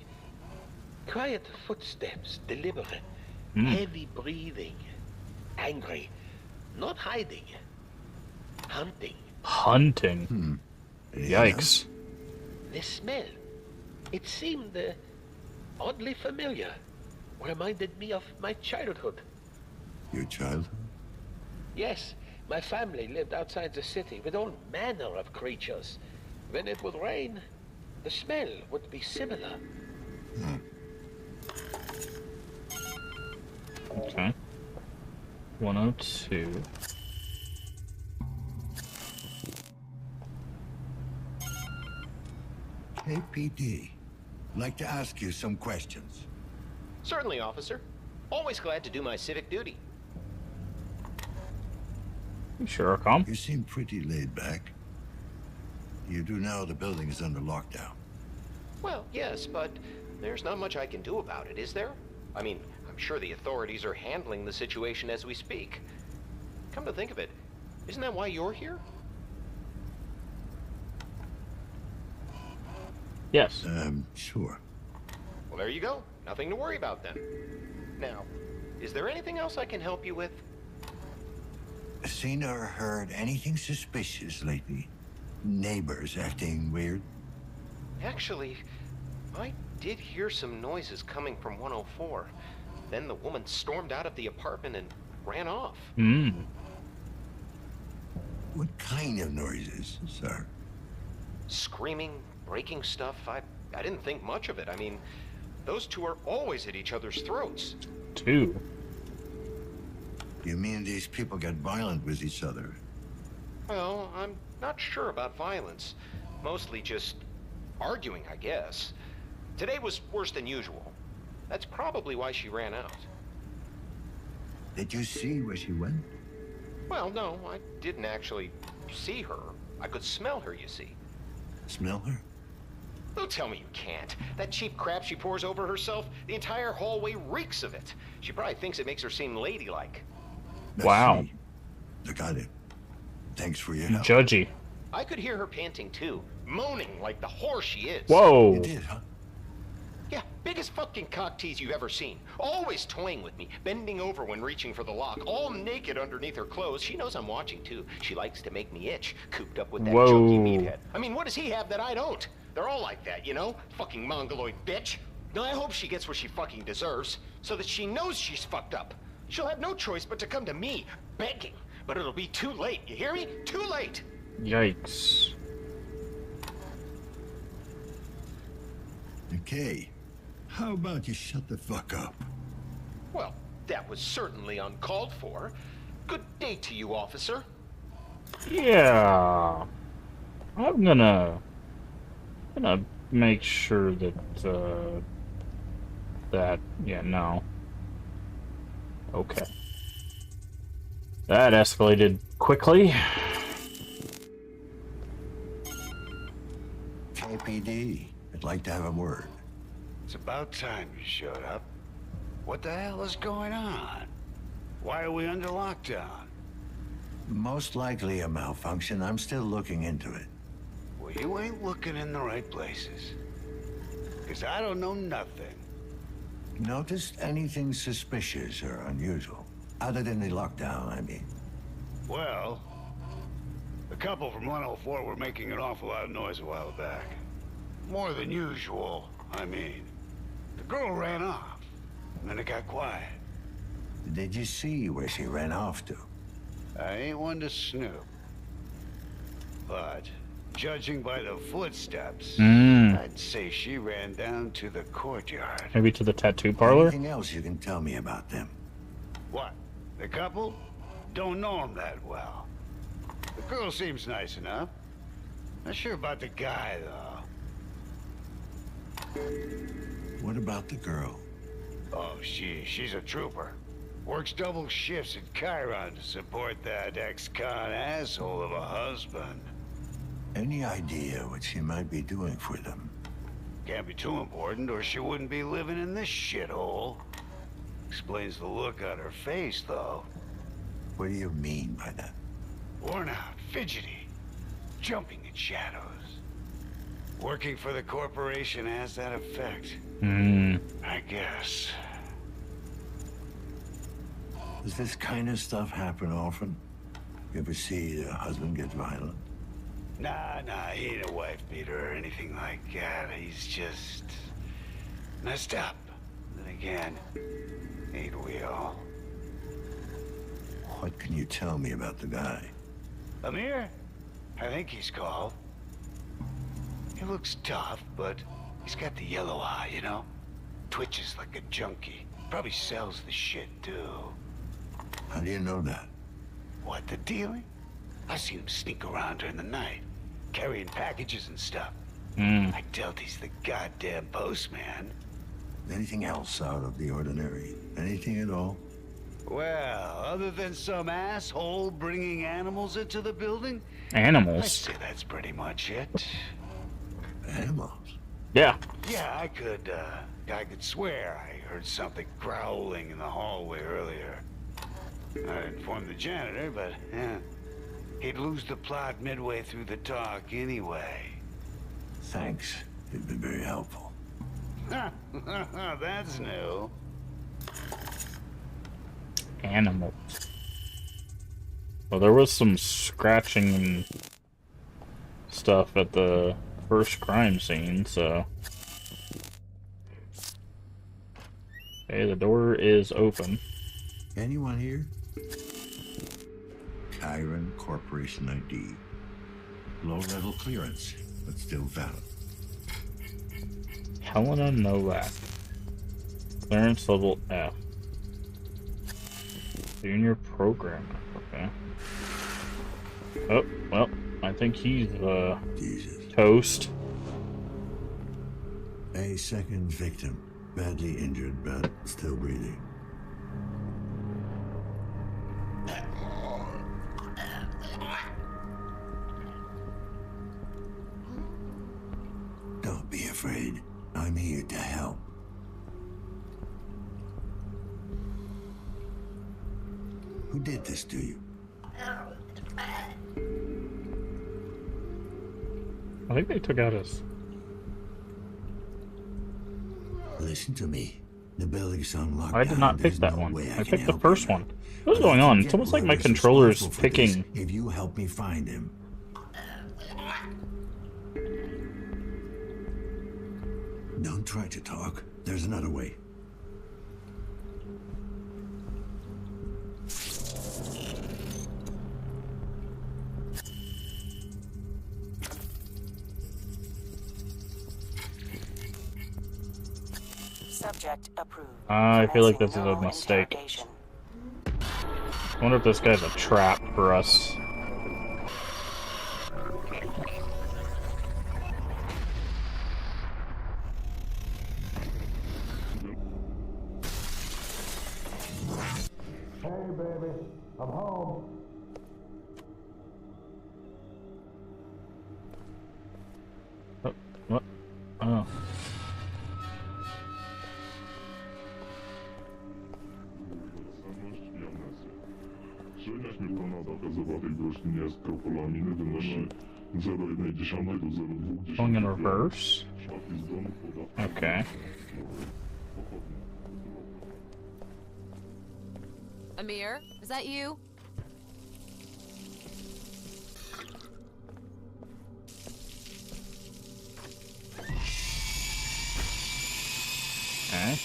Quiet footsteps, deliberate, heavy breathing, angry, not hiding, hunting. Hunting? Yikes. The smell, it seemed oddly familiar. Reminded me of my childhood. Your childhood? Yes, my family lived outside the city with all manner of creatures. When it would rain, the smell would be similar. Okay. 102. Hey, PD. I'd like to ask you some questions. Certainly, officer. Always glad to do my civic duty. You sure are calm. You seem pretty laid back. You do know the building is under lockdown. Well, yes, but there's not much I can do about it, is there? I mean, I'm sure the authorities are handling the situation as we speak. Come to think of it, isn't that why you're here? Yes. Sure. Well, there you go. Nothing to worry about then. Now, is there anything else I can help you with? Seen or heard anything suspicious lately? Neighbors acting weird? Actually, I did hear some noises coming from 104. Then the woman stormed out of the apartment and ran off. What kind of noises, sir? Screaming, breaking stuff. I didn't think much of it. I mean, those two are always at each other's throats. Two? You mean these people get violent with each other? Well, I'm not sure about violence. Mostly just arguing, I guess. Today was worse than usual. That's probably why she ran out. Did you see where she went? Well, no, I didn't actually see her. I could smell her, you see. Smell her? Don't tell me you can't. That cheap crap she pours over herself, the entire hallway reeks of it. She probably thinks it makes her seem ladylike. Wow. I got it. Thanks for your help. Judgy. I could hear her panting too, moaning like the whore she is. Whoa. You did, huh? Yeah, biggest fucking cock tease you've ever seen. Always toying with me, bending over when reaching for the lock, all naked underneath her clothes. She knows I'm watching too. She likes to make me itch, cooped up with that Whoa. chunky meathead. I mean, what does he have that I don't? They're all like that, you know? Fucking mongoloid bitch. Now I hope she gets what she fucking deserves, so that she knows she's fucked up. She'll have no choice but to come to me, begging. But it'll be too late, you hear me? Too late! Yikes. Okay. How about you shut the fuck up? Well, that was certainly uncalled for. Good day to you, officer. Yeah. I'm gonna make sure that, yeah, no. Okay. That escalated quickly. KPD, I'd like to have a word. It's about time you showed up. What the hell is going on? Why are we under lockdown? Most likely a malfunction. I'm still looking into it. Well, you ain't looking in the right places. Because I don't know nothing. Noticed anything suspicious or unusual? Other than the lockdown, I mean. Well, the couple from 104 were making an awful lot of noise a while back. More than usual, I mean. The girl ran off, and then it got quiet. Did you see where she ran off to? I ain't one to snoop. But, judging by the footsteps, I'd say she ran down to the courtyard. Maybe to the tattoo parlor? Anything else you can tell me about them? What? The couple? Don't know them that well. The girl seems nice enough. Not sure about the guy, though. What about the girl? Oh, she's a trooper. Works double shifts at Chiron to support that ex-con asshole of a husband. Any idea what she might be doing for them? Can't be too important, or she wouldn't be living in this shithole. Explains the look on her face, though. What do you mean by that? Worn out, fidgety, jumping at shadows. Working for the corporation has that effect. I guess. Does this kind of stuff happen often? You ever see the husband get violent? Nah, he ain't a wife beater or anything like that. He's just messed up. Then again, ain't we all? What can you tell me about the guy? Amir? I think he's called. He looks tough, but he's got the yellow eye, you know? Twitches like a junkie. Probably sells the shit, too. How do you know that? What, the dealing? I seen him sneak around during the night, carrying packages and stuff. I doubt he's the goddamn postman. Anything else out of the ordinary? Anything at all? Well, other than some asshole bringing animals into the building? Animals? I'd say that's pretty much it. Animals? Yeah. Yeah, I could swear I heard something growling in the hallway earlier. I informed the janitor, but, he'd lose the plot midway through the talk anyway. Thanks. You've been very helpful. That's new. Animals. Well, there was some scratching and stuff at the first crime scene, so... Okay, the door is open. Anyone here? Chiron Corporation ID. Low-level clearance, but still valid. Helena Novak. Clearance level F. Junior programmer. Okay. Oh, well, I think he's, toast. A second victim. Badly injured, but still breathing. Don't be afraid. I'm here to help. Who did this to you? I think they took out his... Listen to me. The building's unlocked. I did not pick that one. I picked the first one. What's But I going on? forget It's almost like my whoever's controller's responsible for picking... this if you help me find him. Don't try to talk. There's another way. Subject approved. I feel like this is a mistake. I wonder if this guy's a trap for us. Hey, baby, I'm home. Oh, what? Oh. Going in reverse? Okay. Amir, is that you? Okay.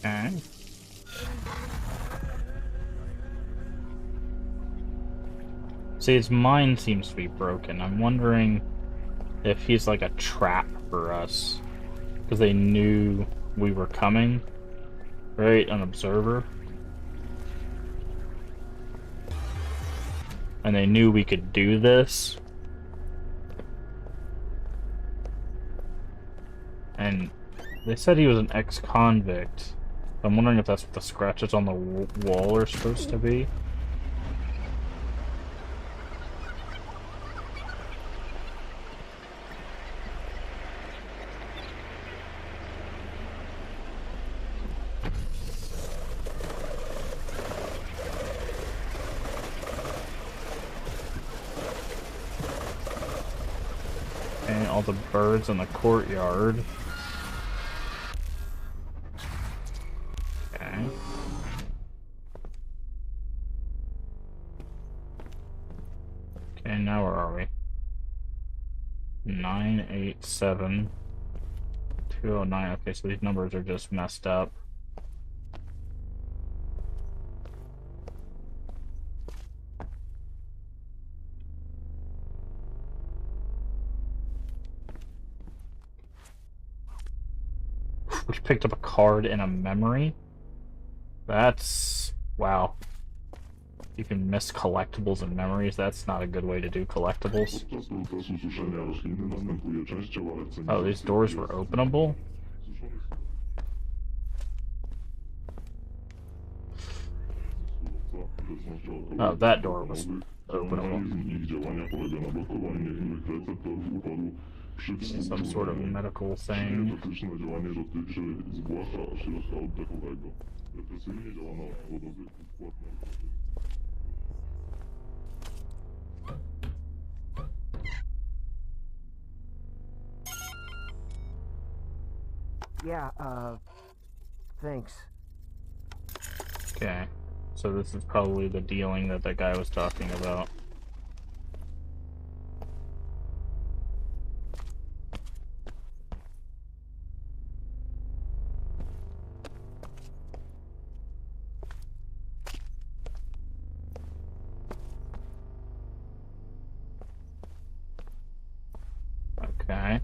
Okay. See, his mind seems to be broken. I'm wondering if he's like a trap for us. Because they knew we were coming. Right? An observer. And they knew we could do this. And they said he was an ex-convict. I'm wondering if that's what the scratches on the wall are supposed to be. And all the birds in the courtyard. Okay. Okay, now where are we? 987 209. Okay, so these numbers are just messed up. We picked up a card and a memory. That's... wow. You can miss collectibles and memories. That's not a good way to do collectibles. Oh, these doors were openable? Oh, that door was openable. Some sort of medical thing. Yeah, thanks. Okay, so this is probably the dealing that that guy was talking about. Okay.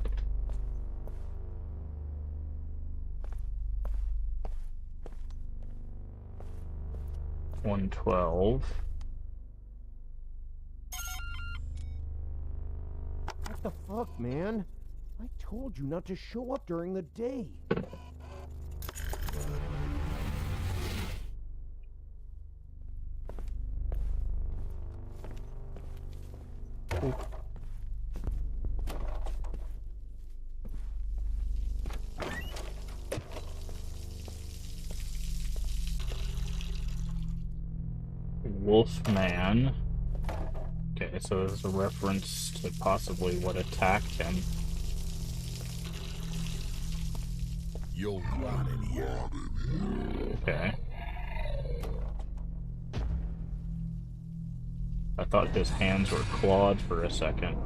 112. What the fuck, man? I told you not to show up during the day. Wolfman. Okay, so this is a reference to possibly what attacked him. You'll rot in here. Okay. I thought his hands were clawed for a second.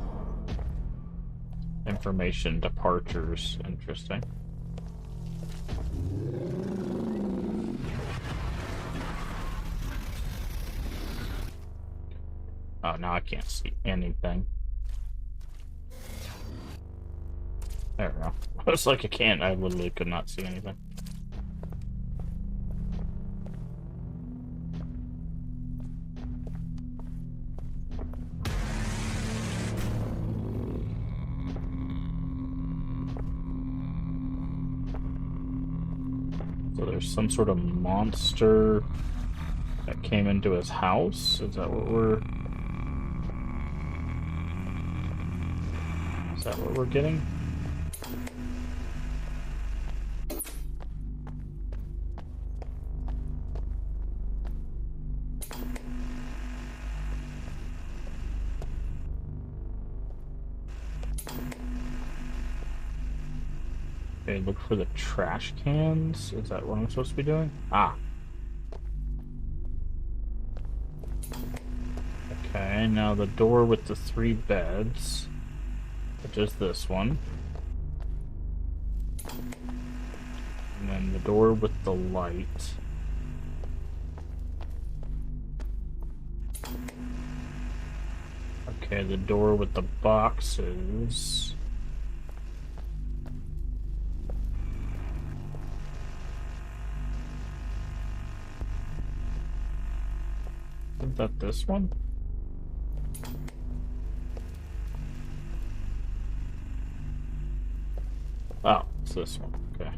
Information departures. Interesting. Oh, now I can't see anything. There we go. It's like I literally could not see anything. So there's some sort of monster that came into his house? Is that what we're... Is that what we're getting? Okay, look for the trash cans. Is that what I'm supposed to be doing? Ah. Okay, now the door with the 3 beds. Which is this one. And then the door with the light. Okay, the door with the boxes. Is that this one? Oh, it's this one. Okay.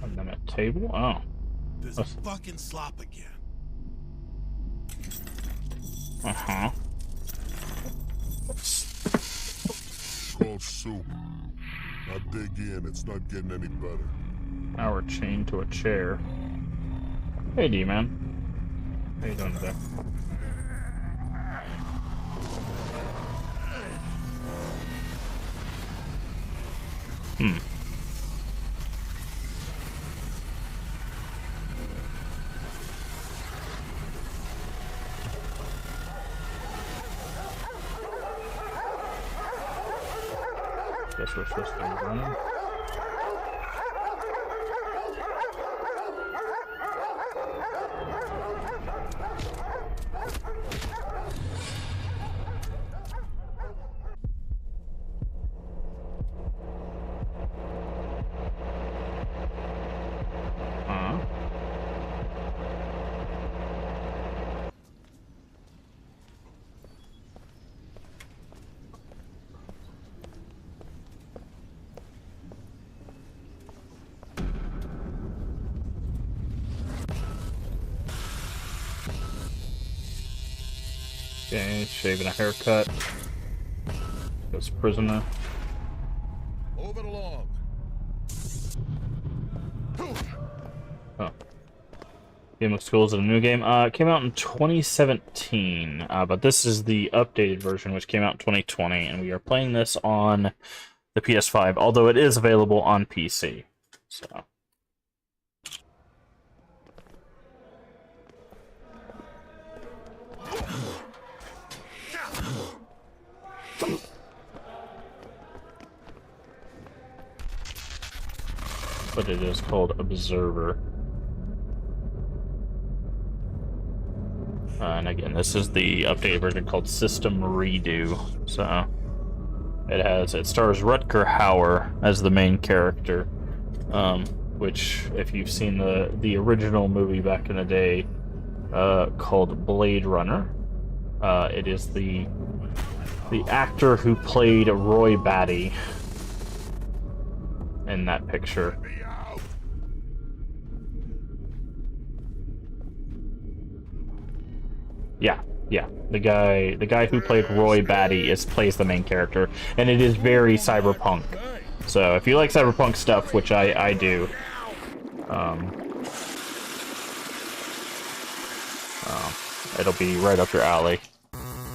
And then a table? Oh. This fucking slop again. Uh-huh. It's called soup. Now dig in, it's not getting any better. Now we're chained to a chair. Hey, D-Man. How you doing today? Hmm. Guess we're supposed to be running. Okay, shaving a haircut. This prisoner. Move it along. Oh. Game of Schools is a new game. It came out in 2017, but this is the updated version, which came out in 2020, and we are playing this on the PS5, although it is available on PC. So. But it is called Observer. And again, this is the updated version called System Redo. So it stars Rutger Hauer as the main character. which, if you've seen the original movie back in the day, called Blade Runner, it is the actor who played Roy Batty in that picture. Yeah. The guy who played Roy Batty plays the main character, and it is very cyberpunk. So if you like cyberpunk stuff, which I do, it'll be right up your alley.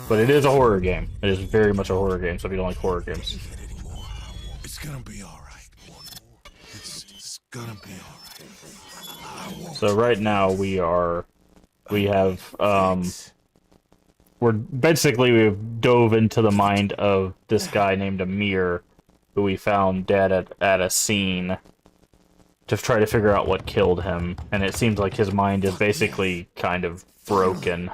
But it is a horror game. It is very much a horror game, so if you don't like horror games. It's gonna be alright. It's gonna be alright. So right now we've dove into the mind of this guy named Amir, who we found dead at a scene, to try to figure out what killed him, and it seems like his mind is basically kind of broken.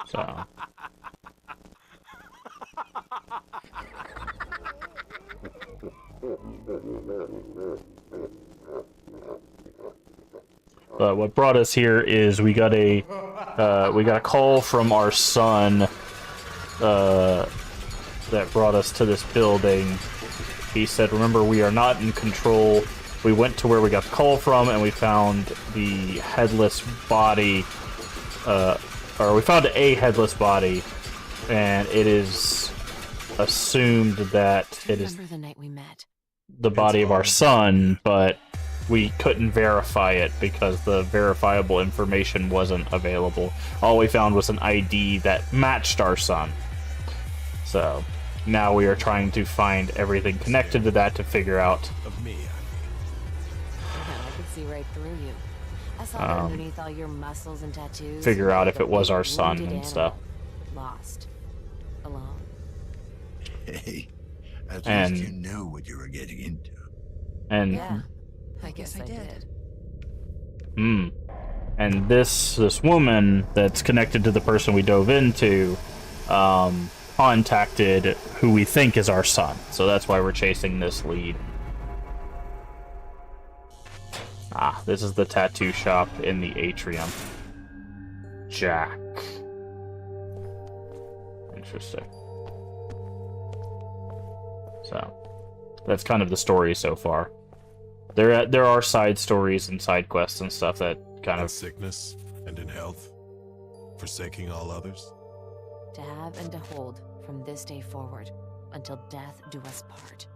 So. But what brought us here is we got a call from our son that brought us to this building. He said, "Remember, we are not in control." We went to where we got the call from, and we found the headless body. Or we found a headless body, and it is assumed that it is Remember the night we met? the body of our son, but we couldn't verify it because the verifiable information wasn't available. All we found was an ID that matched our son. So now we are trying to find everything connected to that to figure out. Yeah, I could see right through you. I saw that underneath all your muscles and tattoos. Figure out if it was our Wounded son and animal. stuff. Lost. Alone. Hey, at And- least you knew what you were getting into. And Yeah, I guess I did. and this woman that's connected to the person we dove into contacted who we think is our son. So that's why we're chasing this lead. This is the tattoo shop in the atrium. Jack. Interesting. So, that's kind of the story so far. There are side stories and side quests and stuff that kind In of... sickness and in health, forsaking all others. To have and to hold from this day forward, until death do us part.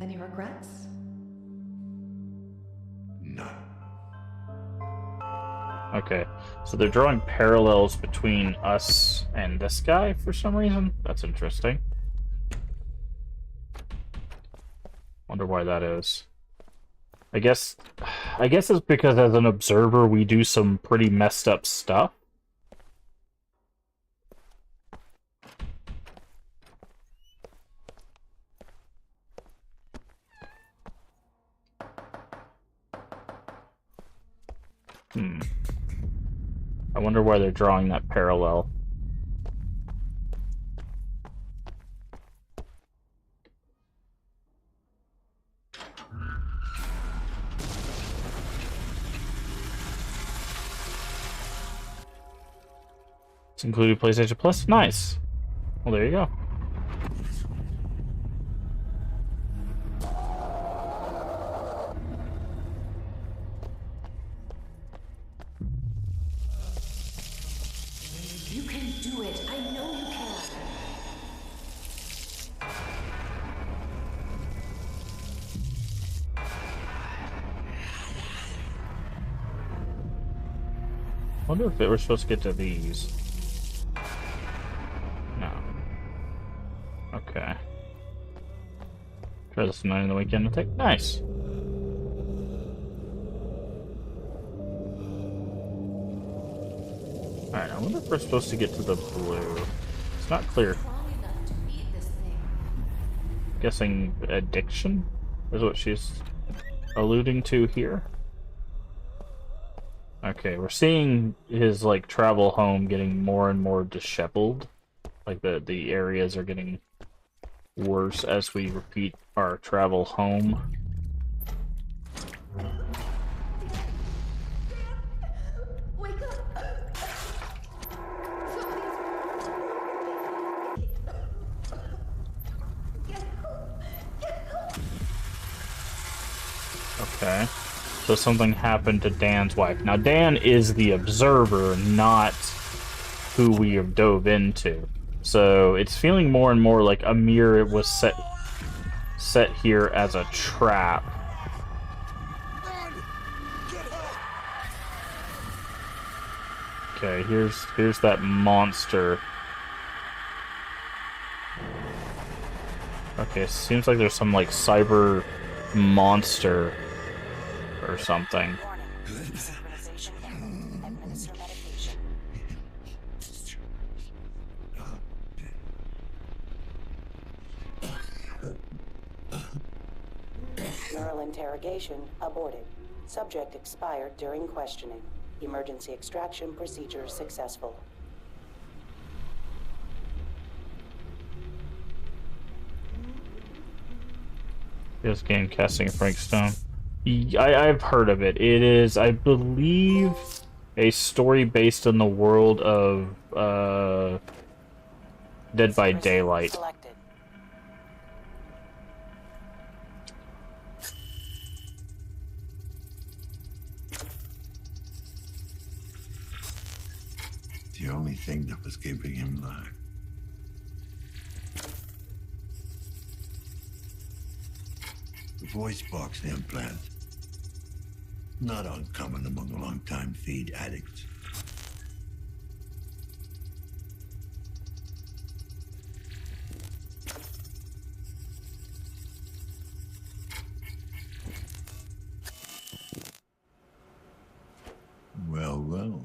Any regrets? None. Okay, so they're drawing parallels between us and this guy for some reason. That's interesting. Wonder why that is. I guess it's because as an observer we do some pretty messed up stuff. I wonder why they're drawing that parallel. It's included PlayStation Plus? Nice. Well, there you go. You can do it. I know you can. Wonder if we're supposed to get to these. No. Okay. Try this tonight in the weekend, I think. Nice. Alright, I wonder if we're supposed to get to the blue. It's not clear. Guessing addiction is what she's alluding to here. Okay, we're seeing his, like, travel home getting more and more disheveled. Like, the areas are getting worse as we repeat our travel home. Okay. So something happened to Dan's wife. Now, Dan is the observer, not who we have dove into. So it's feeling more and more like Amir was set here as a trap. Okay, here's that monster. Okay, seems like there's some like cyber monster or something. Neural interrogation aborted. Subject expired during questioning. Emergency extraction procedure successful. This game casting Frank Stone. I've heard of it. It is, I believe, a story based on the world of Dead by Daylight. The only thing that was keeping him alive. The voice box implant. Not uncommon among long-time feed addicts. Well.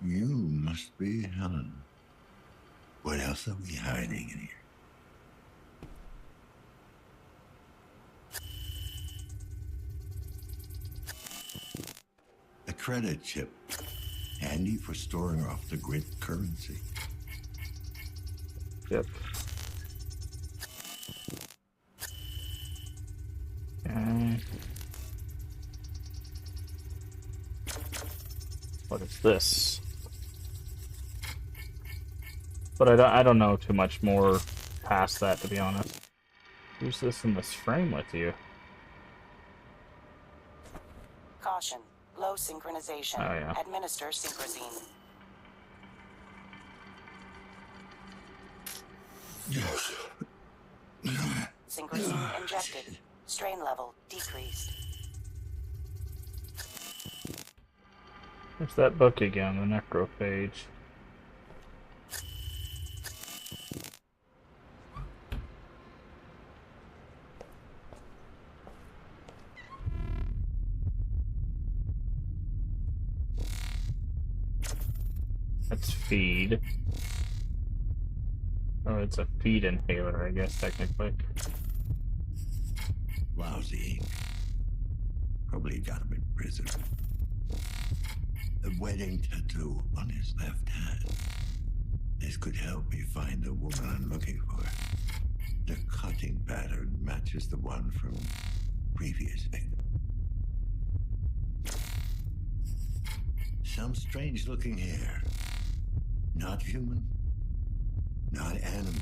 You must be Helen. What else are we hiding in here? A credit chip. Handy for storing off-the-grid currency. Yep. What is this? But I don't know too much more past that, to be honest. Who's this in this frame with you? Caution. Low synchronization. Oh, yeah. Administer synchrosine. Yes. Synchrosine injected. Strain level decreased. There's that book again, the Necrophage. That's feed. Oh, it's a feed inhaler, I guess, technically. Lousy ink. Probably got him in prison. A wedding tattoo on his left hand. This could help me find the woman I'm looking for. The cutting pattern matches the one from previous victim. Some strange looking hair. Not human. Not animal.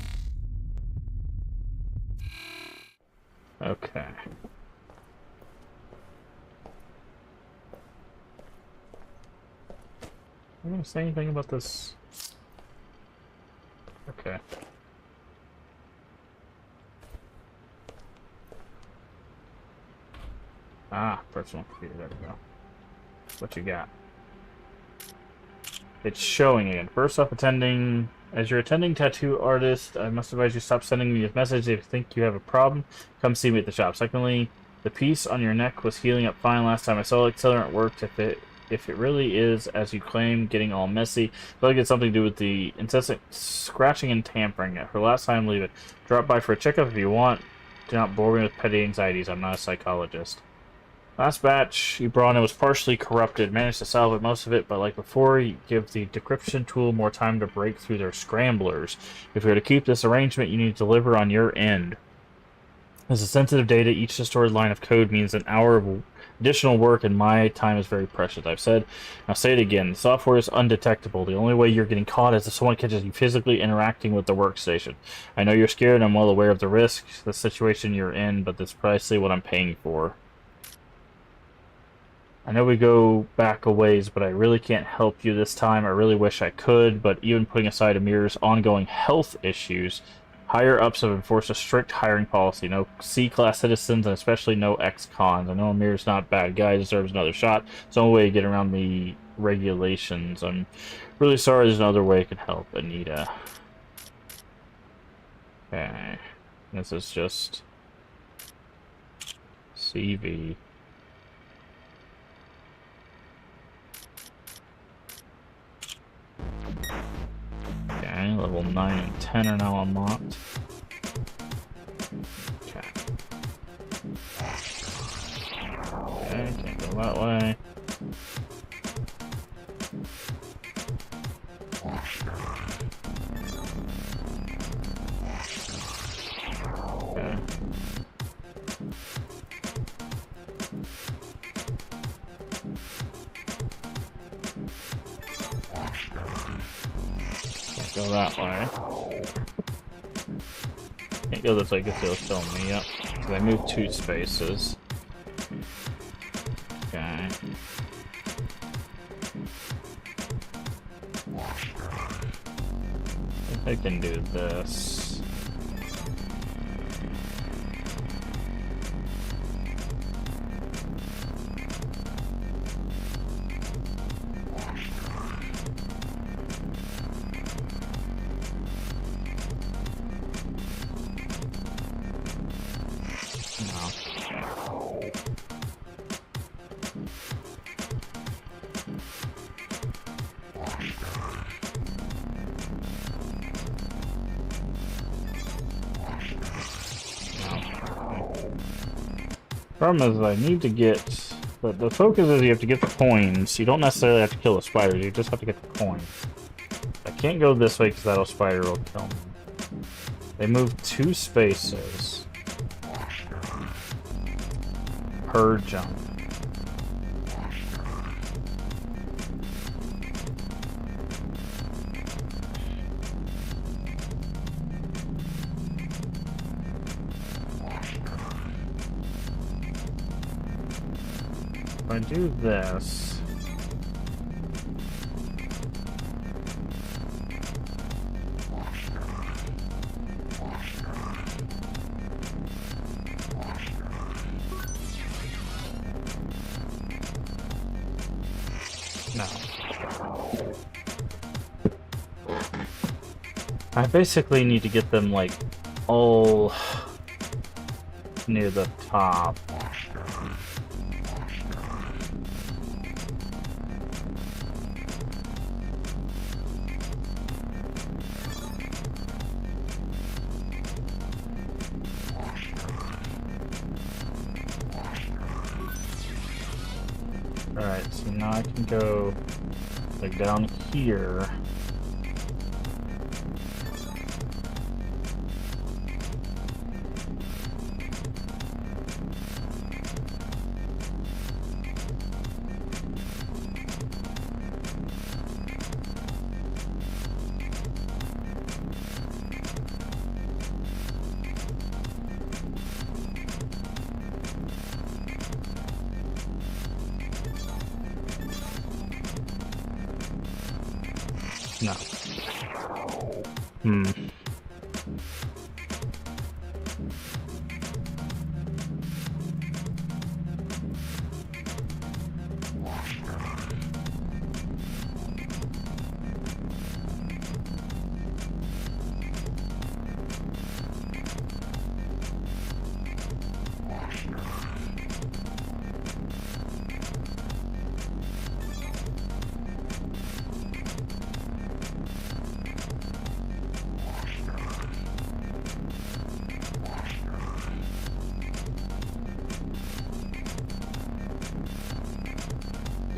Okay. I'm gonna say anything about this. Okay. Ah, personal computer, there we go. What you got? It's showing again. First off, as your attending tattoo artist, I must advise you stop sending me a message if you think you have a problem. Come see me at the shop. Secondly, the piece on your neck was healing up fine last time I saw it. Accelerant worked. If it really is, as you claim, getting all messy, but it something to do with the incessant scratching and tampering. For last time, leave it. Drop by for a checkup if you want. Do not bore me with petty anxieties. I'm not a psychologist. Last batch you brought in was partially corrupted. Managed to salvage most of it, but like before, you give the decryption tool more time to break through their scramblers. If you're to keep this arrangement, you need to deliver on your end. As a sensitive data, each distorted line of code means an hour of additional work, and my time is very precious. I've said, I'll say it again, the software is undetectable. The only way you're getting caught is if someone catches you physically interacting with the workstation. I know you're scared, and I'm well aware of the risks, the situation you're in, but that's precisely what I'm paying for. I know we go back a ways, but I really can't help you this time. I really wish I could, but even putting aside Amir's ongoing health issues, higher-ups have enforced a strict hiring policy. No C-class citizens, and especially no ex-cons. I know Amir's not a bad guy, deserves another shot. It's the only way to get around the regulations. I'm really sorry, there's another way I can help Anita. Okay. This is just CV. Okay, level 9 and 10 are now unlocked. Okay. Okay, can't go that way. Okay. Go that way. Can't go this way because it'll kill me. Yep. So they moved 2 spaces. Okay. If I can do this. Problem is, I need to get... The focus is you have to get the coins. You don't necessarily have to kill the spiders, you just have to get the coins. I can't go this way because that spider will kill me. They moved 2 spaces per jump. If I do this, no. I basically need to get them like all near the top. Alright, so now I can go like down here. No.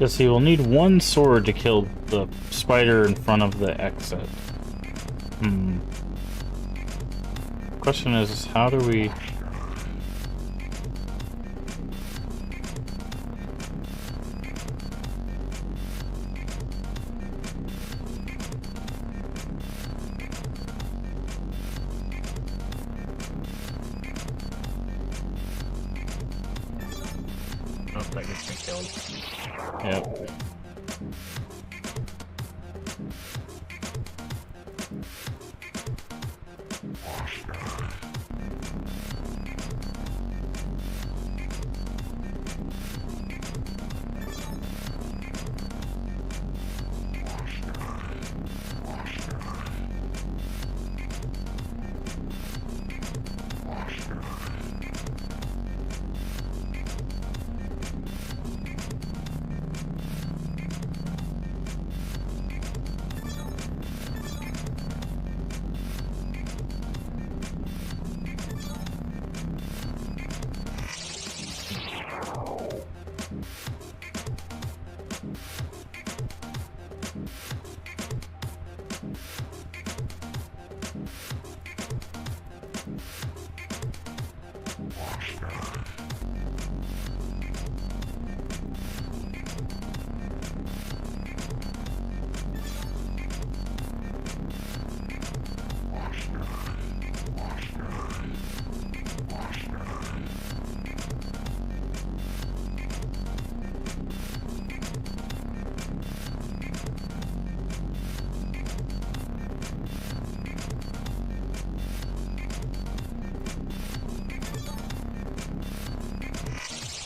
Because he will need one sword to kill the spider in front of the exit. Question is, how do we... Oh, that gets me killed. Yep.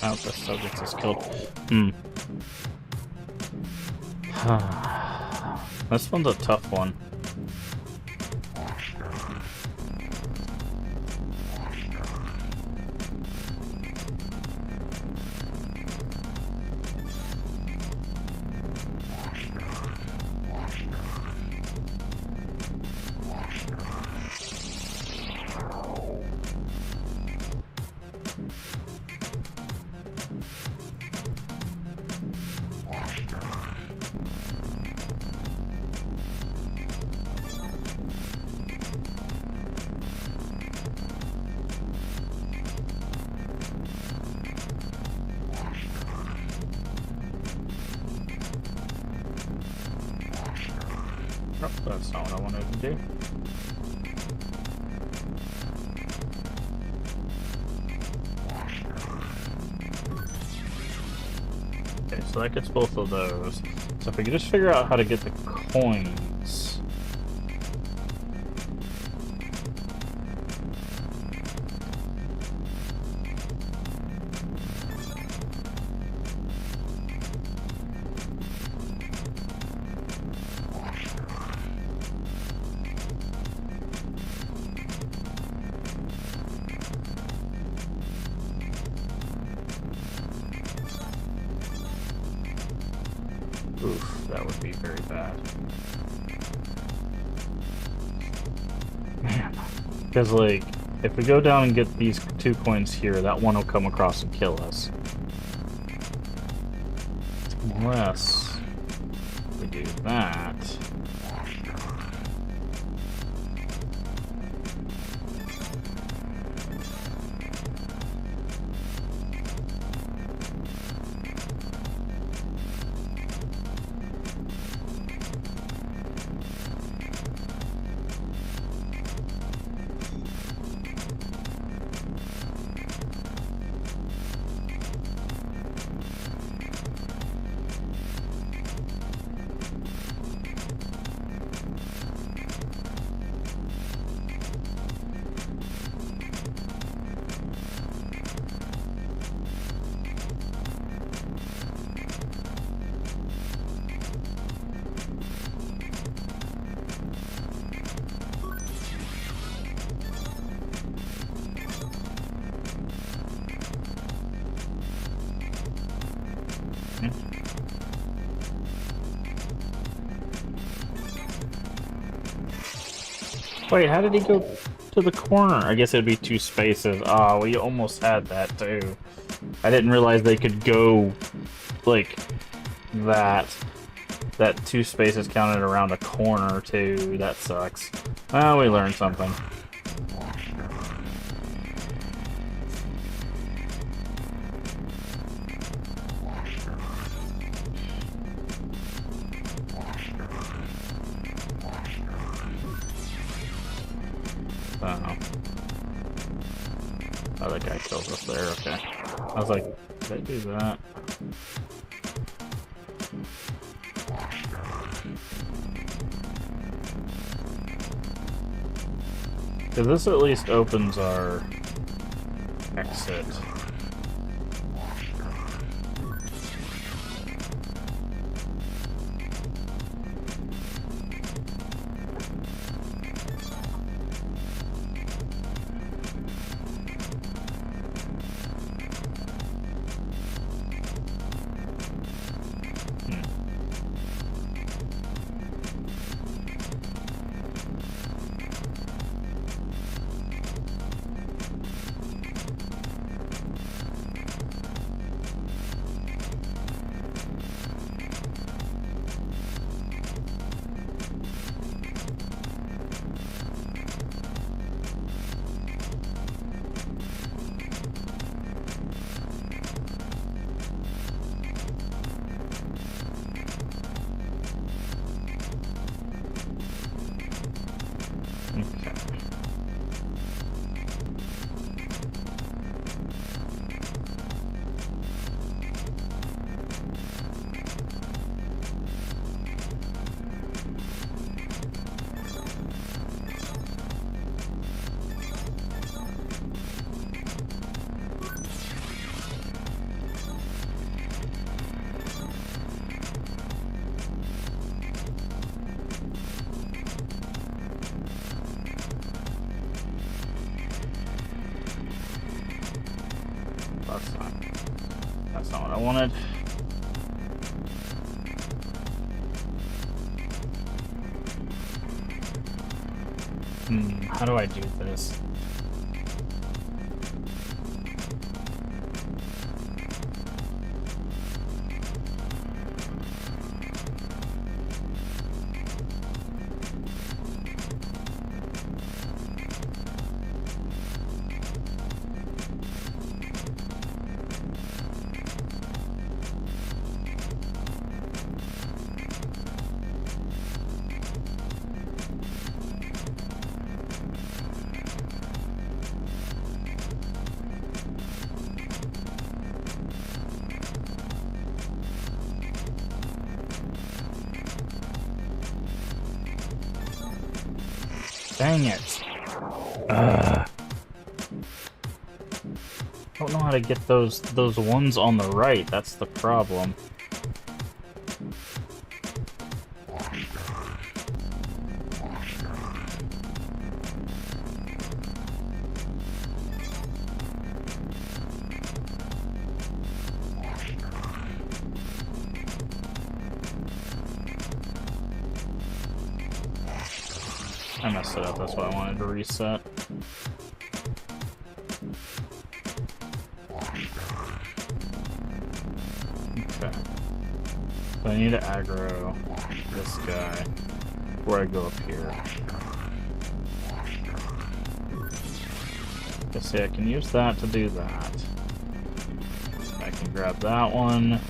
Oh, the subject is killed. This one's a tough one. Oh, that's not what I wanted to do. Okay, so that gets both of those. So if we could just figure out how to get the coins. Oof, that would be very bad. Man. Because, like, if we go down and get these 2 coins here, that one will come across and kill us. Unless we do that. Wait, how did he go to the corner? I guess it'd be 2 spaces. Ah, we almost had that too. I didn't realize they could go, like, that 2 spaces counted around a corner too. That sucks. Well, we learned something. Oh, that guy kills us there, okay. I was like, did I do that? Because this at least opens our exit. That's not what I wanted. How do I do this? Dang it. I don't know how to get those ones on the right. That's the problem. I messed it up, that's why I wanted to reset. Okay. So I need to aggro this guy before I go up here. Let's see, I can use that to do that. I can grab that one.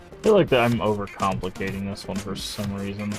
I feel like that I'm overcomplicating this one for some reason.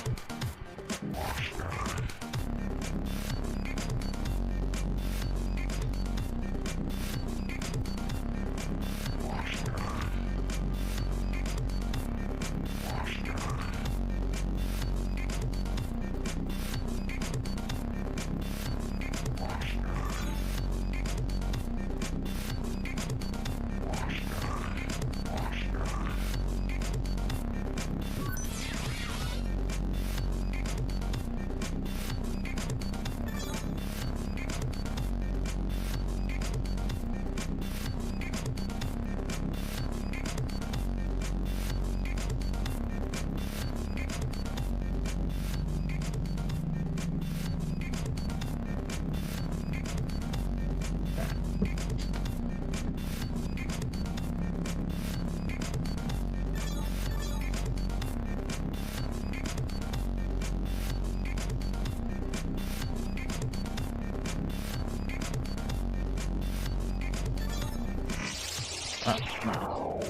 No.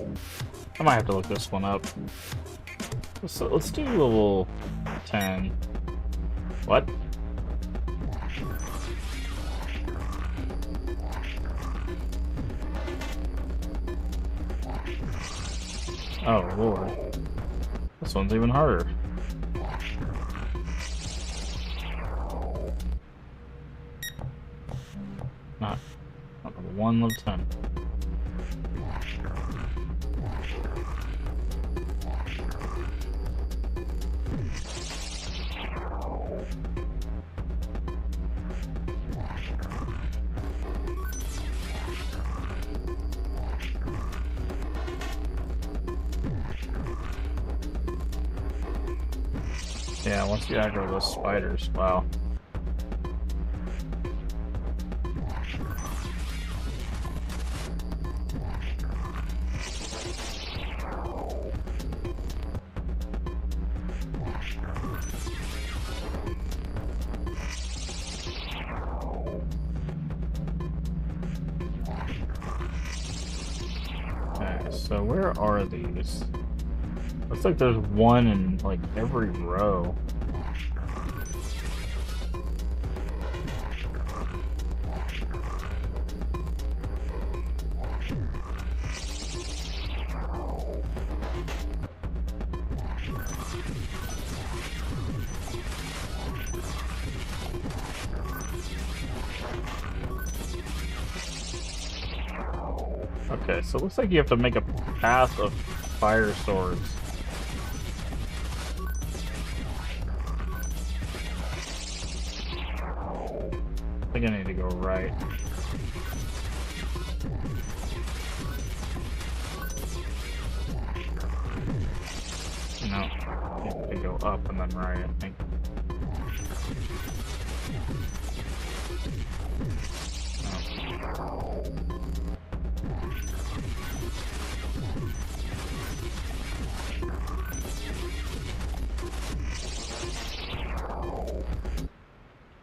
I might have to look this one up. So let's do level 10. What? Oh lord. This one's even harder. Not level 1, level 10. Yeah, once you aggro those spiders, wow. Okay, so where are these? Looks like there's one in like every row. Okay, so it looks like you have to make a path of fire swords. I think I need to go right. No, I need to go up and then right, I think.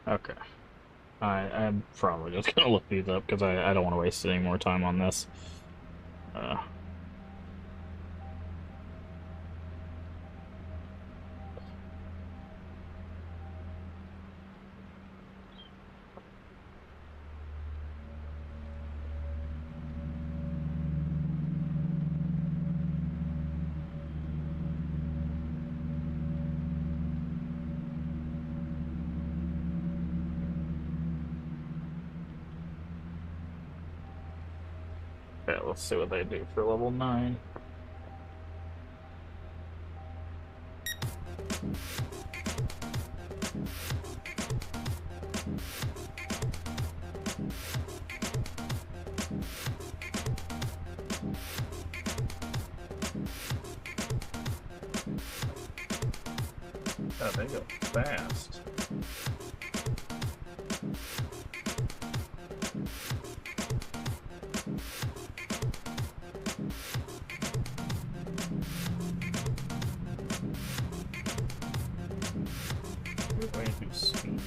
No. Okay. I'm probably just gonna look these up because I don't want to waste any more time on this. Okay, let's see what they do for level 9. Oh, they go fast. Way to speed.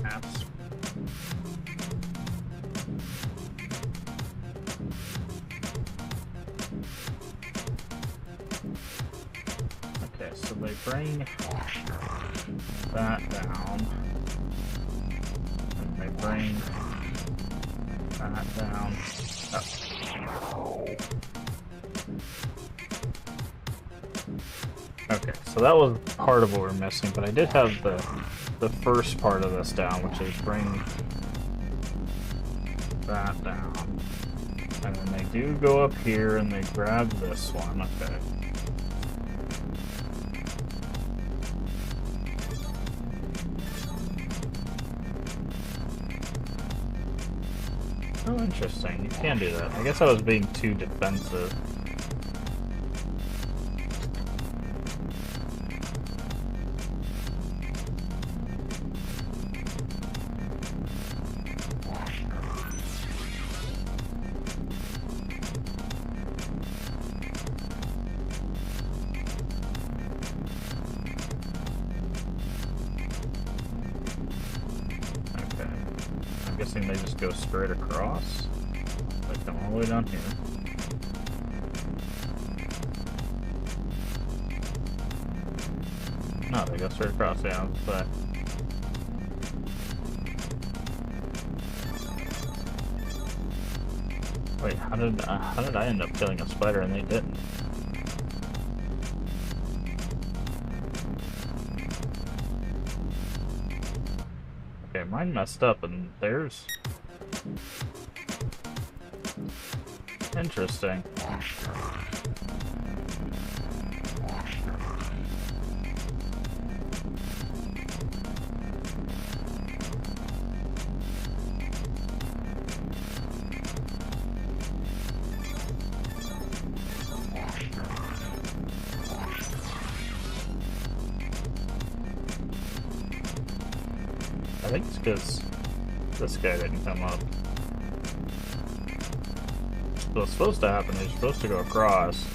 Apps. Okay, so they bring that down. And they bring that down. Oh. Okay, so that was part of what we're missing, but I did have the first part of this down, which is bring that down. And then they do go up here and they grab this one, okay. Oh, interesting. You can do that. I guess I was being too defensive. I'm guessing they just go straight across. They come all the way down here. No, they go straight across, yeah, but wait, how did I end up killing a spider and they didn't? Okay, mine messed up and theirs. Interesting. I think it's because this guy didn't come up. So what's supposed to happen is you're supposed to go across,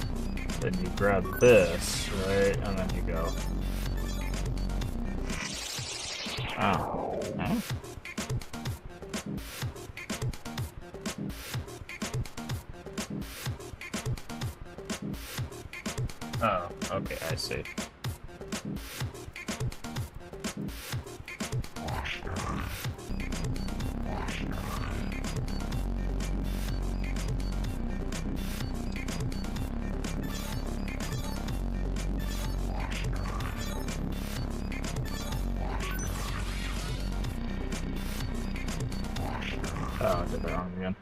then you grab this, right, and then you go. Oh. Huh? Oh, okay, I see. Oh, I did that wrong again.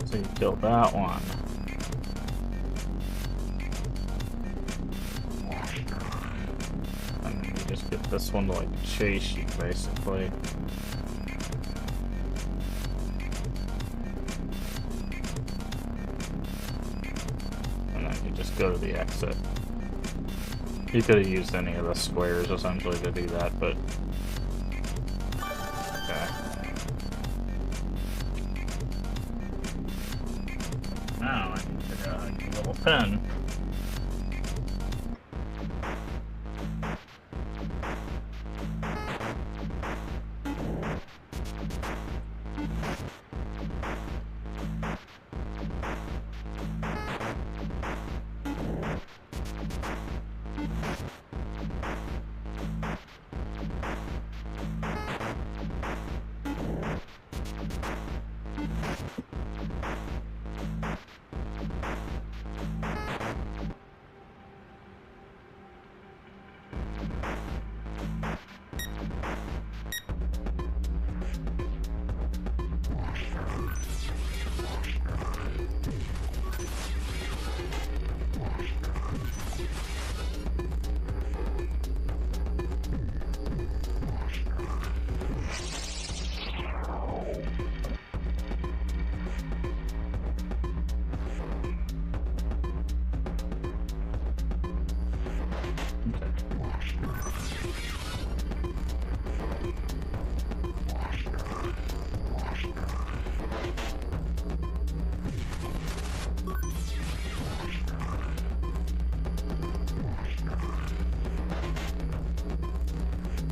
So you kill that one. And then you just get this one to like chase you basically. And then you just go to the exit. You could have used any of the squares essentially to do that, but okay. Now I need to get a little pen.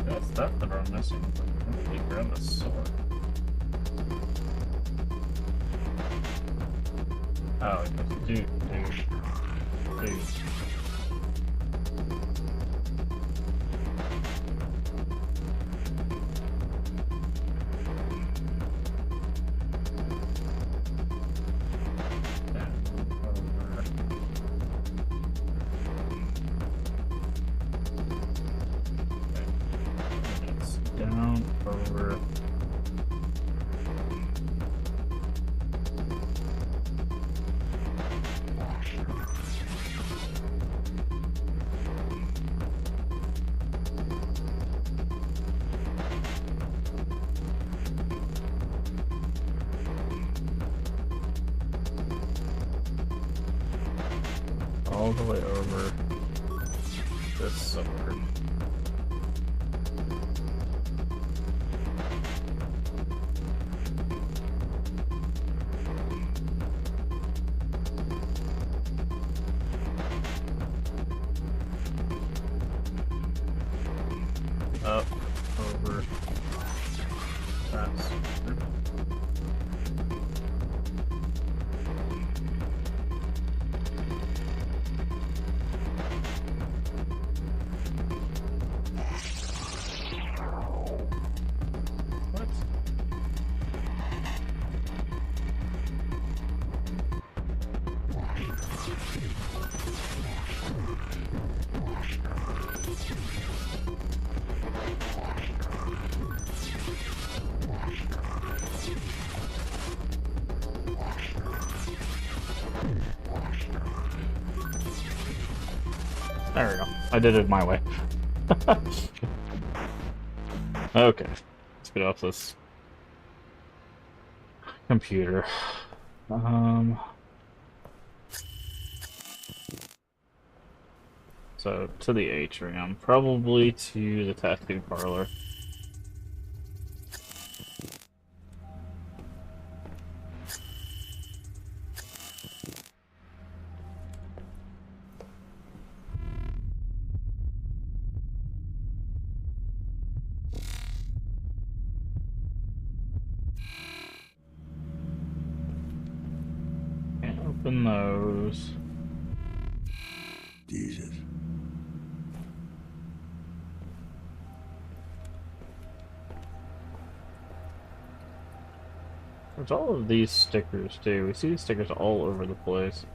That's that that I'm missing. Let me grab a sword. Oh, it goes dude. Down, over. all the way over this suburb. Up, over, that's... There we go. I did it my way. Okay. Let's get off this computer. So, to the atrium. Probably to the tattoo parlor. Open those. Jesus. There's all of these stickers too. We see these stickers all over the place.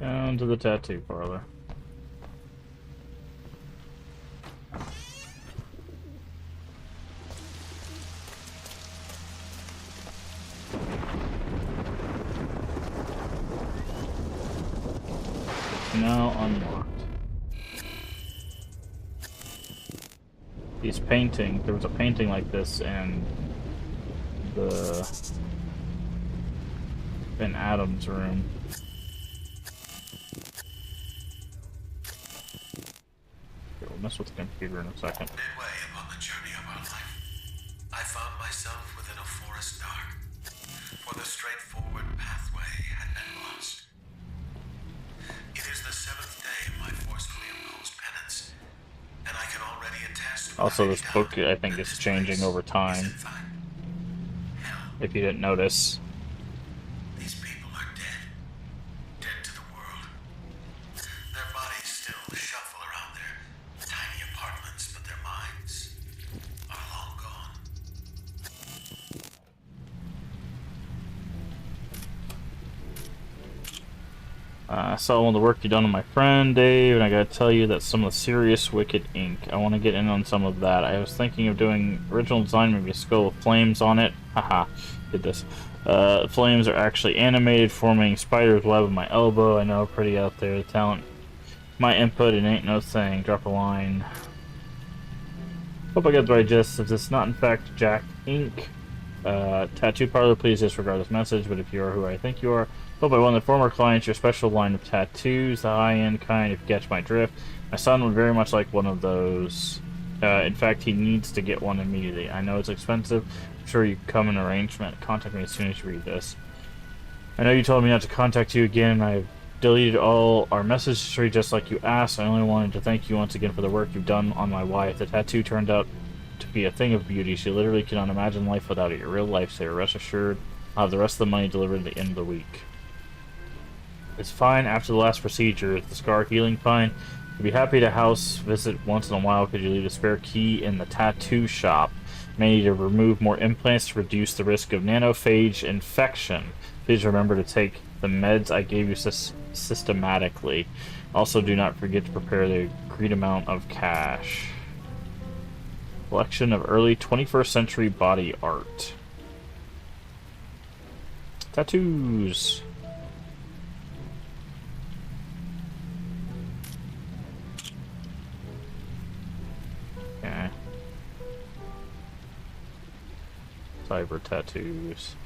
Down to the tattoo parlor. Now unlocked. These paintings, there was a painting like this in Adam's room. We'll mess with the computer in a second. Midway upon the journey of our life, I found myself within a forest dark, for the straightforward pathway had been lost. It is the 7th day of my forcefully imposed penance, and I can already attest. Also, this book, I think, is changing over time. If you didn't notice. These people are dead. Dead to the world. Their bodies still shuffle around their tiny apartments, but their minds are long gone. I saw all the work you've done on my friend, Dave, and I gotta tell you that some of the serious wicked ink. I want to get in on some of that. I was thinking of doing original design, maybe a skull with flames on it. Haha, did this. Flames are actually animated, forming spider's web of my elbow. I know, pretty out there. The talent, my input, it ain't no thing. Drop a line. Hope I got the right gist. If it's not in fact Jack Ink, tattoo parlor, please disregard this message. But if you are who I think you are, hope I won the former clients your special line of tattoos, the high-end kind, if you catch my drift. My son would very much like one of those. In fact, he needs to get one immediately. I know it's expensive. I'm sure you can come in arrangement. Contact me as soon as you read this. I know you told me not to contact you again. I've deleted all our message history just like you asked. I only wanted to thank you once again for the work you've done on my wife. The tattoo turned out to be a thing of beauty. She literally cannot imagine life without it. Your real lifesaver. Rest assured, I'll have the rest of the money delivered at the end of the week. It's fine after the last procedure. Is the scar healing fine? I'd be happy to house visit once in a while. Could you leave a spare key in the tattoo shop? May need to remove more implants to reduce the risk of nanophage infection. Please remember to take the meds I gave you systematically. Also, do not forget to prepare the agreed amount of cash. Collection of early 21st century body art. Tattoos. Okay. Cyber tattoos.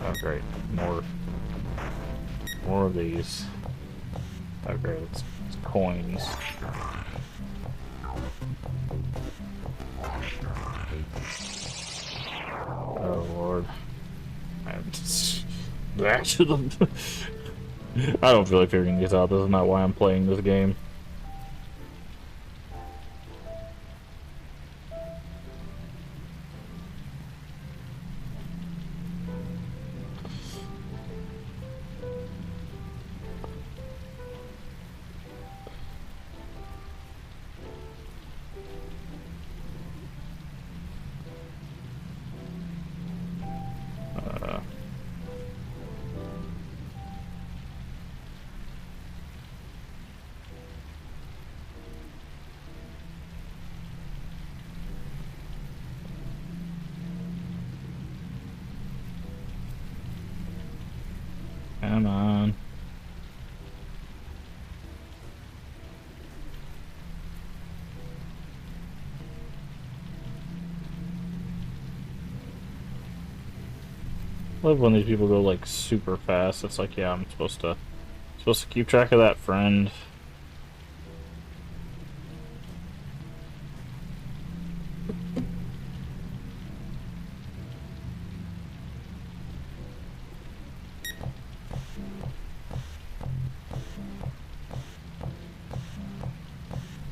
Oh great, more of these. Oh great, it's coins. Oh lord. I'm just back to them. I don't feel like figuring this out. This is not why I'm playing this game. Come on. I love when these people go like super fast. It's like, yeah, I'm supposed to keep track of that, friend.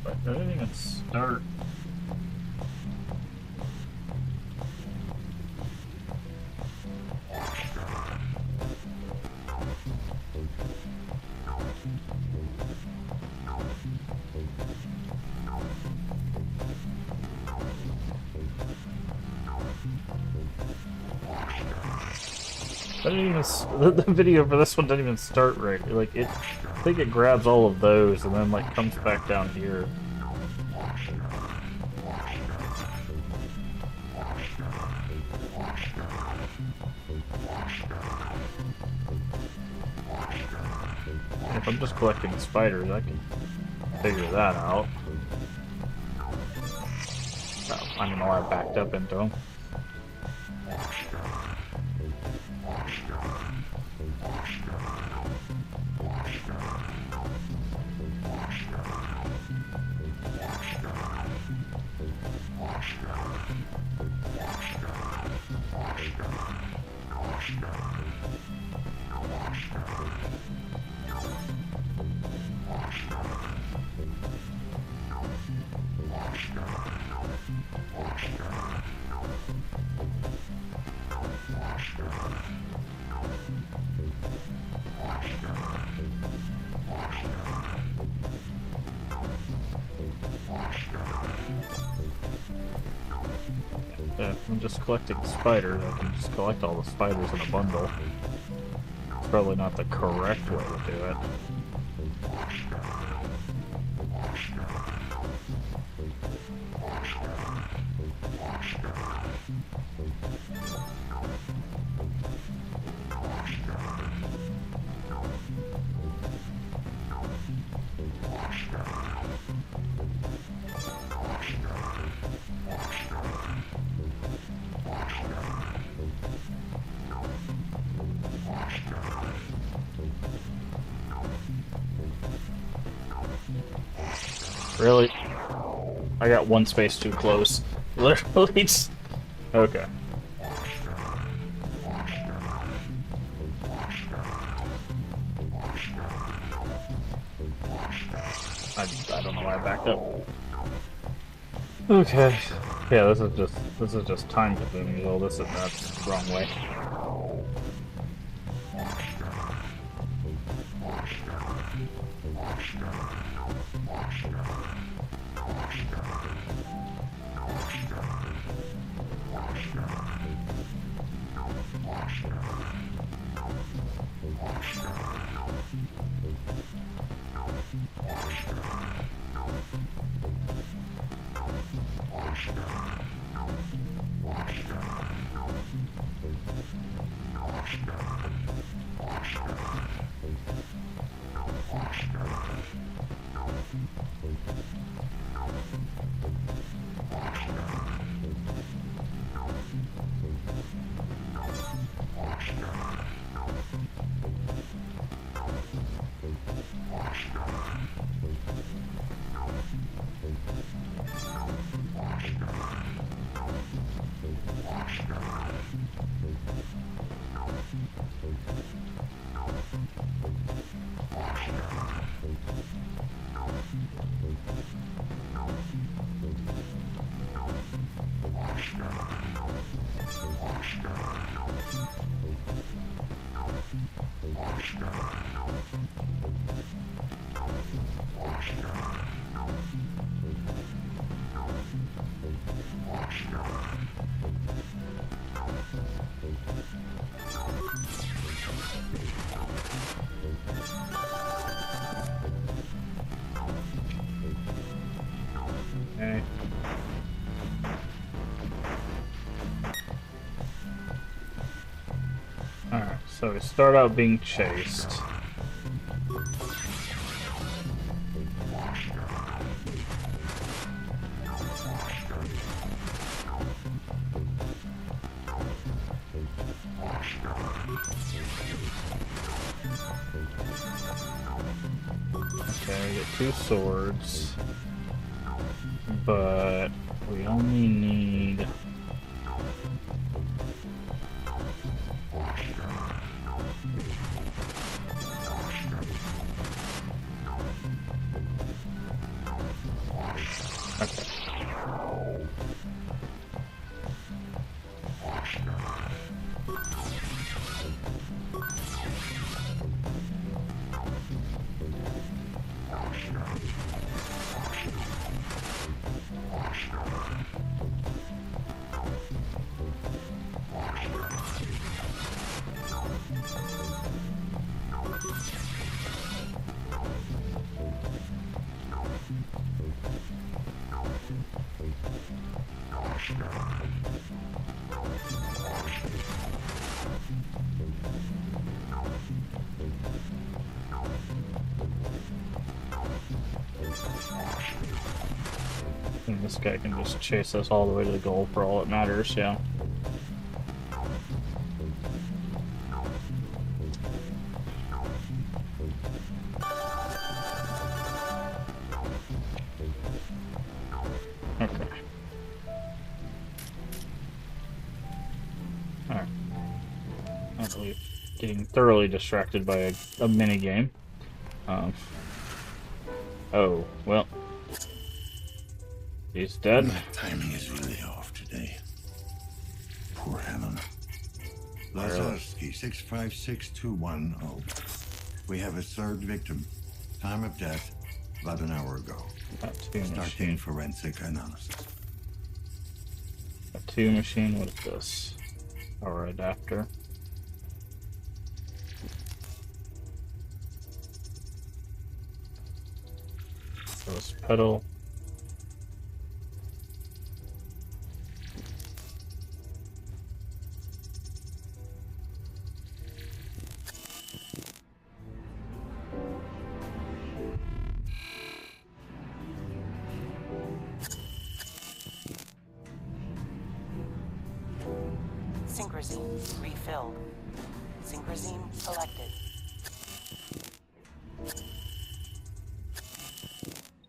But I didn't even start. The video for this one didn't even start right. Like it, I think it grabs all of those and then like comes back down here. If I'm just collecting spiders, I can figure that out. Oh, I don't know why I backed up into them. If I'm just collecting spiders, I can just collect all the spiders in a bundle. It's probably not the correct way to do it. Really? I got one space too close. Literally just... Okay. I don't know why I backed up. Okay. Yeah, this is just time consuming. Well, that's the wrong way. Okay. Alright, so we start out being chased. Okay, I get 2 swords. But we only need... And this guy can just chase us all the way to the goal for all that matters, yeah. Okay. Alright. I believe getting thoroughly distracted by a mini game. Oh, well. He's dead. My timing is really off today. Poor Helen. Lazarski, 656210. We have a third victim. Time of death, about an hour ago. Starting forensic analysis. A 2 machine, what is this? Power adapter. This pedal. Synchrosine refilled. Synchrosine collected.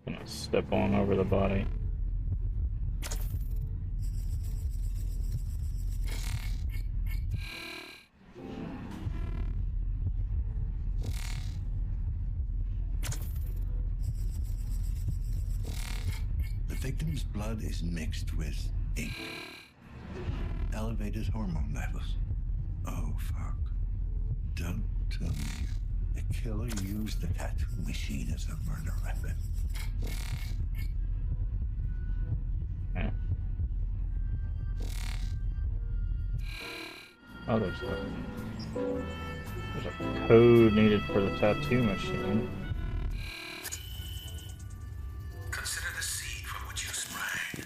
Gonna step on over the body. The victim's blood is mixed with ink. Elevated hormone levels. Oh, fuck. Don't tell me the killer used the tattoo machine as a murder weapon. Oh, there's a code needed for the tattoo machine. Consider the seed from which you sprang.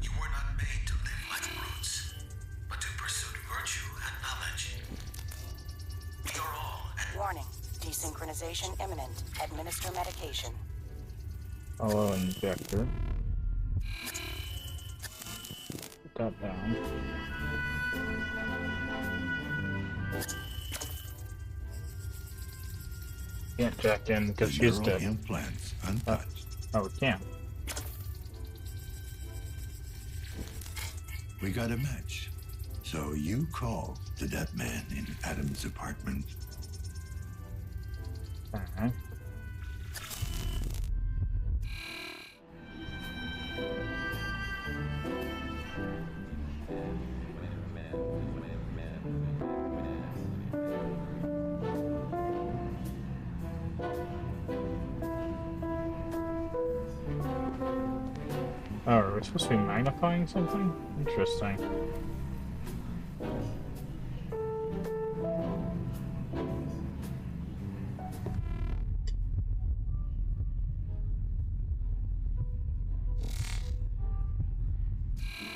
You were not made to live like brutes, but to pursue virtue and knowledge. We are all at Warning. Desynchronization imminent. Administer medication. Hollow injector. Put that down. Can't jack in because she's Neural dead. implants untouched. Oh, we can. We got a match. So you called to that man in Adam's apartment. Alright. Oh, are we supposed to be magnifying something? Interesting.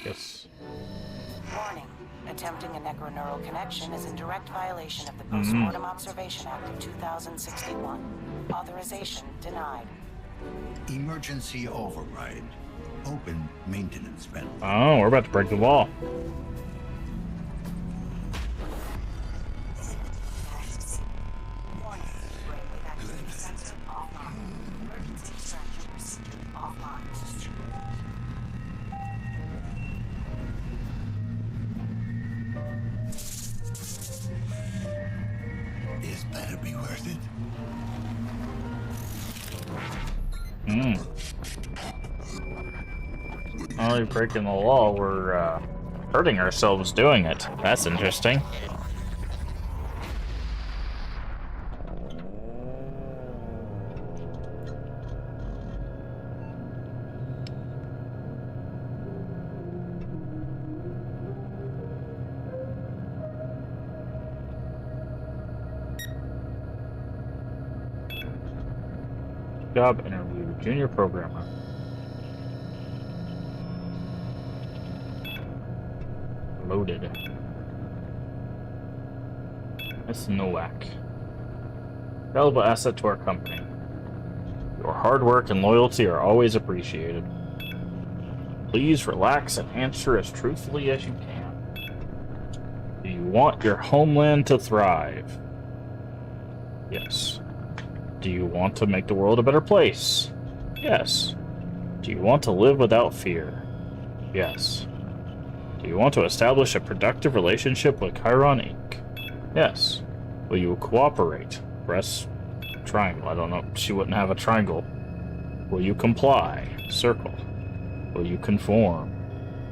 Yes. Warning. Attempting a necroneural connection is in direct violation of the Postmortem Observation Act of 2061. Authorization denied. Emergency override. Open maintenance vent. Oh, we're about to break the wall. This better be worth it. Not only breaking the wall, we're hurting ourselves doing it. That's interesting. Job interview, junior programmer. Loaded. Miss Nowak. Valuable asset to our company. Your hard work and loyalty are always appreciated. Please relax and answer as truthfully as you can. Do you want your homeland to thrive? Yes. Do you want to make the world a better place? Yes. Do you want to live without fear? Yes. Do you want to establish a productive relationship with Chiron Inc.? Yes. Will you cooperate? Press triangle. I don't know. She wouldn't have a triangle. Will you comply? Circle. Will you conform?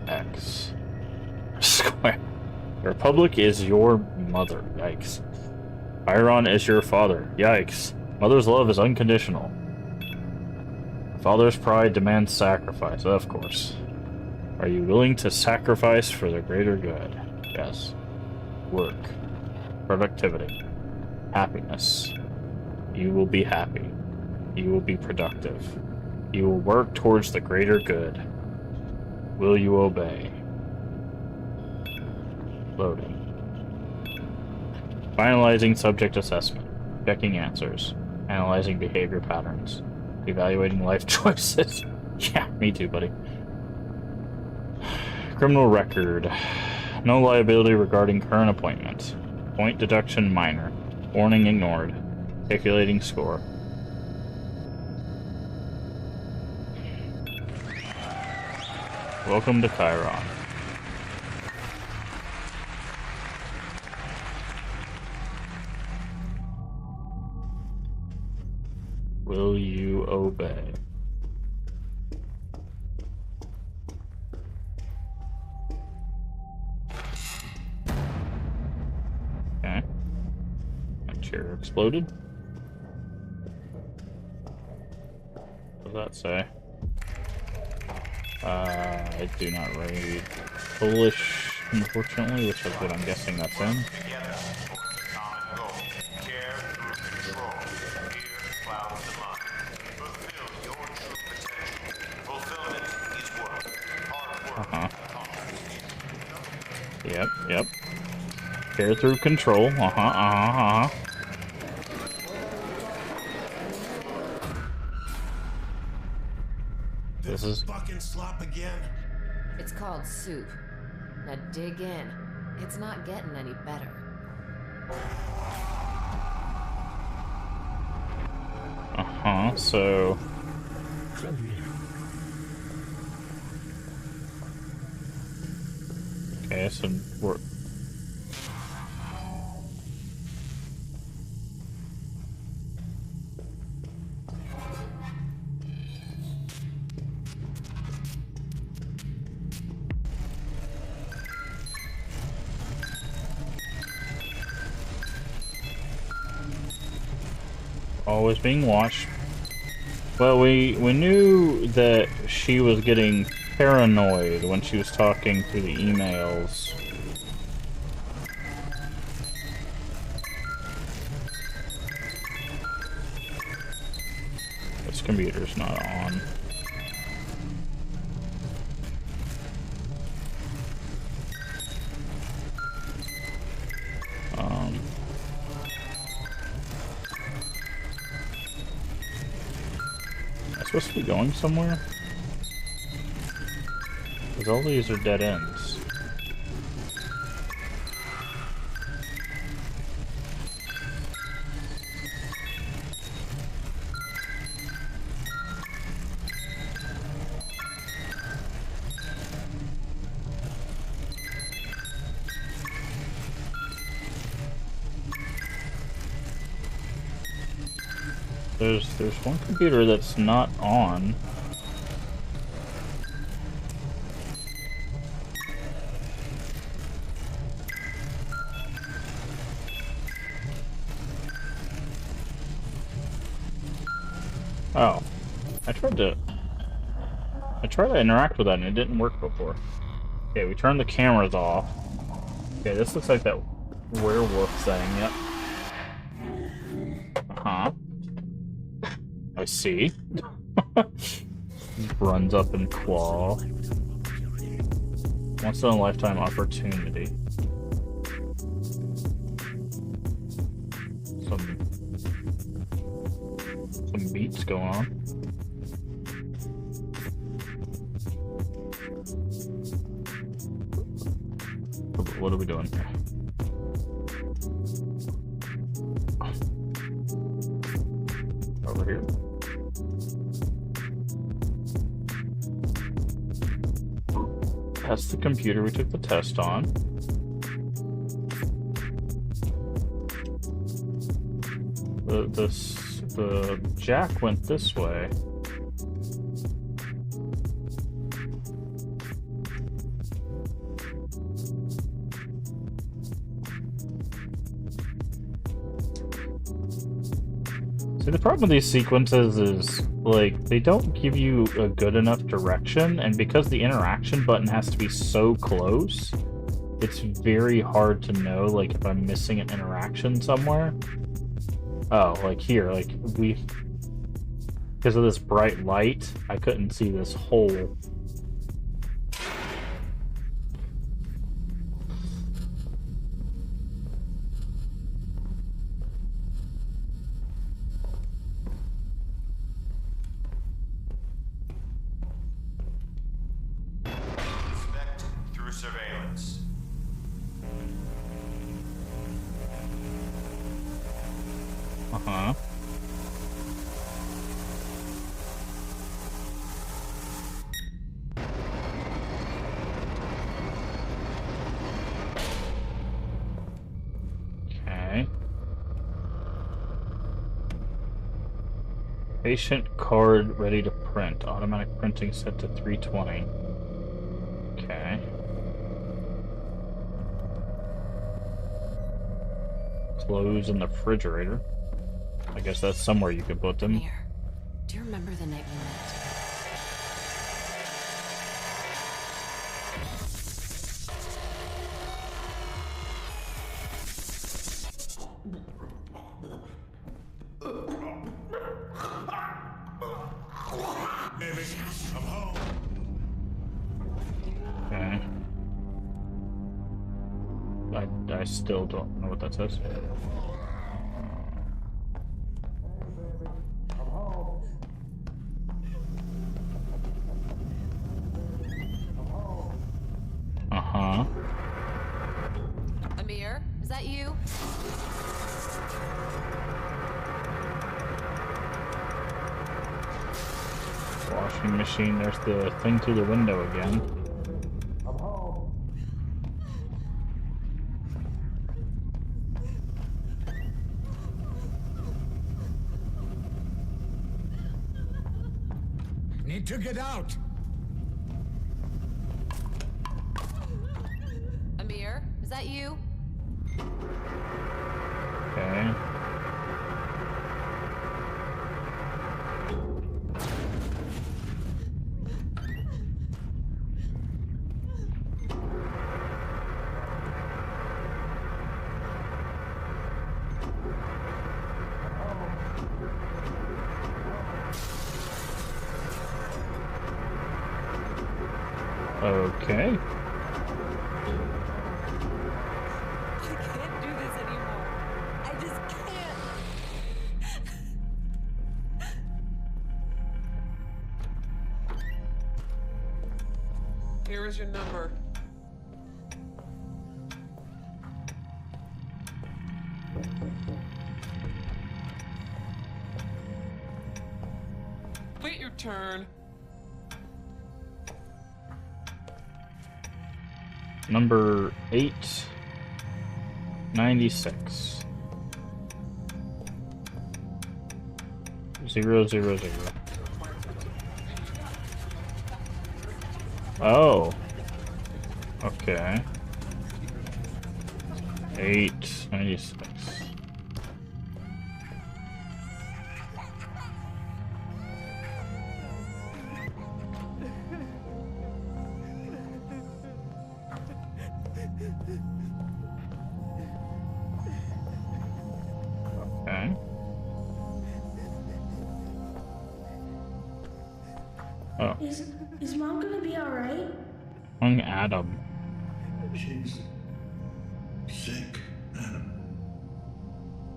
X. Square. The Republic is your mother. Yikes. Chiron is your father. Yikes. Mother's love is unconditional. Father's pride demands sacrifice. Of course. Are you willing to sacrifice for the greater good? Yes. Work. Productivity. Happiness. You will be happy. You will be productive. You will work towards the greater good. Will you obey? Loading. Finalizing subject assessment. Checking answers. Analyzing behavior patterns. Evaluating life choices. Yeah, me too, buddy. Criminal record. No liability regarding current appointment. Point deduction minor. Warning ignored. Calculating score. Welcome to Chiron. Will you obey? Okay. My chair exploded. What does that say? I do not read Polish unfortunately, which is what I'm guessing that's in. Yep. Care through control. This is fucking slop again. It's called soup. Now dig in. It's not getting any better. So... Okay, so we're... always being watched. Well, we knew that she was getting paranoid when she was talking through the emails. This computer's not on. Supposed to be going somewhere? Because all these are dead ends. There's one computer that's not on. Oh. I tried to interact with that and it didn't work before. Okay, we turned the cameras off. Okay, this looks like that werewolf thing, yep. I see. Runs up and claw. Once in a lifetime opportunity. Some beats going on. What are we doing here? Over here. That's the computer we took the test on. The jack went this way. See, the problem with these sequences is, like, they don't give you a good enough direction, and because the interaction button has to be so close, it's very hard to know, like, if I'm missing an interaction somewhere. Oh, like here, like, because of this bright light, I couldn't see this hole. Patient card ready to print. Automatic printing set to 320. Okay. Clothes in the refrigerator. I guess that's somewhere you could put them. Here. Do you remember the night we met? Baby, I'm home. Okay. I still don't know what that says. Uh-huh. Amir, is that you? Washing machine, there's the thing through the window again. Need to get out. Amir, is that you? Okay. Okay. I can't do this anymore. I just can't. Here is your number. Wait your turn. Number 896. 000. Oh. Okay. 896. Okay. Oh. Is Mom gonna be alright? Young Adam. She's sick, Adam.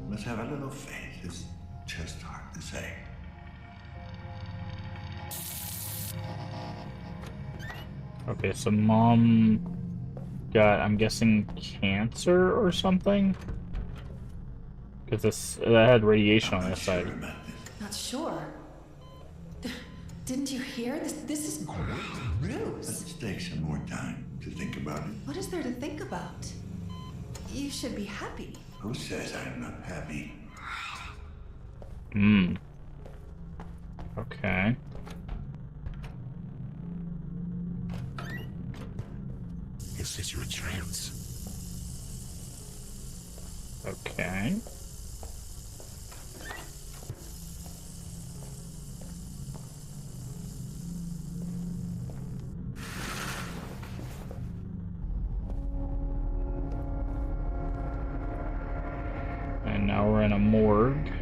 Must have a little faith. It's just hard to say. Okay, so Mom got, I'm guessing, cancer or something? Because that had radiation on this side. Not sure. Didn't you hear? This is great news. Let's take some more time to think about it. What is there to think about? You should be happy. Who says I'm not happy? Hmm. Okay. Is this your chance? Okay. And now we're in a morgue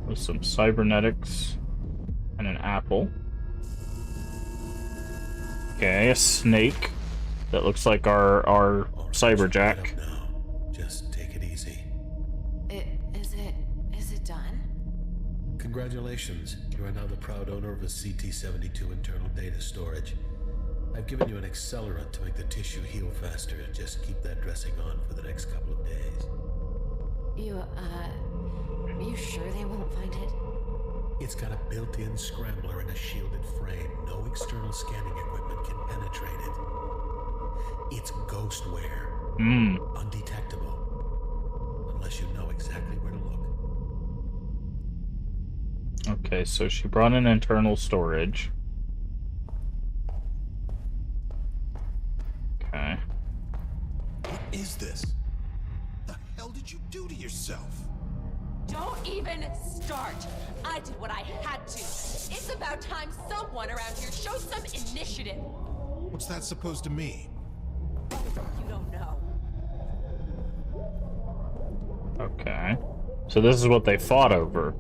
with some cybernetics and an apple. Okay, a snake that looks like our cyberjack. Just take it easy. Is it done? Congratulations. You are now the proud owner of a CT-72 internal data storage. I've given you an accelerant to make the tissue heal faster. Just keep that dressing on for the next couple of days. Are you sure they won't find it? It's got a built-in scrambler and a shielded frame. No external scanning equipment can penetrate it. It's ghostware. Undetectable. Unless you know exactly where to look. Okay, so she brought in internal storage. Okay. What is this? What the hell did you do to yourself? Don't even start. I did what I had to. It's about time someone around here showed some initiative. What's that supposed to mean? You don't know. Okay. So this is what they fought over.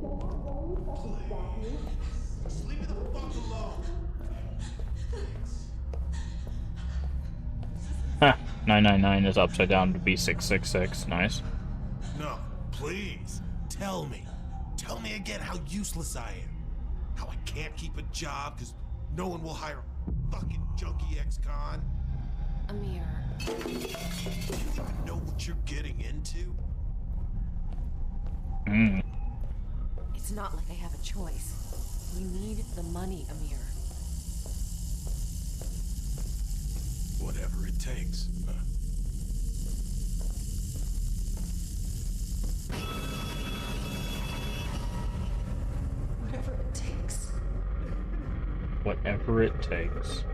Huh. 999 is upside down to be 666. Nice. No, please. Tell me. Tell me again how useless I am. How I can't keep a job because no one will hire a fucking junkie ex-con. Amir. You know what you're getting into? It's not like I have a choice. We need the money, Amir. Whatever it takes. Whatever it takes. Whatever it takes.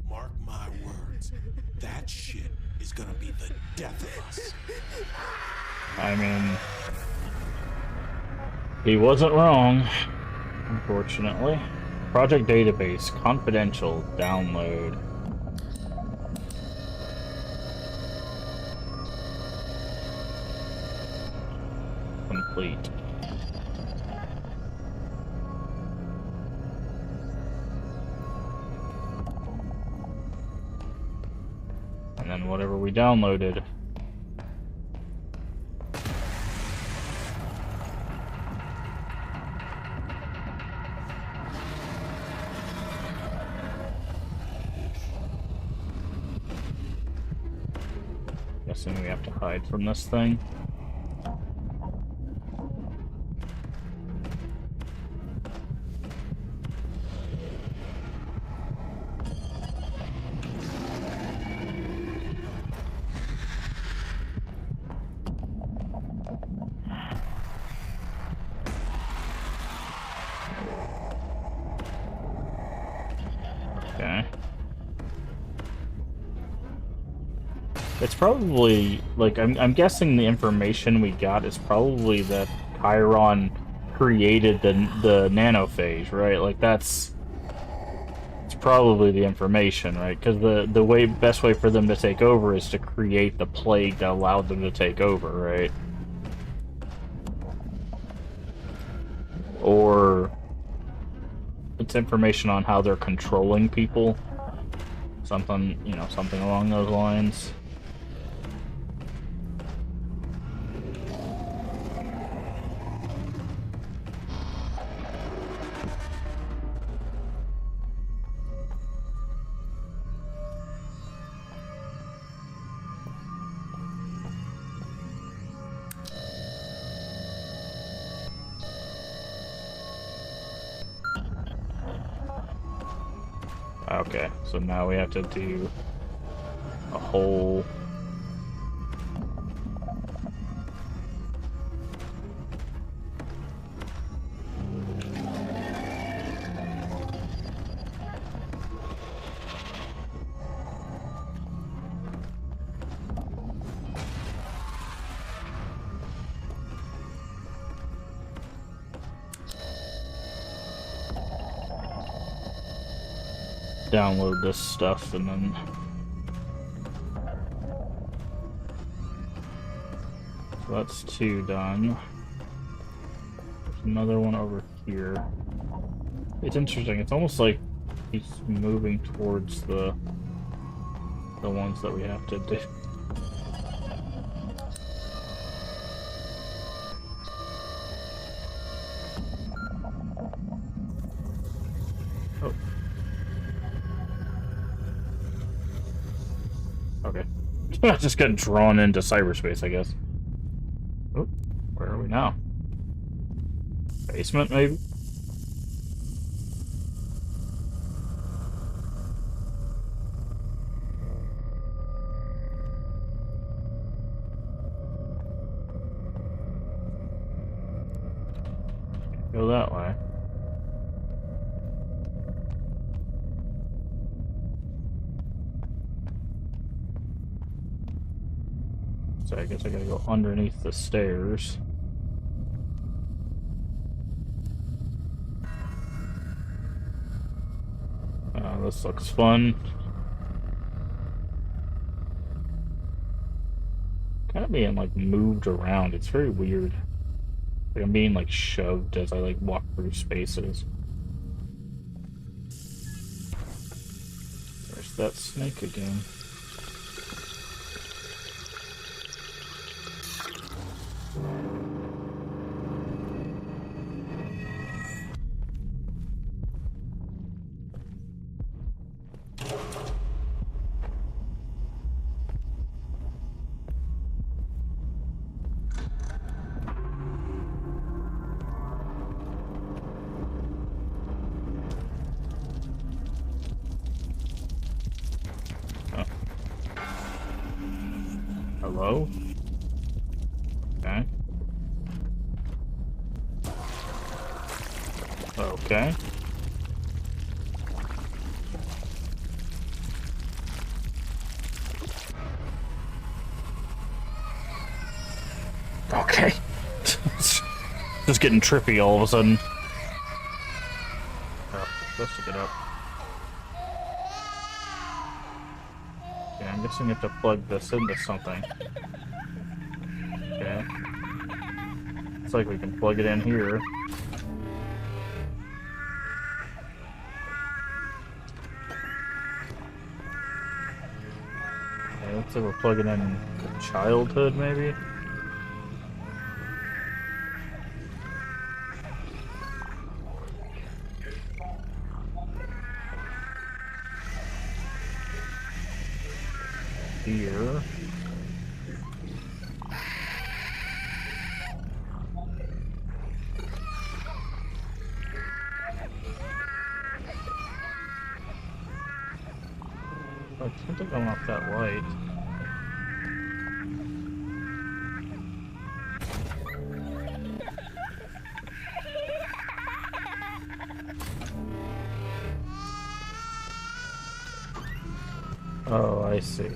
Mark my words. That shit is gonna be the death of us. I mean, he wasn't wrong, unfortunately. Project database, confidential, download. Complete. And then whatever we downloaded. Guessing we have to hide from this thing. Okay. It's probably, like, I'm guessing the information we got is probably that Chiron created the nanophage, right? Like, it's probably the information, right? Because the best way for them to take over is to create the plague that allowed them to take over, right? Or it's information on how they're controlling people. Something, you know, something along those lines. Okay, so now we have to do a whole... download this stuff and then so that's 2 done. There's another one over here. It's interesting. It's almost like he's moving towards the ones that we have to do. Okay. Just got drawn into cyberspace, I guess. Oh, where are we now? Basement, maybe? Go that way. So I guess I gotta go underneath the stairs. This looks fun. kind of being like moved around. It's very weird. Like I'm being like shoved as I like walk through spaces. There's that snake again. Hello? Okay. Okay. Okay. Just getting trippy all of a sudden. Oh, supposed to get up. Okay, I'm guessing you have to plug this into something. Okay. Looks like we can plug it in here. Okay, looks like we're plugging in childhood, maybe? Here. I can't think going off that light. Oh, I see.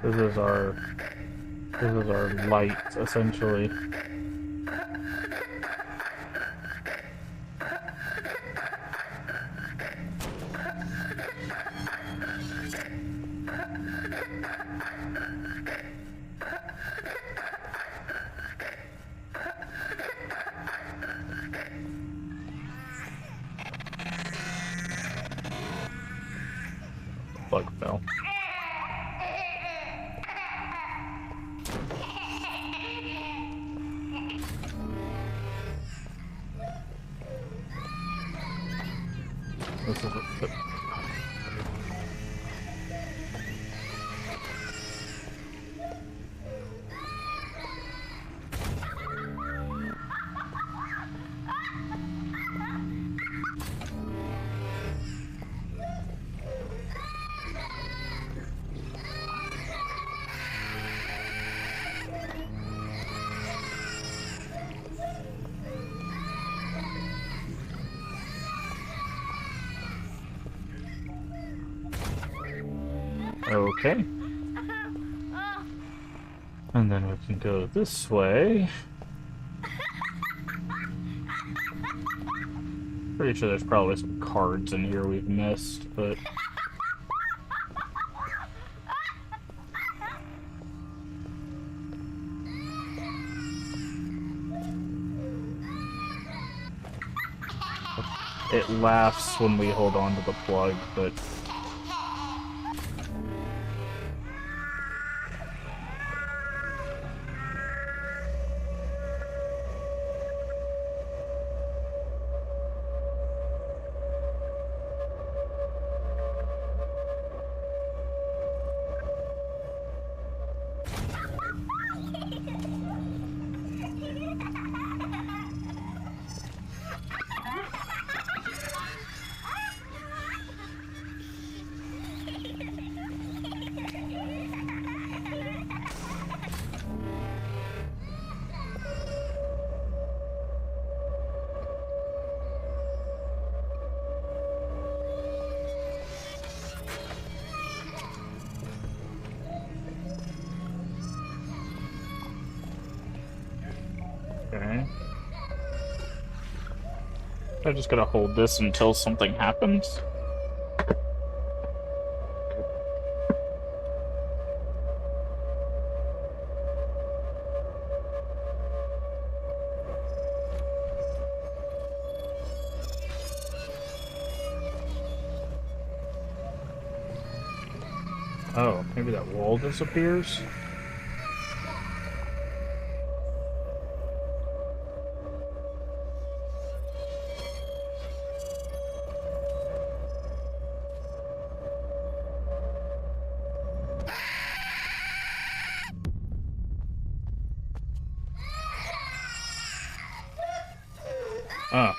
This is our light, essentially. Plug fell. This is a... Okay. And then we can go this way. Pretty sure there's probably some cards in here we've missed, but... It laughs when we hold on to the plug, but... Okay. I just gotta hold this until something happens. Oh, maybe that wall disappears? Ah.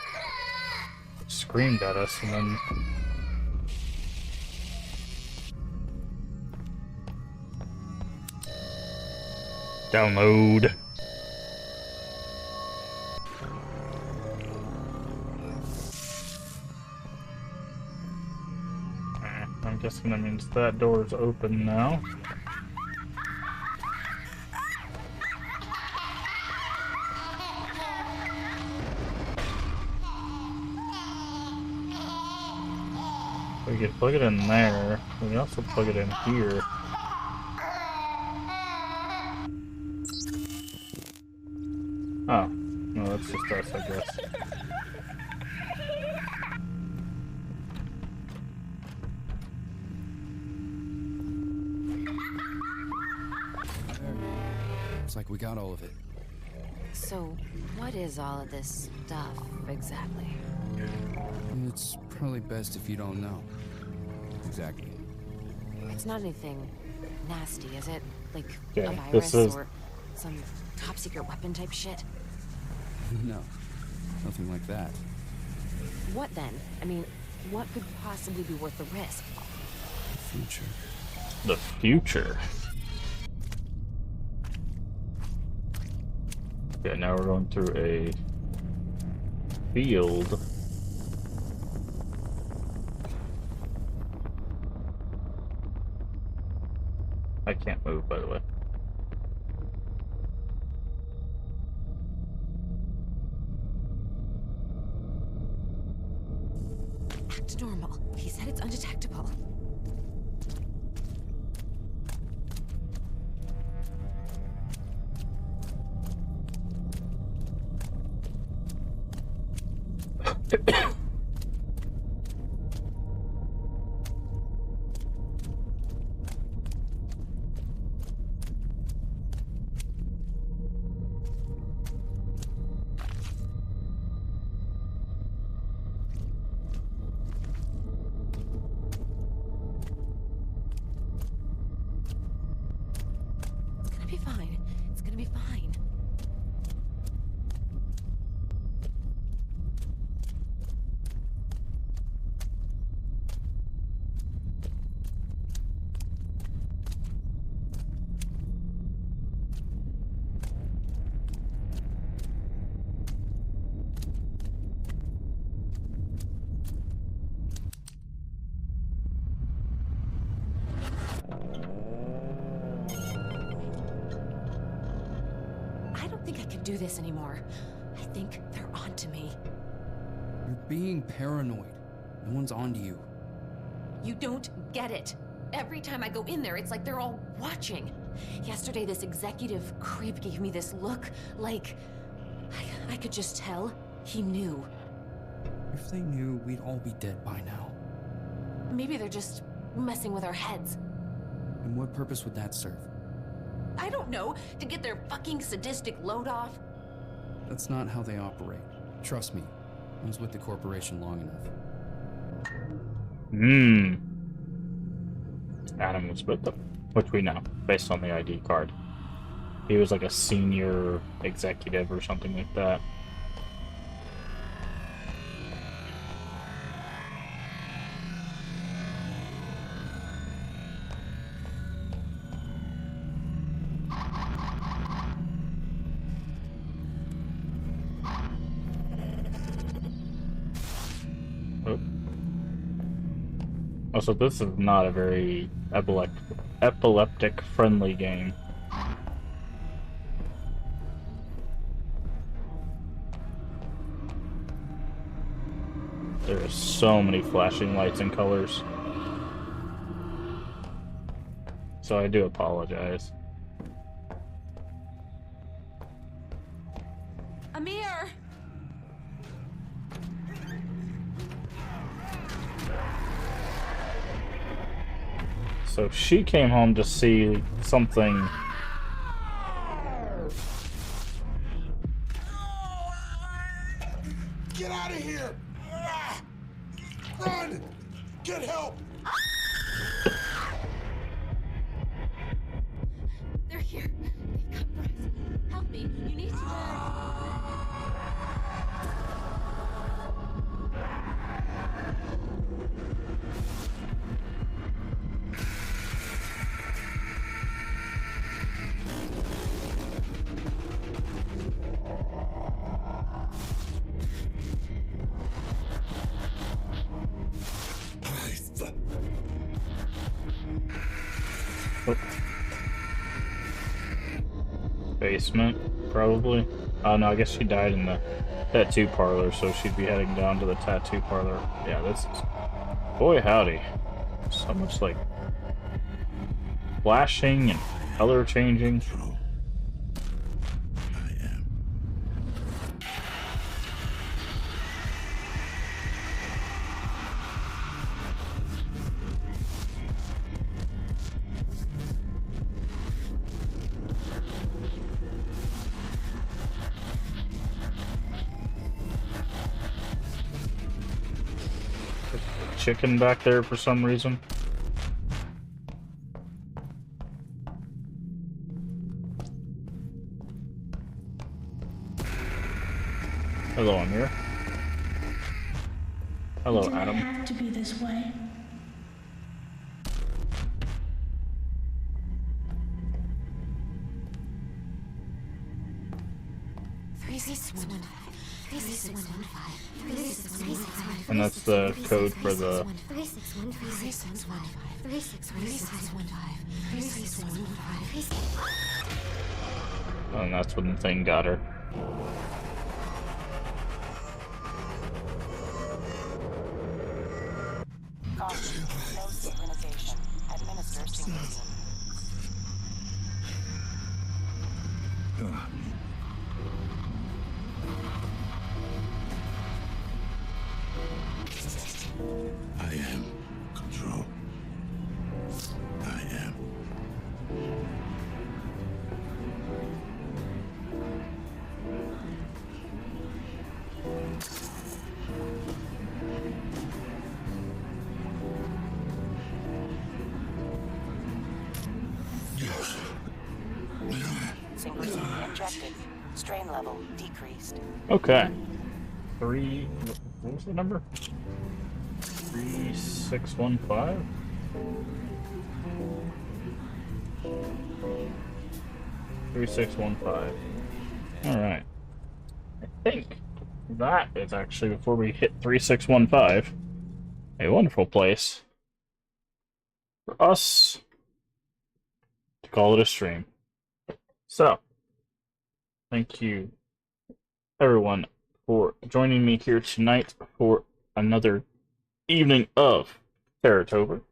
Screamed at us and then... Download. I'm guessing that means that door is open now. We could plug it in there. We can also plug it in here. Oh, no, that's just us, I guess. Looks like we got all of it. So, what is all of this stuff exactly? It's probably best if you don't know. Exactly. It's not anything nasty, is it? Like Yeah, a virus this is... or some top secret weapon type shit? No, nothing like that. What then? I mean, what could possibly be worth the risk? Future. The future? Okay, now we're going through a field. I can't move, by the way. Act normal. He said it's undetectable. Do this anymore. I think they're onto me. You're being paranoid. No one's onto you. You don't get it. Every time I go in there, it's like they're all watching. Yesterday, this executive creep gave me this look, like... I could just tell he knew. If they knew, we'd all be dead by now. Maybe they're just messing with our heads. And what purpose would that serve? I don't know, to get their fucking sadistic load off? That's not how they operate. Trust me, I was with the corporation long enough. Adam was with them, which we know, based on the ID card. He was like a senior executive or something like that. Also, this is not a very epileptic-friendly game. There are so many flashing lights and colors. So I do apologize. Amir! So she came home to see something. Get out of here! Run! Get help! They're here. They've come for us. Help me. You need to Basement, probably. Oh no, I guess she died in the tattoo parlor, so she'd be heading down to the tattoo parlor. Yeah, this is... Boy howdy. So much, like, flashing and color changing. Chicken back there for some reason. Hello, I'm here. Hello, It didn't Adam. have to be this way. And that's the code for the... And that's when the thing got her. Caution, no synchronization. Administer synchronization. I am control. I am. Synchronization injected. Strain level decreased. Okay. What was the number? 3615? 3615. Alright. I think that is actually, before we hit 3615, a wonderful place for us to call it a stream. So, thank you everyone for joining me here tonight for another evening of Terratober.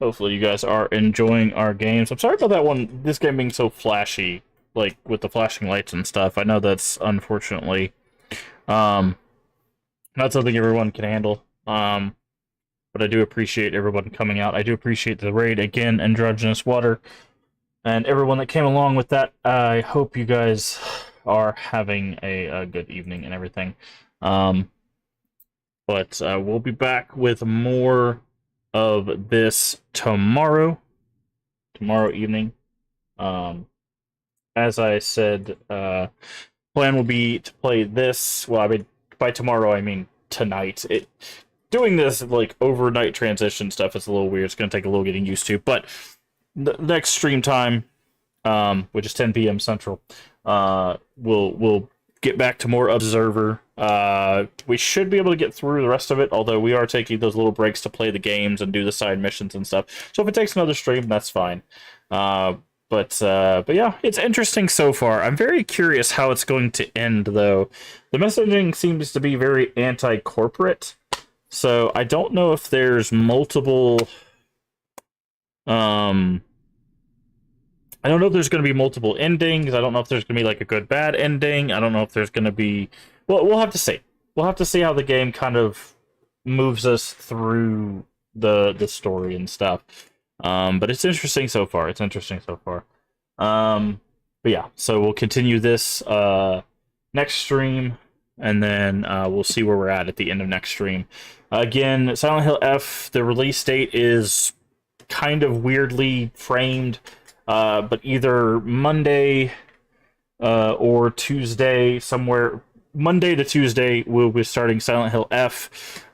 Hopefully you guys are enjoying our games. I'm sorry about that one, this game being so flashy, like with the flashing lights and stuff. I know that's unfortunately not something everyone can handle. But I do appreciate everyone coming out. I do appreciate the raid again, Androgynous Water, and everyone that came along with that. I hope you guys are having a good evening and everything. But we'll be back with more of this tomorrow evening. As I said, plan will be to play this. Well, I mean, by tomorrow, I mean tonight. Doing this like overnight transition stuff is a little weird. It's going to take a little getting used to. But the next stream time, which is 10 p.m. Central, we'll get back to more Observer. We should be able to get through the rest of it, although we are taking those little breaks to play the games and do the side missions and stuff. So if it takes another stream, that's fine. But yeah, it's interesting so far. I'm very curious how it's going to end, though. The messaging seems to be very anti-corporate, so I don't know if there's multiple... I don't know if there's going to be multiple endings. I don't know if there's going to be like a good bad ending. I don't know if there's going to be... Well, we'll have to see. We'll have to see how the game kind of moves us through the story and stuff. But it's interesting so far. But yeah, so we'll continue this next stream, and then we'll see where we're at the end of next stream. Again, Silent Hill F, the release date is kind of weirdly framed, but either Monday or Tuesday, somewhere Monday to Tuesday, we'll be starting Silent Hill F.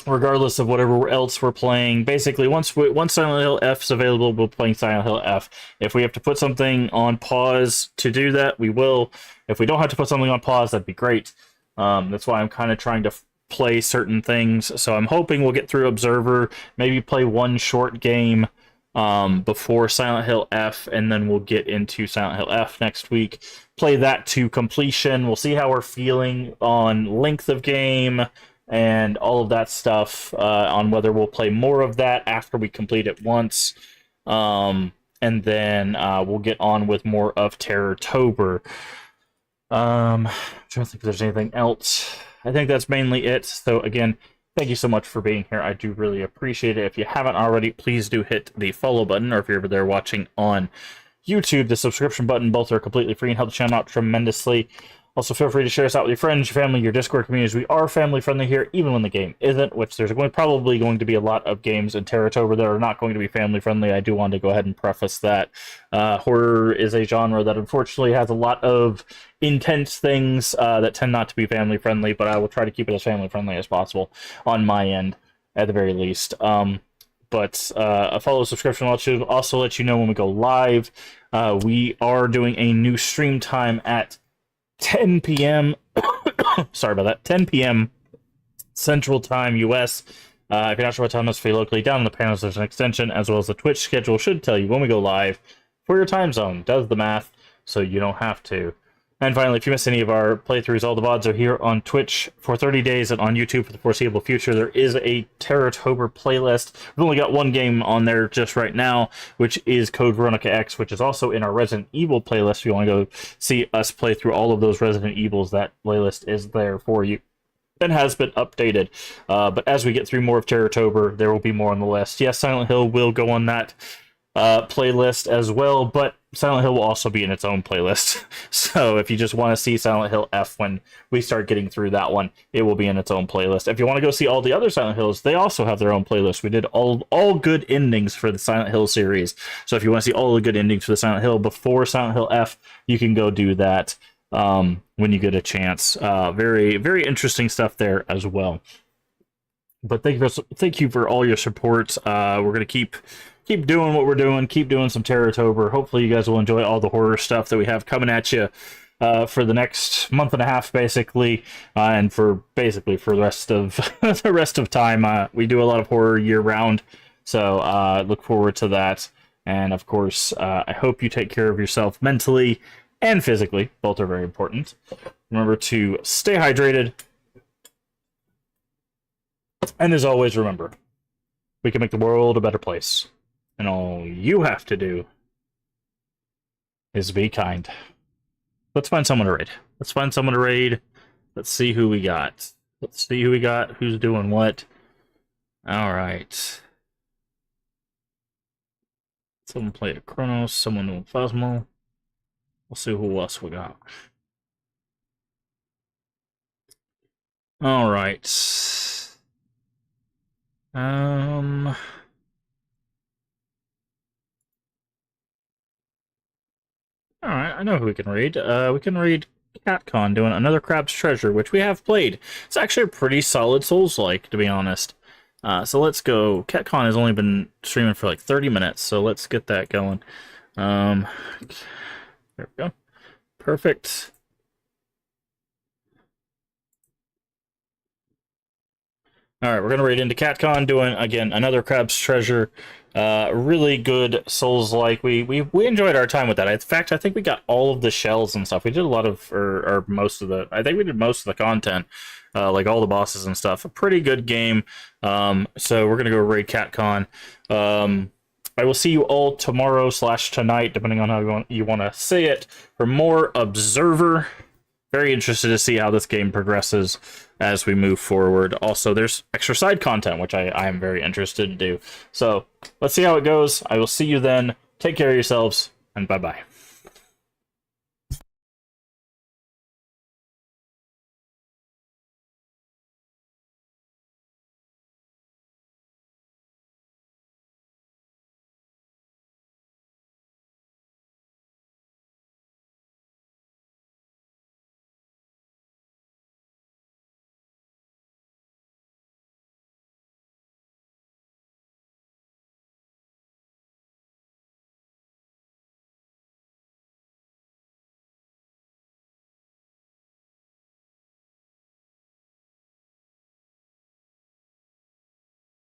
Regardless of whatever else we're playing, basically once Silent Hill F is available, we'll be playing Silent Hill F. If we have to put something on pause to do that, we will. If we don't have to put something on pause, that'd be great. That's why I'm kind of trying to play certain things. So I'm hoping we'll get through Observer, maybe play one short game before Silent Hill F, and then we'll get into Silent Hill F next week. Play that to completion. We'll see how we're feeling on length of game and all of that stuff, on whether we'll play more of that after we complete it once. And then we'll get on with more of Terrortober. I'm trying to think if there's anything else. I think that's mainly it. So again, thank you so much for being here. I do really appreciate it. If you haven't already, please do hit the follow button, or if you're over there watching on YouTube, the subscription button. Both are completely free and help the channel out tremendously. Also, feel free to share us out with your friends, your family, your Discord communities. We are family friendly here, even when the game isn't, which there's probably going to be a lot of games in Terrortober that are not going to be family friendly. I do want to go ahead and preface that. Horror is a genre that unfortunately has a lot of intense things that tend not to be family friendly, but I will try to keep it as family friendly as possible on my end, at the very least. But a follow subscription will also let you know when we go live. We are doing a new stream time at 10 p.m. Sorry about that. 10 p.m. Central Time, US. If you're not sure what time that's for you locally, down in the panels there's an extension, as well as the Twitch schedule should tell you when we go live for your time zone. Does the math, so you don't have to. And finally, if you missed any of our playthroughs, all the VODs are here on Twitch for 30 days and on YouTube for the foreseeable future. There is a Terrortober playlist. We've only got one game on there just right now, which is Code Veronica X, which is also in our Resident Evil playlist. If you want to go see us play through all of those Resident Evils, that playlist is there for you. It has been updated. But as we get through more of Terrortober, there will be more on the list. Yes, Silent Hill will go on that playlist as well, but Silent Hill will also be in its own playlist. So if you just want to see Silent Hill F when we start getting through that one, it will be in its own playlist. If you want to go see all the other Silent Hills, they also have their own playlist. We did all good endings for the Silent Hill series. So if you want to see all the good endings for the Silent Hill before Silent Hill F, you can go do that when you get a chance. Very, very interesting stuff there as well. But thank you for all your support. We're going to keep doing what we're doing, keep doing some Terrortober. Hopefully you guys will enjoy all the horror stuff that we have coming at you for the next month and a half, basically, and for the rest of the rest of time. We do a lot of horror year round, so look forward to that. And of course, I hope you take care of yourself mentally and physically. Both are very important. Remember to stay hydrated, and as always, remember, we can make the world a better place. And all you have to do is be kind. Let's find someone to raid. Let's see who we got. Who's doing what. Alright. Someone play a Chronos, someone doing Phasmo. We'll see who else we got. Alright. Alright, I know who we can raid. We can raid CatCon doing another Crab's Treasure, which we have played. It's actually a pretty solid Souls-like, to be honest. So let's go. CatCon has only been streaming for like 30 minutes, so let's get that going. There we go. Perfect. Alright, we're going to raid into CatCon doing, again, another Crab's Treasure. Really good Souls-like. We enjoyed our time with that. In fact, I think we got all of the shells and stuff. We did a lot of, or most of the, I think we did most of the content, like all the bosses and stuff. A pretty good game. So we're going to go raid CatCon. I will see you all tomorrow / tonight, depending on how you want to say it, for more Observer. very interested to see how this game progresses as we move forward. Also, there's extra side content, which I am very interested to do. So let's see how it goes. I will see you then. Take care of yourselves, and bye-bye.